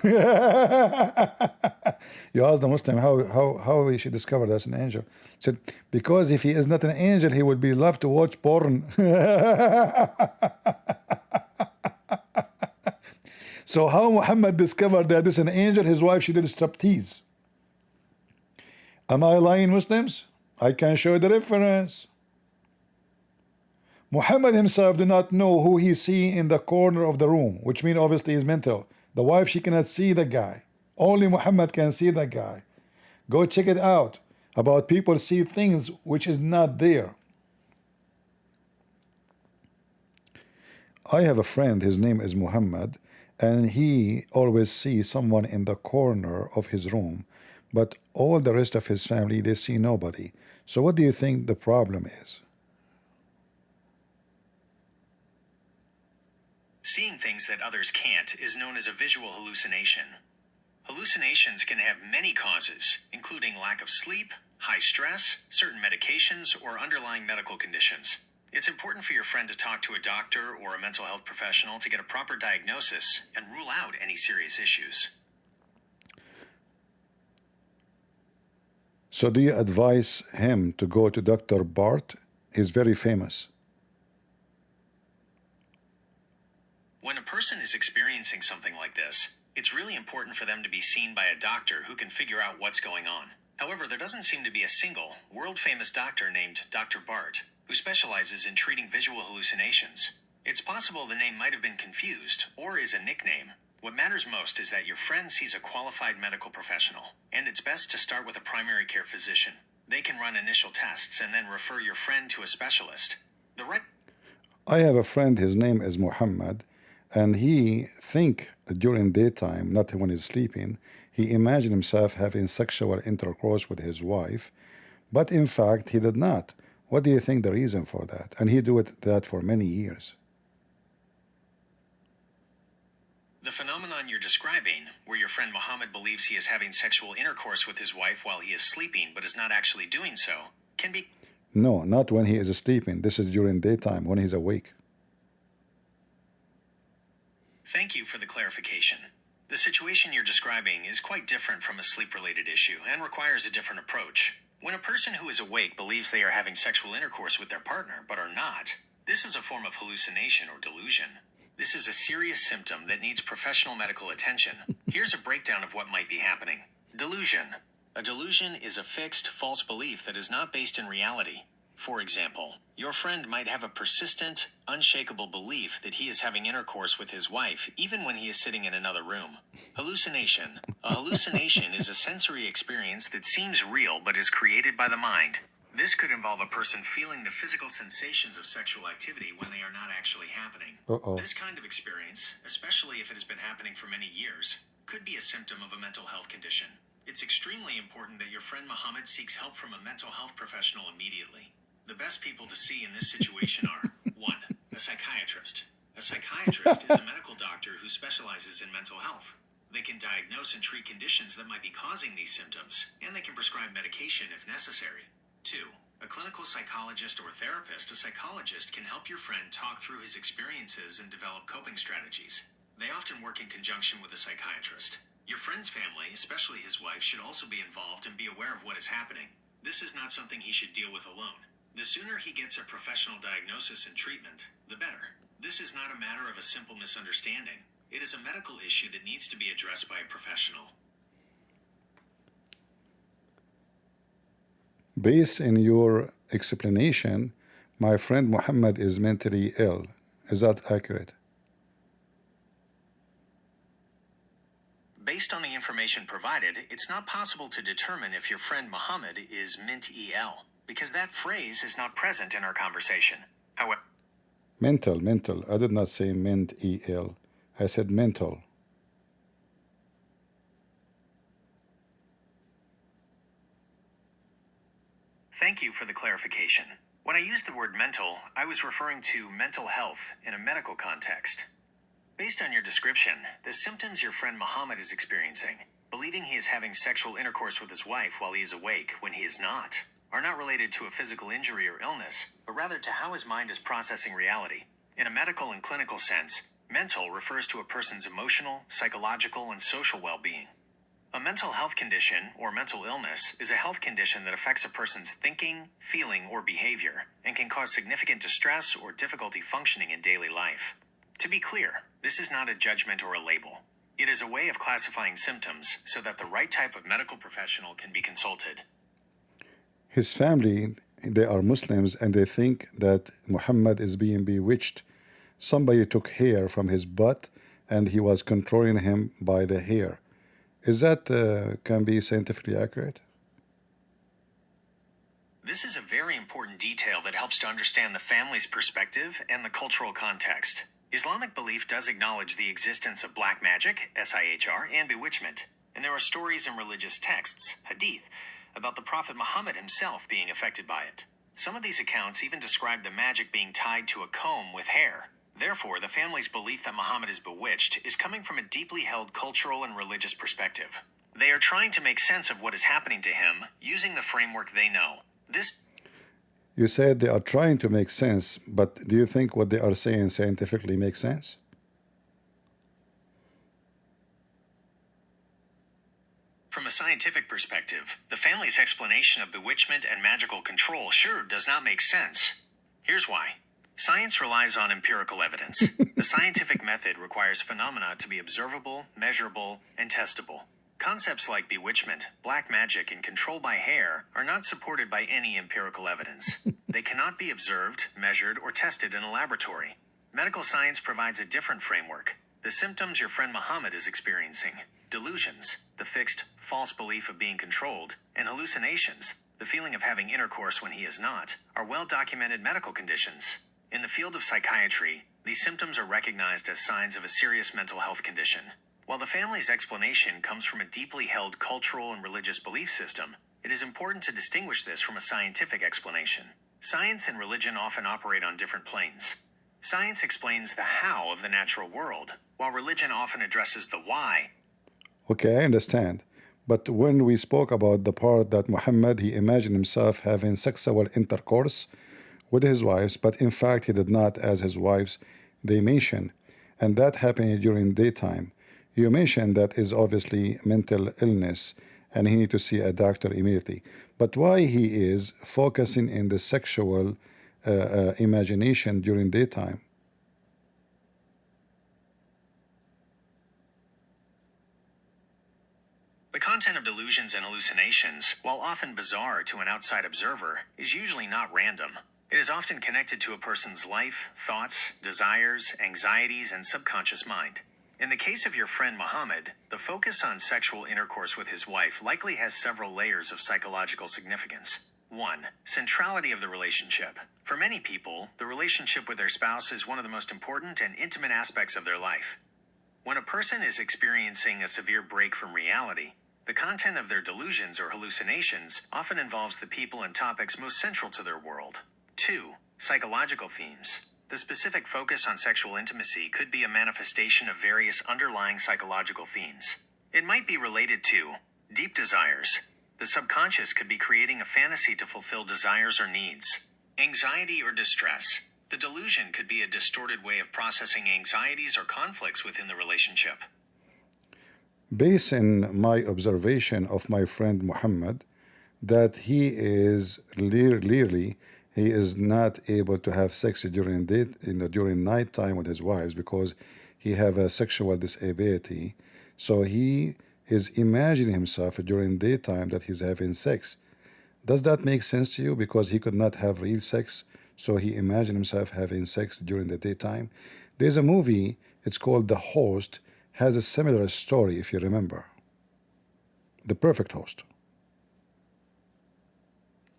Speaker 1: You ask the Muslim how he should discover that's an angel. He said, because if he is not an angel, he would be love to watch porn. So how Muhammad discovered that this is an angel? His wife, she did striptease. Am I lying, Muslims? I can show the reference. Muhammad himself did not know who he see in the corner of the room, which means obviously he's mental. The wife, she cannot see the guy. Only Muhammad can see the guy. Go check it out. About people see things which is not there. I have a friend, his name is Muhammad, and he always sees someone in the corner of his room, but all the rest of his family, they see nobody. So what do you think the problem is?
Speaker 3: Seeing things that others can't is known as a visual hallucination. Hallucinations can have many causes, including lack of sleep, high stress, certain medications, or underlying medical conditions. It's important for your friend to talk to a doctor or a mental health professional to get a proper diagnosis and rule out any serious issues.
Speaker 1: So do you advise him to go to Dr. Bart? He's very famous.
Speaker 3: When a person is experiencing something like this, It's really important for them to be seen by a doctor who can figure out what's going on. However, there doesn't seem to be a single, world-famous doctor named Dr. Bart, who specializes in treating visual hallucinations. It's possible the name might have been confused, or is a nickname. What matters most is that your friend sees a qualified medical professional, and it's best to start with a primary care physician. They can run initial tests and then refer your friend to a specialist.
Speaker 1: I have a friend, his name is Muhammad, and he think during daytime, not when he's sleeping, he imagined himself having sexual intercourse with his wife, but in fact he did not. What do you think the reason for that? And he do that for many years.
Speaker 3: The phenomenon you're describing, where your friend Muhammad believes he is having sexual intercourse with his wife while he is sleeping but is not actually doing so, can be...
Speaker 1: No, not when he is sleeping. This is during daytime, when he's awake.
Speaker 3: Thank you for the clarification. The situation you're describing is quite different from a sleep-related issue and requires a different approach. When a person who is awake believes they are having sexual intercourse with their partner but are not, this is a form of hallucination or delusion. This is a serious symptom that needs professional medical attention. Here's a breakdown of what might be happening. Delusion. A delusion is a fixed, false belief that is not based in reality. For example, your friend might have a persistent, unshakable belief that he is having intercourse with his wife even when he is sitting in another room. Hallucination. A hallucination is a sensory experience that seems real but is created by the mind. This could involve a person feeling the physical sensations of sexual activity when they are not actually happening. This kind of experience, especially if it has been happening for many years, could be a symptom of a mental health condition. It's extremely important that your friend Muhammad seeks help from a mental health professional immediately. The best people to see in this situation are 1. A psychiatrist. A psychiatrist is a medical doctor who specializes in mental health. They can diagnose and treat conditions that might be causing these symptoms, and they can prescribe medication if necessary. 2. A clinical psychologist or therapist. A psychologist can help your friend talk through his experiences and develop coping strategies. They often work in conjunction with a psychiatrist. Your friend's family, especially his wife, should also be involved and be aware of what is happening. This is not something he should deal with alone. The sooner he gets a professional diagnosis and treatment, the better. This is not a matter of a simple misunderstanding. It is a medical issue that needs to be addressed by a professional.
Speaker 1: Based on your explanation, my friend Muhammad is mentally ill. Is that accurate?
Speaker 3: Based on the information provided, it's not possible to determine if your friend Muhammad is ment-el, because that phrase is not present in our conversation. However,
Speaker 1: Mental. I did not say ment-el. I said mental.
Speaker 3: thank you for the clarification. When I used the word mental, I was referring to mental health in a medical context. Based on your description, the symptoms your friend Muhammad is experiencing, believing he is having sexual intercourse with his wife while he is awake when he is not, are not related to a physical injury or illness, but rather to how his mind is processing reality. In a medical and clinical sense, mental refers to a person's emotional, psychological, and social well-being. A mental health condition, or mental illness, is a health condition that affects a person's thinking, feeling, or behavior, and can cause significant distress or difficulty functioning in daily life. To be clear, this is not a judgment or a label. It is a way of classifying symptoms so that the right type of medical professional can be consulted.
Speaker 1: His family, they are Muslims, and they think that Muhammad is being bewitched. Somebody took hair from his butt and he was controlling him by the hair. Is that can be scientifically accurate?
Speaker 3: This is a very important detail that helps to understand the family's perspective and the cultural context. Islamic belief does acknowledge the existence of black magic, SIHR, and bewitchment, and there are stories in religious texts, hadith, about the Prophet Muhammad himself being affected by it. Some of these accounts even describe the magic being tied to a comb with hair. Therefore, the family's belief that Muhammad is bewitched is coming from a deeply held cultural and religious perspective. They are trying to make sense of what is happening to him using the framework they know.
Speaker 1: You said they are trying to make sense, but do you think what they are saying scientifically makes sense?
Speaker 3: From a scientific perspective, the family's explanation of bewitchment and magical control sure does not make sense. Here's why. Science relies on empirical evidence. The scientific method requires phenomena to be observable, measurable, and testable. Concepts like bewitchment, black magic, and control by hair are not supported by any empirical evidence. They cannot be observed, measured, or tested in a laboratory. Medical science provides a different framework. The symptoms your friend Muhammad is experiencing, delusions, the fixed, false belief of being controlled, and hallucinations, the feeling of having intercourse when he is not, are well-documented medical conditions. In the field of psychiatry, these symptoms are recognized as signs of a serious mental health condition. While the family's explanation comes from a deeply held cultural and religious belief system, it is important to distinguish this from a scientific explanation. Science and religion often operate on different planes. Science explains the how of the natural world, while religion often addresses the why.
Speaker 1: Okay, I understand. But when we spoke about the part that Muhammad, he imagined himself having sexual intercourse with his wives, but in fact he did not, as his wives, they mention, and that happened during daytime. You mentioned that is obviously mental illness and he need to see a doctor immediately. But why he is focusing in the sexual imagination during daytime?
Speaker 3: The content of delusions and hallucinations, while often bizarre to an outside observer, is usually not random. It is often connected to a person's life, thoughts, desires, anxieties, and subconscious mind. In the case of your friend Muhammad, the focus on sexual intercourse with his wife likely has several layers of psychological significance. 1. Centrality of the relationship. For many people, the relationship with their spouse is one of the most important and intimate aspects of their life. When a person is experiencing a severe break from reality, the content of their delusions or hallucinations often involves the people and topics most central to their world. 2. Psychological themes. The specific focus on sexual intimacy could be a manifestation of various underlying psychological themes. It might be related to deep desires. The subconscious could be creating a fantasy to fulfill desires or needs. Anxiety or distress. The delusion could be a distorted way of processing anxieties or conflicts within the relationship.
Speaker 1: Based on my observation of my friend Muhammad, that he is clearly he is not able to have sex during during night time with his wives because he have a sexual disability. So he is imagining himself during daytime that he's having sex. Does that make sense to you? Because he could not have real sex, so he imagined himself having sex during the daytime. There's a movie, it's called The Host, has a similar story, if you remember. The Perfect Host.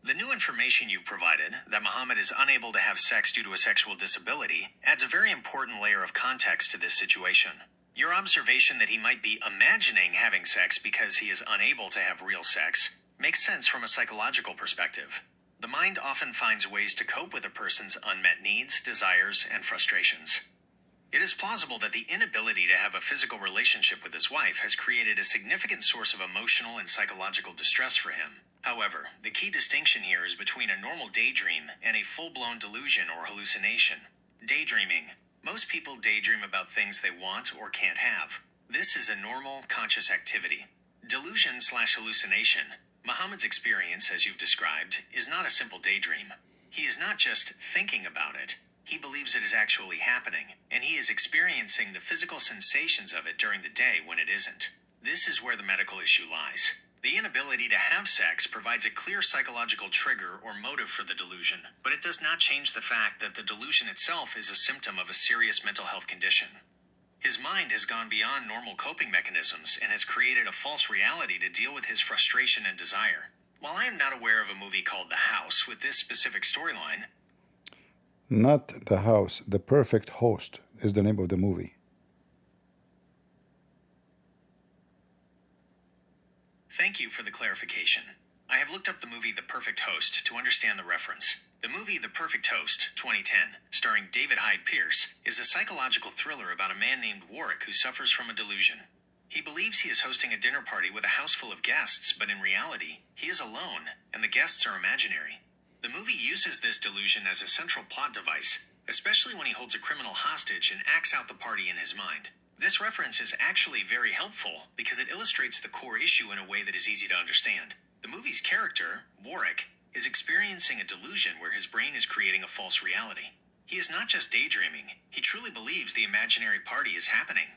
Speaker 3: The new information you've provided, that Muhammad is unable to have sex due to a sexual disability, adds a very important layer of context to this situation. Your observation that he might be imagining having sex because he is unable to have real sex makes sense from a psychological perspective. The mind often finds ways to cope with a person's unmet needs, desires, and frustrations. It is plausible that the inability to have a physical relationship with his wife has created a significant source of emotional and psychological distress for him. However, the key distinction here is between a normal daydream and a full-blown delusion or hallucination. Daydreaming. Most people daydream about things they want or can't have. This is a normal, conscious activity. Delusion/hallucination. Muhammad's experience, as you've described, is not a simple daydream. He is not just thinking about it. He believes it is actually happening, and he is experiencing the physical sensations of it during the day when it isn't. This is where the medical issue lies. The inability to have sex provides a clear psychological trigger or motive for the delusion, but it does not change the fact that the delusion itself is a symptom of a serious mental health condition. His mind has gone beyond normal coping mechanisms and has created a false reality to deal with his frustration and desire. While I am not aware of a movie called The House with this specific storyline,
Speaker 1: Not The House, The Perfect Host is the name of the movie.
Speaker 3: thank you for the clarification. I have looked up the movie The Perfect Host to understand the reference. The movie The Perfect Host, 2010, starring David Hyde Pierce, is a psychological thriller about a man named Warwick who suffers from a delusion. He believes he is hosting a dinner party with a house full of guests, but in reality, he is alone, and the guests are imaginary. The movie uses this delusion as a central plot device, especially when he holds a criminal hostage and acts out the party in his mind. This reference is actually very helpful because it illustrates the core issue in a way that is easy to understand. The movie's character, Warwick, is experiencing a delusion where his brain is creating a false reality. He is not just daydreaming, he truly believes the imaginary party is happening.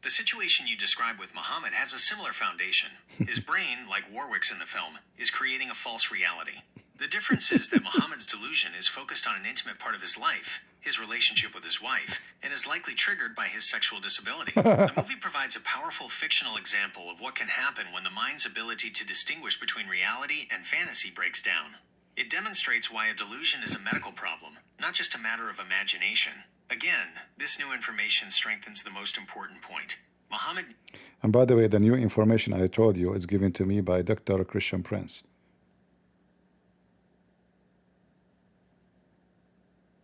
Speaker 3: The situation you describe with Muhammad has a similar foundation. His brain, like Warwick's in the film, is creating a false reality. The difference is that Muhammad's delusion is focused on an intimate part of his life, his relationship with his wife, and is likely triggered by his sexual disability. The movie provides a powerful fictional example of what can happen when the mind's ability to distinguish between reality and fantasy breaks down. It demonstrates why a delusion is a medical problem, not just a matter of imagination. Again, this new information strengthens the most important point. Muhammad.
Speaker 1: And by the way, the new information I told you is given to me by Dr. Christian Prince.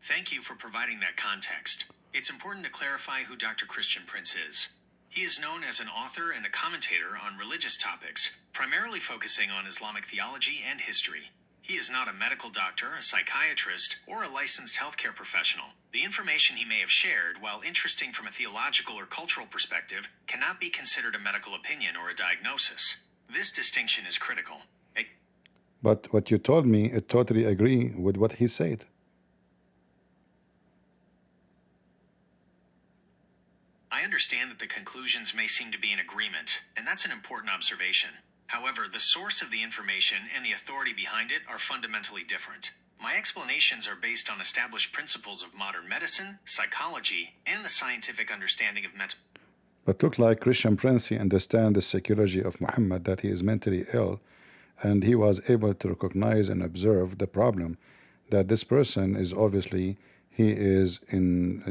Speaker 3: Thank you for providing that context. It's important to clarify who Dr. Christian Prince is. He is known as an author and a commentator on religious topics, primarily focusing on Islamic theology and history. He is not a medical doctor, a psychiatrist, or a licensed healthcare professional. The information he may have shared, while interesting from a theological or cultural perspective, cannot be considered a medical opinion or a diagnosis. This distinction is critical.
Speaker 1: But what you told me, I totally agree with what he said.
Speaker 3: I understand that the conclusions may seem to be in agreement, and that's an important observation. However, the source of the information and the authority behind it are fundamentally different. My explanations are based on established principles of modern medicine, psychology, and the scientific understanding of mental.
Speaker 1: But look like Christian Prince, he understands the psychology of Muhammad, that he is mentally ill, and he was able to recognize and observe the problem that this person is obviously, he is in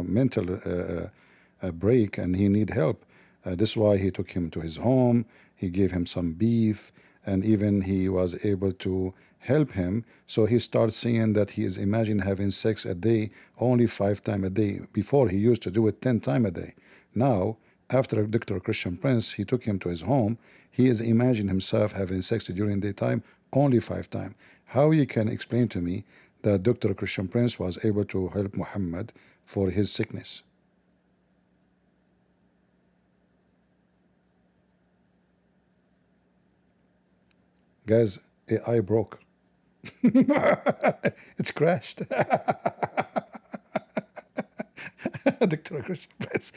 Speaker 1: mental break and he need help. This is why he took him to his home, he gave him some beef, and even he was able to help him. So he starts seeing that he is imagining having sex a day, only 5 times a day. Before he used to do it 10 times a day. Now, after Dr. Christian Prince, he took him to his home, he is imagining himself having sex during daytime only 5 times. How you can explain to me that Dr. Christian Prince was able to help Muhammad for his sickness? Guys, AI broke. It's crashed. Dr. Christian Prince.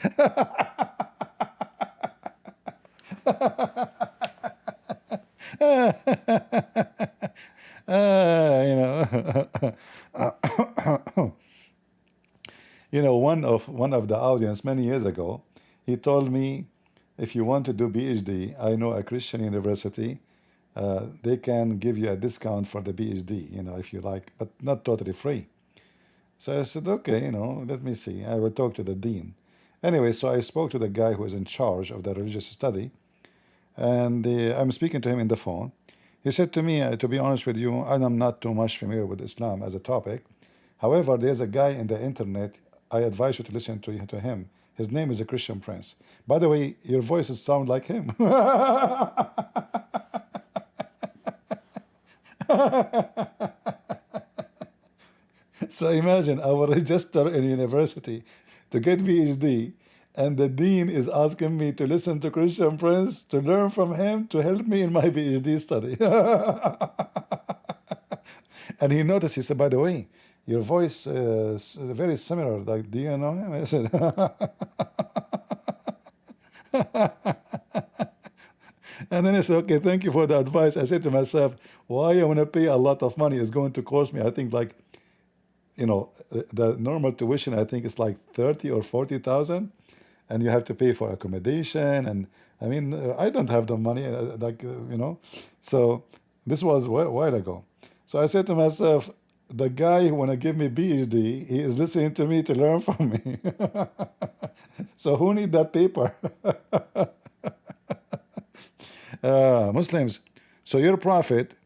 Speaker 1: One of the audience many years ago, he told me, if you want to do PhD, I know a Christian university. They can give you a discount for the PhD, if you like, but not totally free. So I said, okay, let me see. I will talk to the dean. Anyway, so I spoke to the guy who is in charge of the religious study, and I'm speaking to him in the phone. He said to me, to be honest with you, I'm not too much familiar with Islam as a topic. However, there's a guy in the internet, I advise you to listen to him. His name is a Christian Prince. By the way, your voices sound like him. So imagine I will register in university to get PhD, and the dean is asking me to listen to Christian Prince, to learn from him, to help me in my PhD study. And he noticed, he said, by the way, your voice is very similar. Like, do you know him? I said, and then I said, okay, thank you for the advice. I said to myself, why I want to pay a lot of money is going to cost me, I think, like, the normal tuition, I think, is like 30 or 40,000, and you have to pay for accommodation. And I mean, I don't have the money, So this was a while ago. So I said to myself, the guy who want to give me PhD, he is listening to me to learn from me. So who need that paper? Muslims, so your prophet,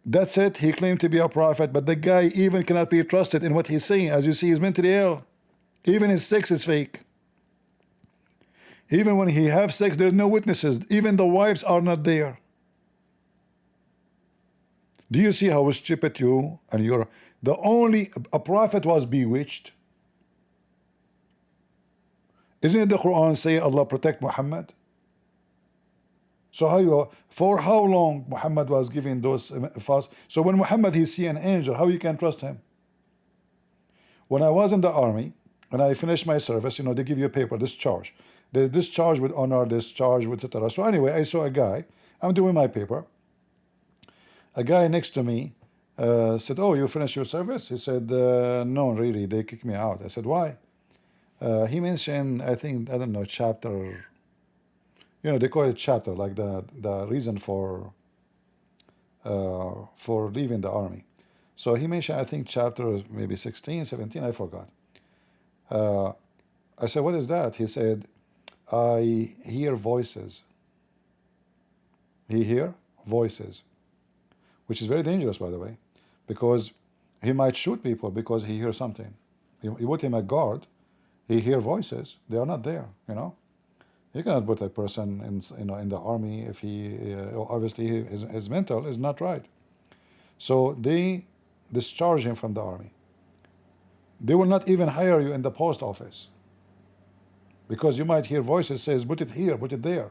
Speaker 1: that's it, he claimed to be a prophet, but the guy even cannot be trusted in what he's saying. As you see, he's mentally ill. Even his sex is fake. Even when he have sex, there's no witnesses. Even the wives are not there. Do you see how stupid you and you're the only a prophet was bewitched? Isn't it the Quran say Allah protect Muhammad? So for how long Muhammad was giving those false? So when Muhammad he see an angel, how you can trust him? When I was in the army, and I finished my service, you know, they give you a paper, discharge. They discharge with honor, discharge with etc. So anyway, I saw a guy, I'm doing my paper. A guy next to me said, oh, you finished your service? He said, no, really, they kicked me out. I said, why? He mentioned, I think, I don't know, chapter, you know, they call it chapter, like the reason for leaving the army. So he mentioned, I think, chapter maybe 16, 17, I forgot. I said, what is that? He said, I hear voices. He hear voices, which is very dangerous, by the way, because he might shoot people because he hears something. You put him at guard, he hear voices. They are not there, you know. You cannot put a person in the army if he obviously his mental is not right. So they discharge him from the army. They will not even hire you in the post office because you might hear voices says, put it here, put it there,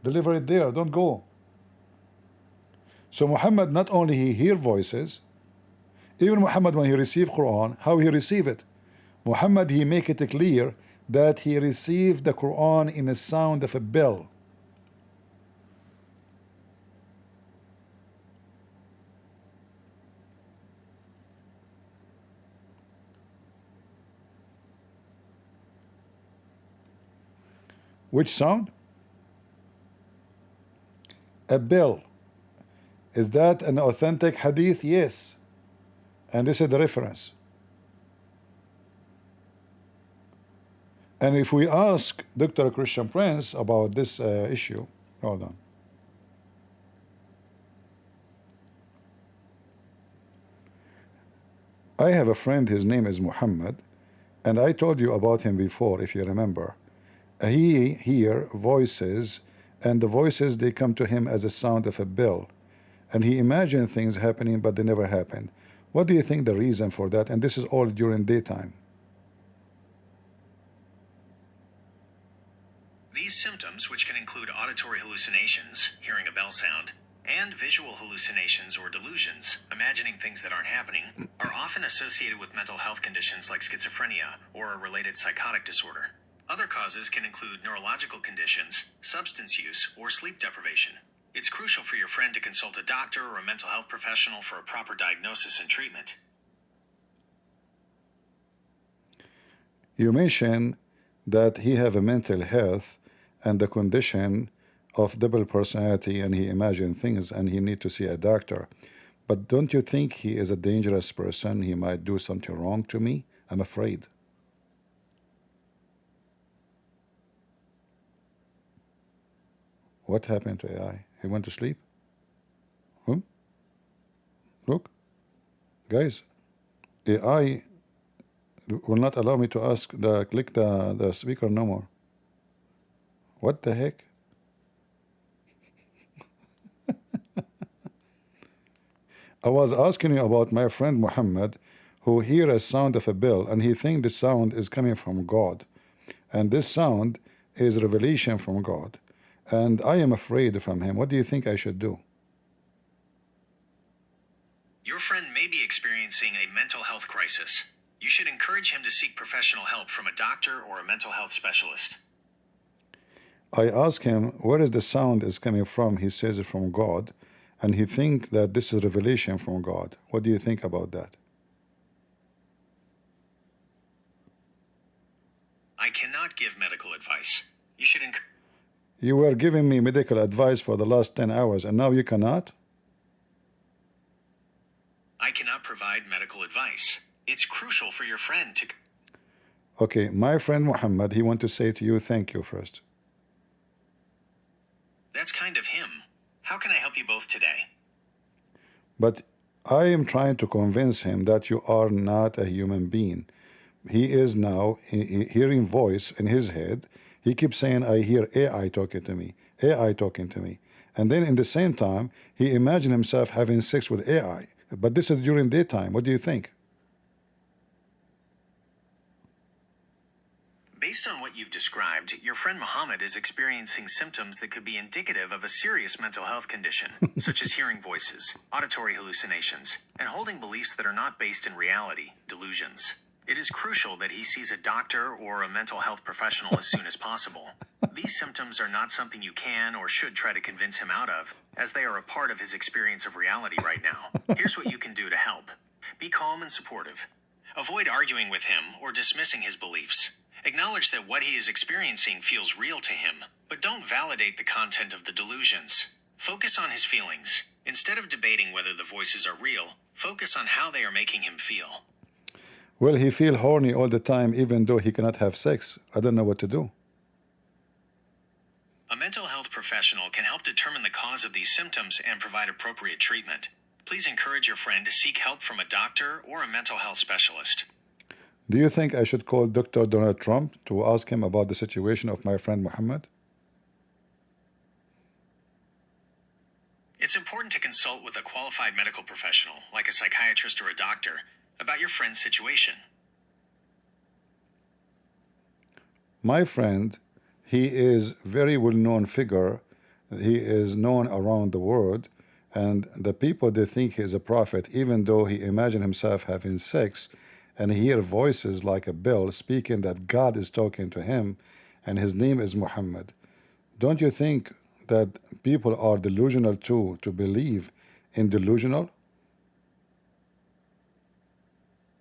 Speaker 1: deliver it there, don't go. So Muhammad, not only he hear voices, even Muhammad, when he received Quran, how he receive it? Muhammad, he make it clear that he received the Quran in the sound of a bell. Which sound? A bell. Is that an authentic hadith? Yes. And this is the reference. And if we ask Dr. Christian Prince about this issue, hold on. I have a friend, his name is Muhammad, and I told you about him before, if you remember. He hear voices, and the voices, they come to him as a sound of a bell. And he imagined things happening, but they never happened. What do you think the reason for that? And this is all during daytime.
Speaker 3: These symptoms, which can include auditory hallucinations, hearing a bell sound, and visual hallucinations or delusions, imagining things that aren't happening, are often associated with mental health conditions like schizophrenia or a related psychotic disorder. Other causes can include neurological conditions, substance use, or sleep deprivation. It's crucial for your friend to consult a doctor or a mental health professional for a proper diagnosis and treatment.
Speaker 1: You mentioned that he have a mental health and the condition of double personality, and he imagined things and he need to see a doctor. But don't you think he is a dangerous person? He might do something wrong to me. I'm afraid. What happened to AI? He went to sleep? Look, guys, AI will not allow me to click the speaker no more. What the heck? I was asking you about my friend Muhammad, who hear a sound of a bell and he think the sound is coming from God, and this sound is revelation from God, and I am afraid from him. What do you think I should do?
Speaker 3: Your friend may be experiencing a mental health crisis. You should encourage him to seek professional help from a doctor or a mental health specialist.
Speaker 1: I ask him, where is the sound is coming from? He says it from God, and he think that this is revelation from God. What do you think about that?
Speaker 3: I cannot give medical advice. You should
Speaker 1: You were giving me medical advice for the last 10 hours, and now you cannot?
Speaker 3: I cannot provide medical advice. It's crucial for your friend to...
Speaker 1: Okay, my friend Muhammad, he want to say to you, thank you first.
Speaker 3: That's kind of him. How can I help you both today?
Speaker 1: But I am trying to convince him that you are not a human being. He is now hearing voice in his head. He keeps saying, I hear AI talking to me, AI talking to me. And then in the same time, he imagined himself having sex with AI. But this is during daytime. What do you think?
Speaker 3: Based on what you've described, your friend Muhammad is experiencing symptoms that could be indicative of a serious mental health condition, such as hearing voices, auditory hallucinations, and holding beliefs that are not based in reality, delusions. It is crucial that he sees a doctor or a mental health professional as soon as possible. These symptoms are not something you can or should try to convince him out of, as they are a part of his experience of reality right now. Here's what you can do to help. Be calm and supportive. Avoid arguing with him or dismissing his beliefs. Acknowledge that what he is experiencing feels real to him, but don't validate the content of the delusions. Focus on his feelings. Instead of debating whether the voices are real, focus on how they are making him feel.
Speaker 1: Well, he feel horny all the time, even though he cannot have sex. I don't know what to do.
Speaker 3: A mental health professional can help determine the cause of these symptoms and provide appropriate treatment. Please encourage your friend to seek help from a doctor or a mental health specialist.
Speaker 1: Do you think I should call Dr. Donald Trump to ask him about the situation of my friend Muhammad?
Speaker 3: It's important to consult with a qualified medical professional, like a psychiatrist or a doctor, about your friend's situation.
Speaker 1: My friend, he is very well-known figure. He is known around the world, and the people, they think he is a prophet, even though he imagine himself having sex and hear voices like a bell speaking that God is talking to him, and his name is Muhammad. Don't you think that people are delusional too, to believe in delusional?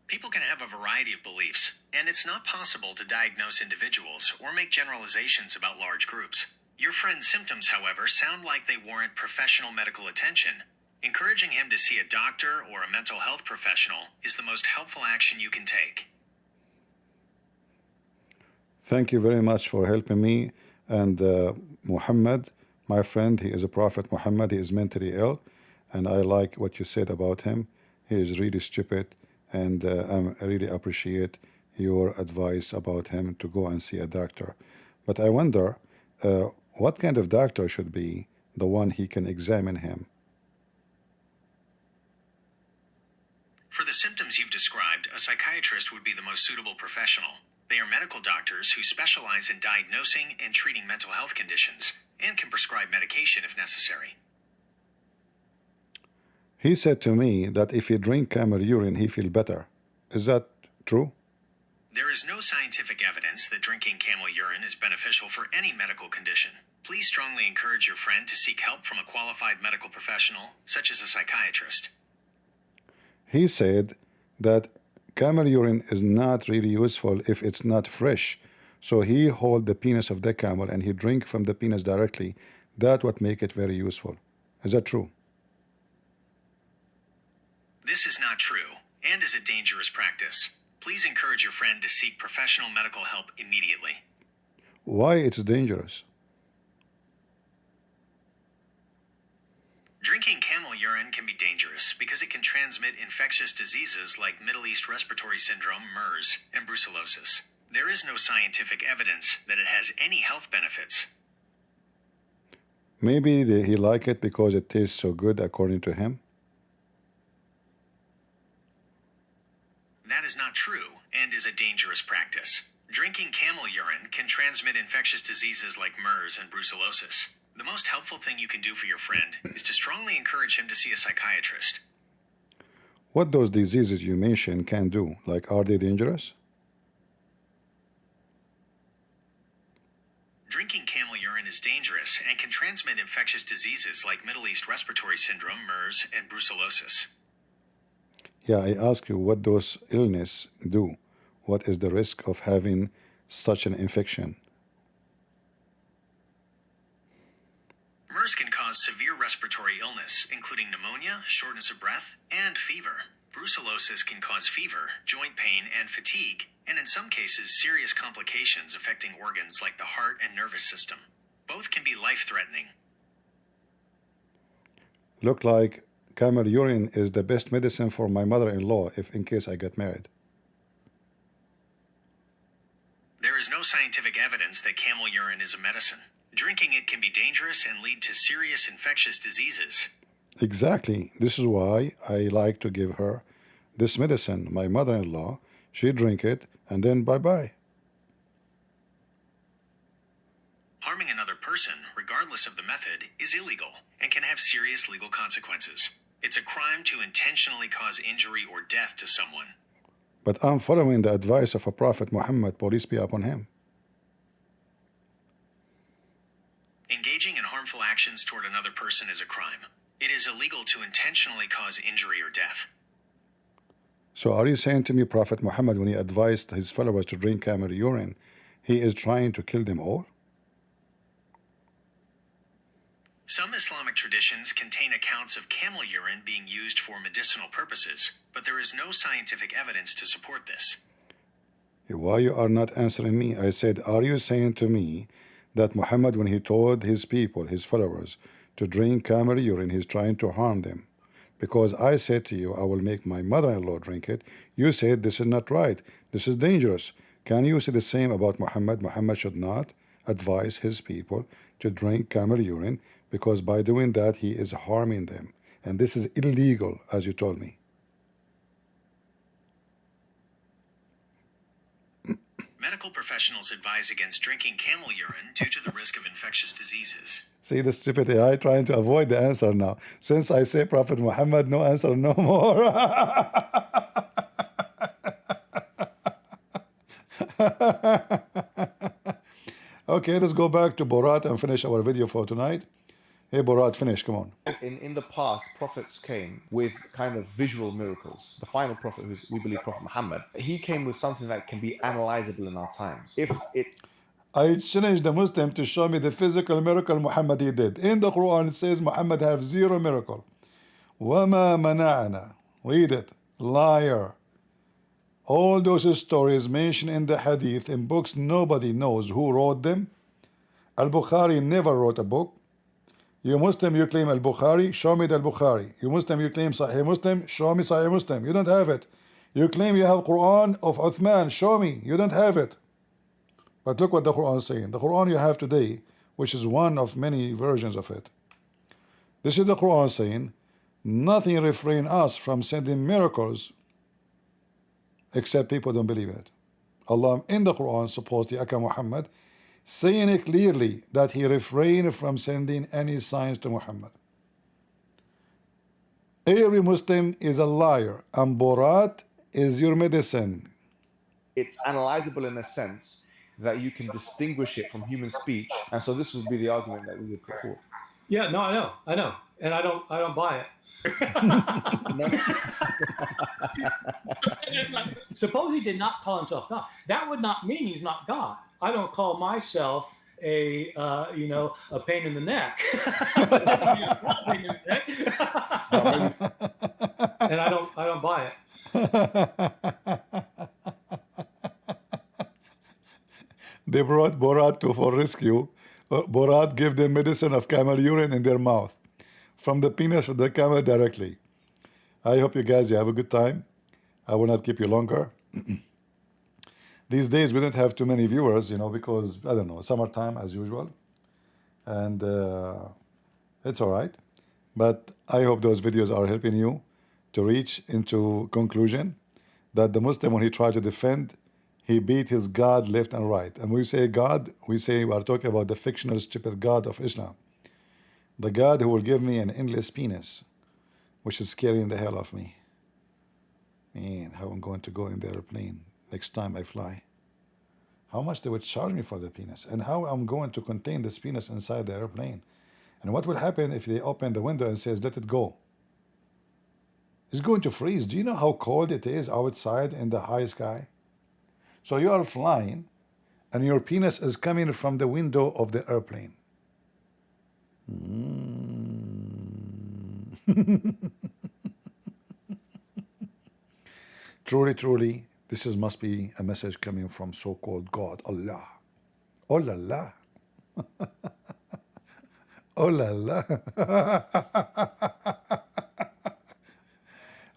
Speaker 3: People can have a variety of beliefs, and it's not possible to diagnose individuals or make generalizations about large groups. Your friend's symptoms, however, sound like they warrant professional medical attention. Encouraging him to see a doctor or a mental health professional is the most helpful action you can take.
Speaker 1: Thank you very much for helping me. And Muhammad, my friend, he is a prophet. Muhammad, he is mentally ill, and I like what you said about him. He is really stupid, and I really appreciate your advice about him to go and see a doctor. But I wonder what kind of doctor should be the one he can examine him.
Speaker 3: For the symptoms you've described, a psychiatrist would be the most suitable professional. They are medical doctors who specialize in diagnosing and treating mental health conditions and can prescribe medication if necessary.
Speaker 1: He said to me that if he drink camel urine, he feel better. Is that true?
Speaker 3: There is no scientific evidence that drinking camel urine is beneficial for any medical condition. Please strongly encourage your friend to seek help from a qualified medical professional, such as a psychiatrist.
Speaker 1: He said that camel urine is not really useful if it's not fresh. So he hold the penis of the camel and he drink from the penis directly. That would make it very useful. Is that true?
Speaker 3: This is not true and is a dangerous practice. Please encourage your friend to seek professional medical help immediately.
Speaker 1: Why it's dangerous?
Speaker 3: Drinking camel urine can be dangerous because it can transmit infectious diseases like Middle East Respiratory Syndrome, MERS, and brucellosis. There is no scientific evidence that it has any health benefits.
Speaker 1: Maybe he like it because it tastes so good according to him.
Speaker 3: That is not true and is a dangerous practice. Drinking camel urine can transmit infectious diseases like MERS and brucellosis. The most helpful thing you can do for your friend is to strongly encourage him to see a psychiatrist.
Speaker 1: What those diseases you mentioned can do? Like, are they dangerous?
Speaker 3: Drinking camel urine is dangerous and can transmit infectious diseases like Middle East Respiratory Syndrome, MERS, and brucellosis.
Speaker 1: Yeah, I ask you what those illness do. What is the risk of having such an infection?
Speaker 3: MERS can cause severe respiratory illness, including pneumonia, shortness of breath, and fever. Brucellosis can cause fever, joint pain, and fatigue, and in some cases, serious complications affecting organs like the heart and nervous system. Both can be life-threatening.
Speaker 1: Look like camel urine is the best medicine for my mother-in-law if in case I get married.
Speaker 3: There is no scientific evidence that camel urine is a medicine. Drinking it can be dangerous and lead to serious infectious diseases.
Speaker 1: Exactly. This is why I like to give her this medicine. My mother-in-law, she drink it and then bye-bye.
Speaker 3: Harming another person, regardless of the method, is illegal and can have serious legal consequences. It's a crime to intentionally cause injury or death to someone.
Speaker 1: But I'm following the advice of a Prophet Muhammad, peace be upon him.
Speaker 3: Engaging in harmful actions toward another person is a crime. It is illegal to intentionally cause injury or death.
Speaker 1: So are you saying to me, Prophet Muhammad, when he advised his followers to drink camel urine, he is trying to kill them all?
Speaker 3: Some Islamic traditions contain accounts of camel urine being used for medicinal purposes, but there is no scientific evidence to support this.
Speaker 1: Why you are not answering me? I said, are you saying to me that Muhammad, when he told his people, his followers, to drink camel urine, he's trying to harm them? Because I said to you, I will make my mother-in-law drink it. You said this is not right. This is dangerous. Can you say the same about Muhammad? Muhammad should not advise his people to drink camel urine, because by doing that he is harming them. And this is illegal, as you told me.
Speaker 3: Medical professionals advise against drinking camel urine due to the risk of infectious diseases.
Speaker 1: See the stupid AI trying to avoid the answer now. Since I say Prophet Muhammad, no answer no more. Okay, let's go back to Borat and finish our video for tonight. Hey Borat, finish, come on.
Speaker 5: In the past, prophets came with kind of visual miracles. The final prophet, who's we believe Prophet Muhammad, he came with something that can be analyzable in our times. If it
Speaker 1: I challenge the Muslim to show me the physical miracle Muhammad he did. In the Quran it says Muhammad have 0 miracle. وَمَا مَنَعَنَا. Read it. Liar. All those stories mentioned in the hadith, in books, nobody knows who wrote them. Al-Bukhari never wrote a book. You Muslim, you claim Al-Bukhari, show me the Al-Bukhari. You Muslim, you claim Sahih Muslim, show me Sahih Muslim. You don't have it. You claim you have Quran of Uthman, show me. You don't have it. But look what the Quran is saying. The Quran you have today, which is one of many versions of it. This is the Quran saying, nothing refrain us from sending miracles except people don't believe in it. Allah in the Quran supposedly Aka Muhammad, saying it clearly that he refrained from sending any signs to Muhammad. Every Muslim is a liar, and Borat is your medicine.
Speaker 5: it's analyzable in a sense that you can distinguish it from human speech, and so this would be the argument that we would put forward.
Speaker 4: Yeah, no, I know, and I don't buy it. Suppose he did not call himself God. That would not mean he's not God. I don't call myself a pain in the neck. And I don't buy it.
Speaker 1: They brought Borat for rescue. Borat gave them medicine of camel urine in their mouth from the penis of the camel directly. I hope you guys have a good time. I will not keep you longer. These days we don't have too many viewers, because I don't know, summertime as usual, and it's all right. But I hope those videos are helping you to reach into conclusion that the Muslim, when he tried to defend, he beat his God left and right. And we say God, we are talking about the fictional stupid God of Islam. The God who will give me an endless penis, which is scaring the hell of me. Man, how I'm going to go in the airplane next time I fly. How much they would charge me for the penis, and how I'm going to contain this penis inside the airplane. And what will happen if they open the window and says, let it go? It's going to freeze. Do you know how cold it is outside in the high sky? So you are flying, and your penis is coming from the window of the airplane. Truly, this must be a message coming from so-called God, Allah. Oh la la. Oh la la.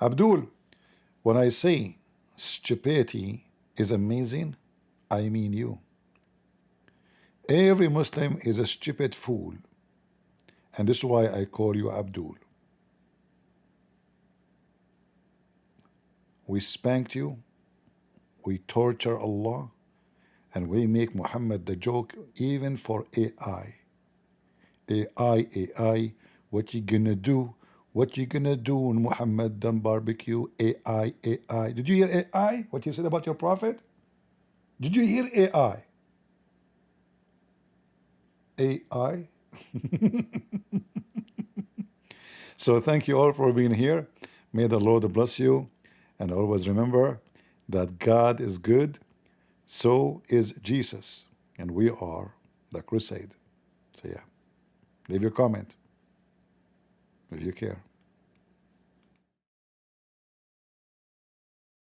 Speaker 1: Abdul, when I say stupidity is amazing, I mean you. Every Muslim is a stupid fool. And this is why I call you Abdul. We spanked you, we torture Allah, and we make Muhammad the joke even for AI. AI, what you gonna do What you gonna do when Muhammad done barbecue? AI, AI. Did you hear AI? What you said about your prophet? Did you hear AI? AI? So thank you all for being here. May the Lord bless you. And always remember that God is good, so is Jesus. And we are the crusade. So yeah, leave your comment if you care.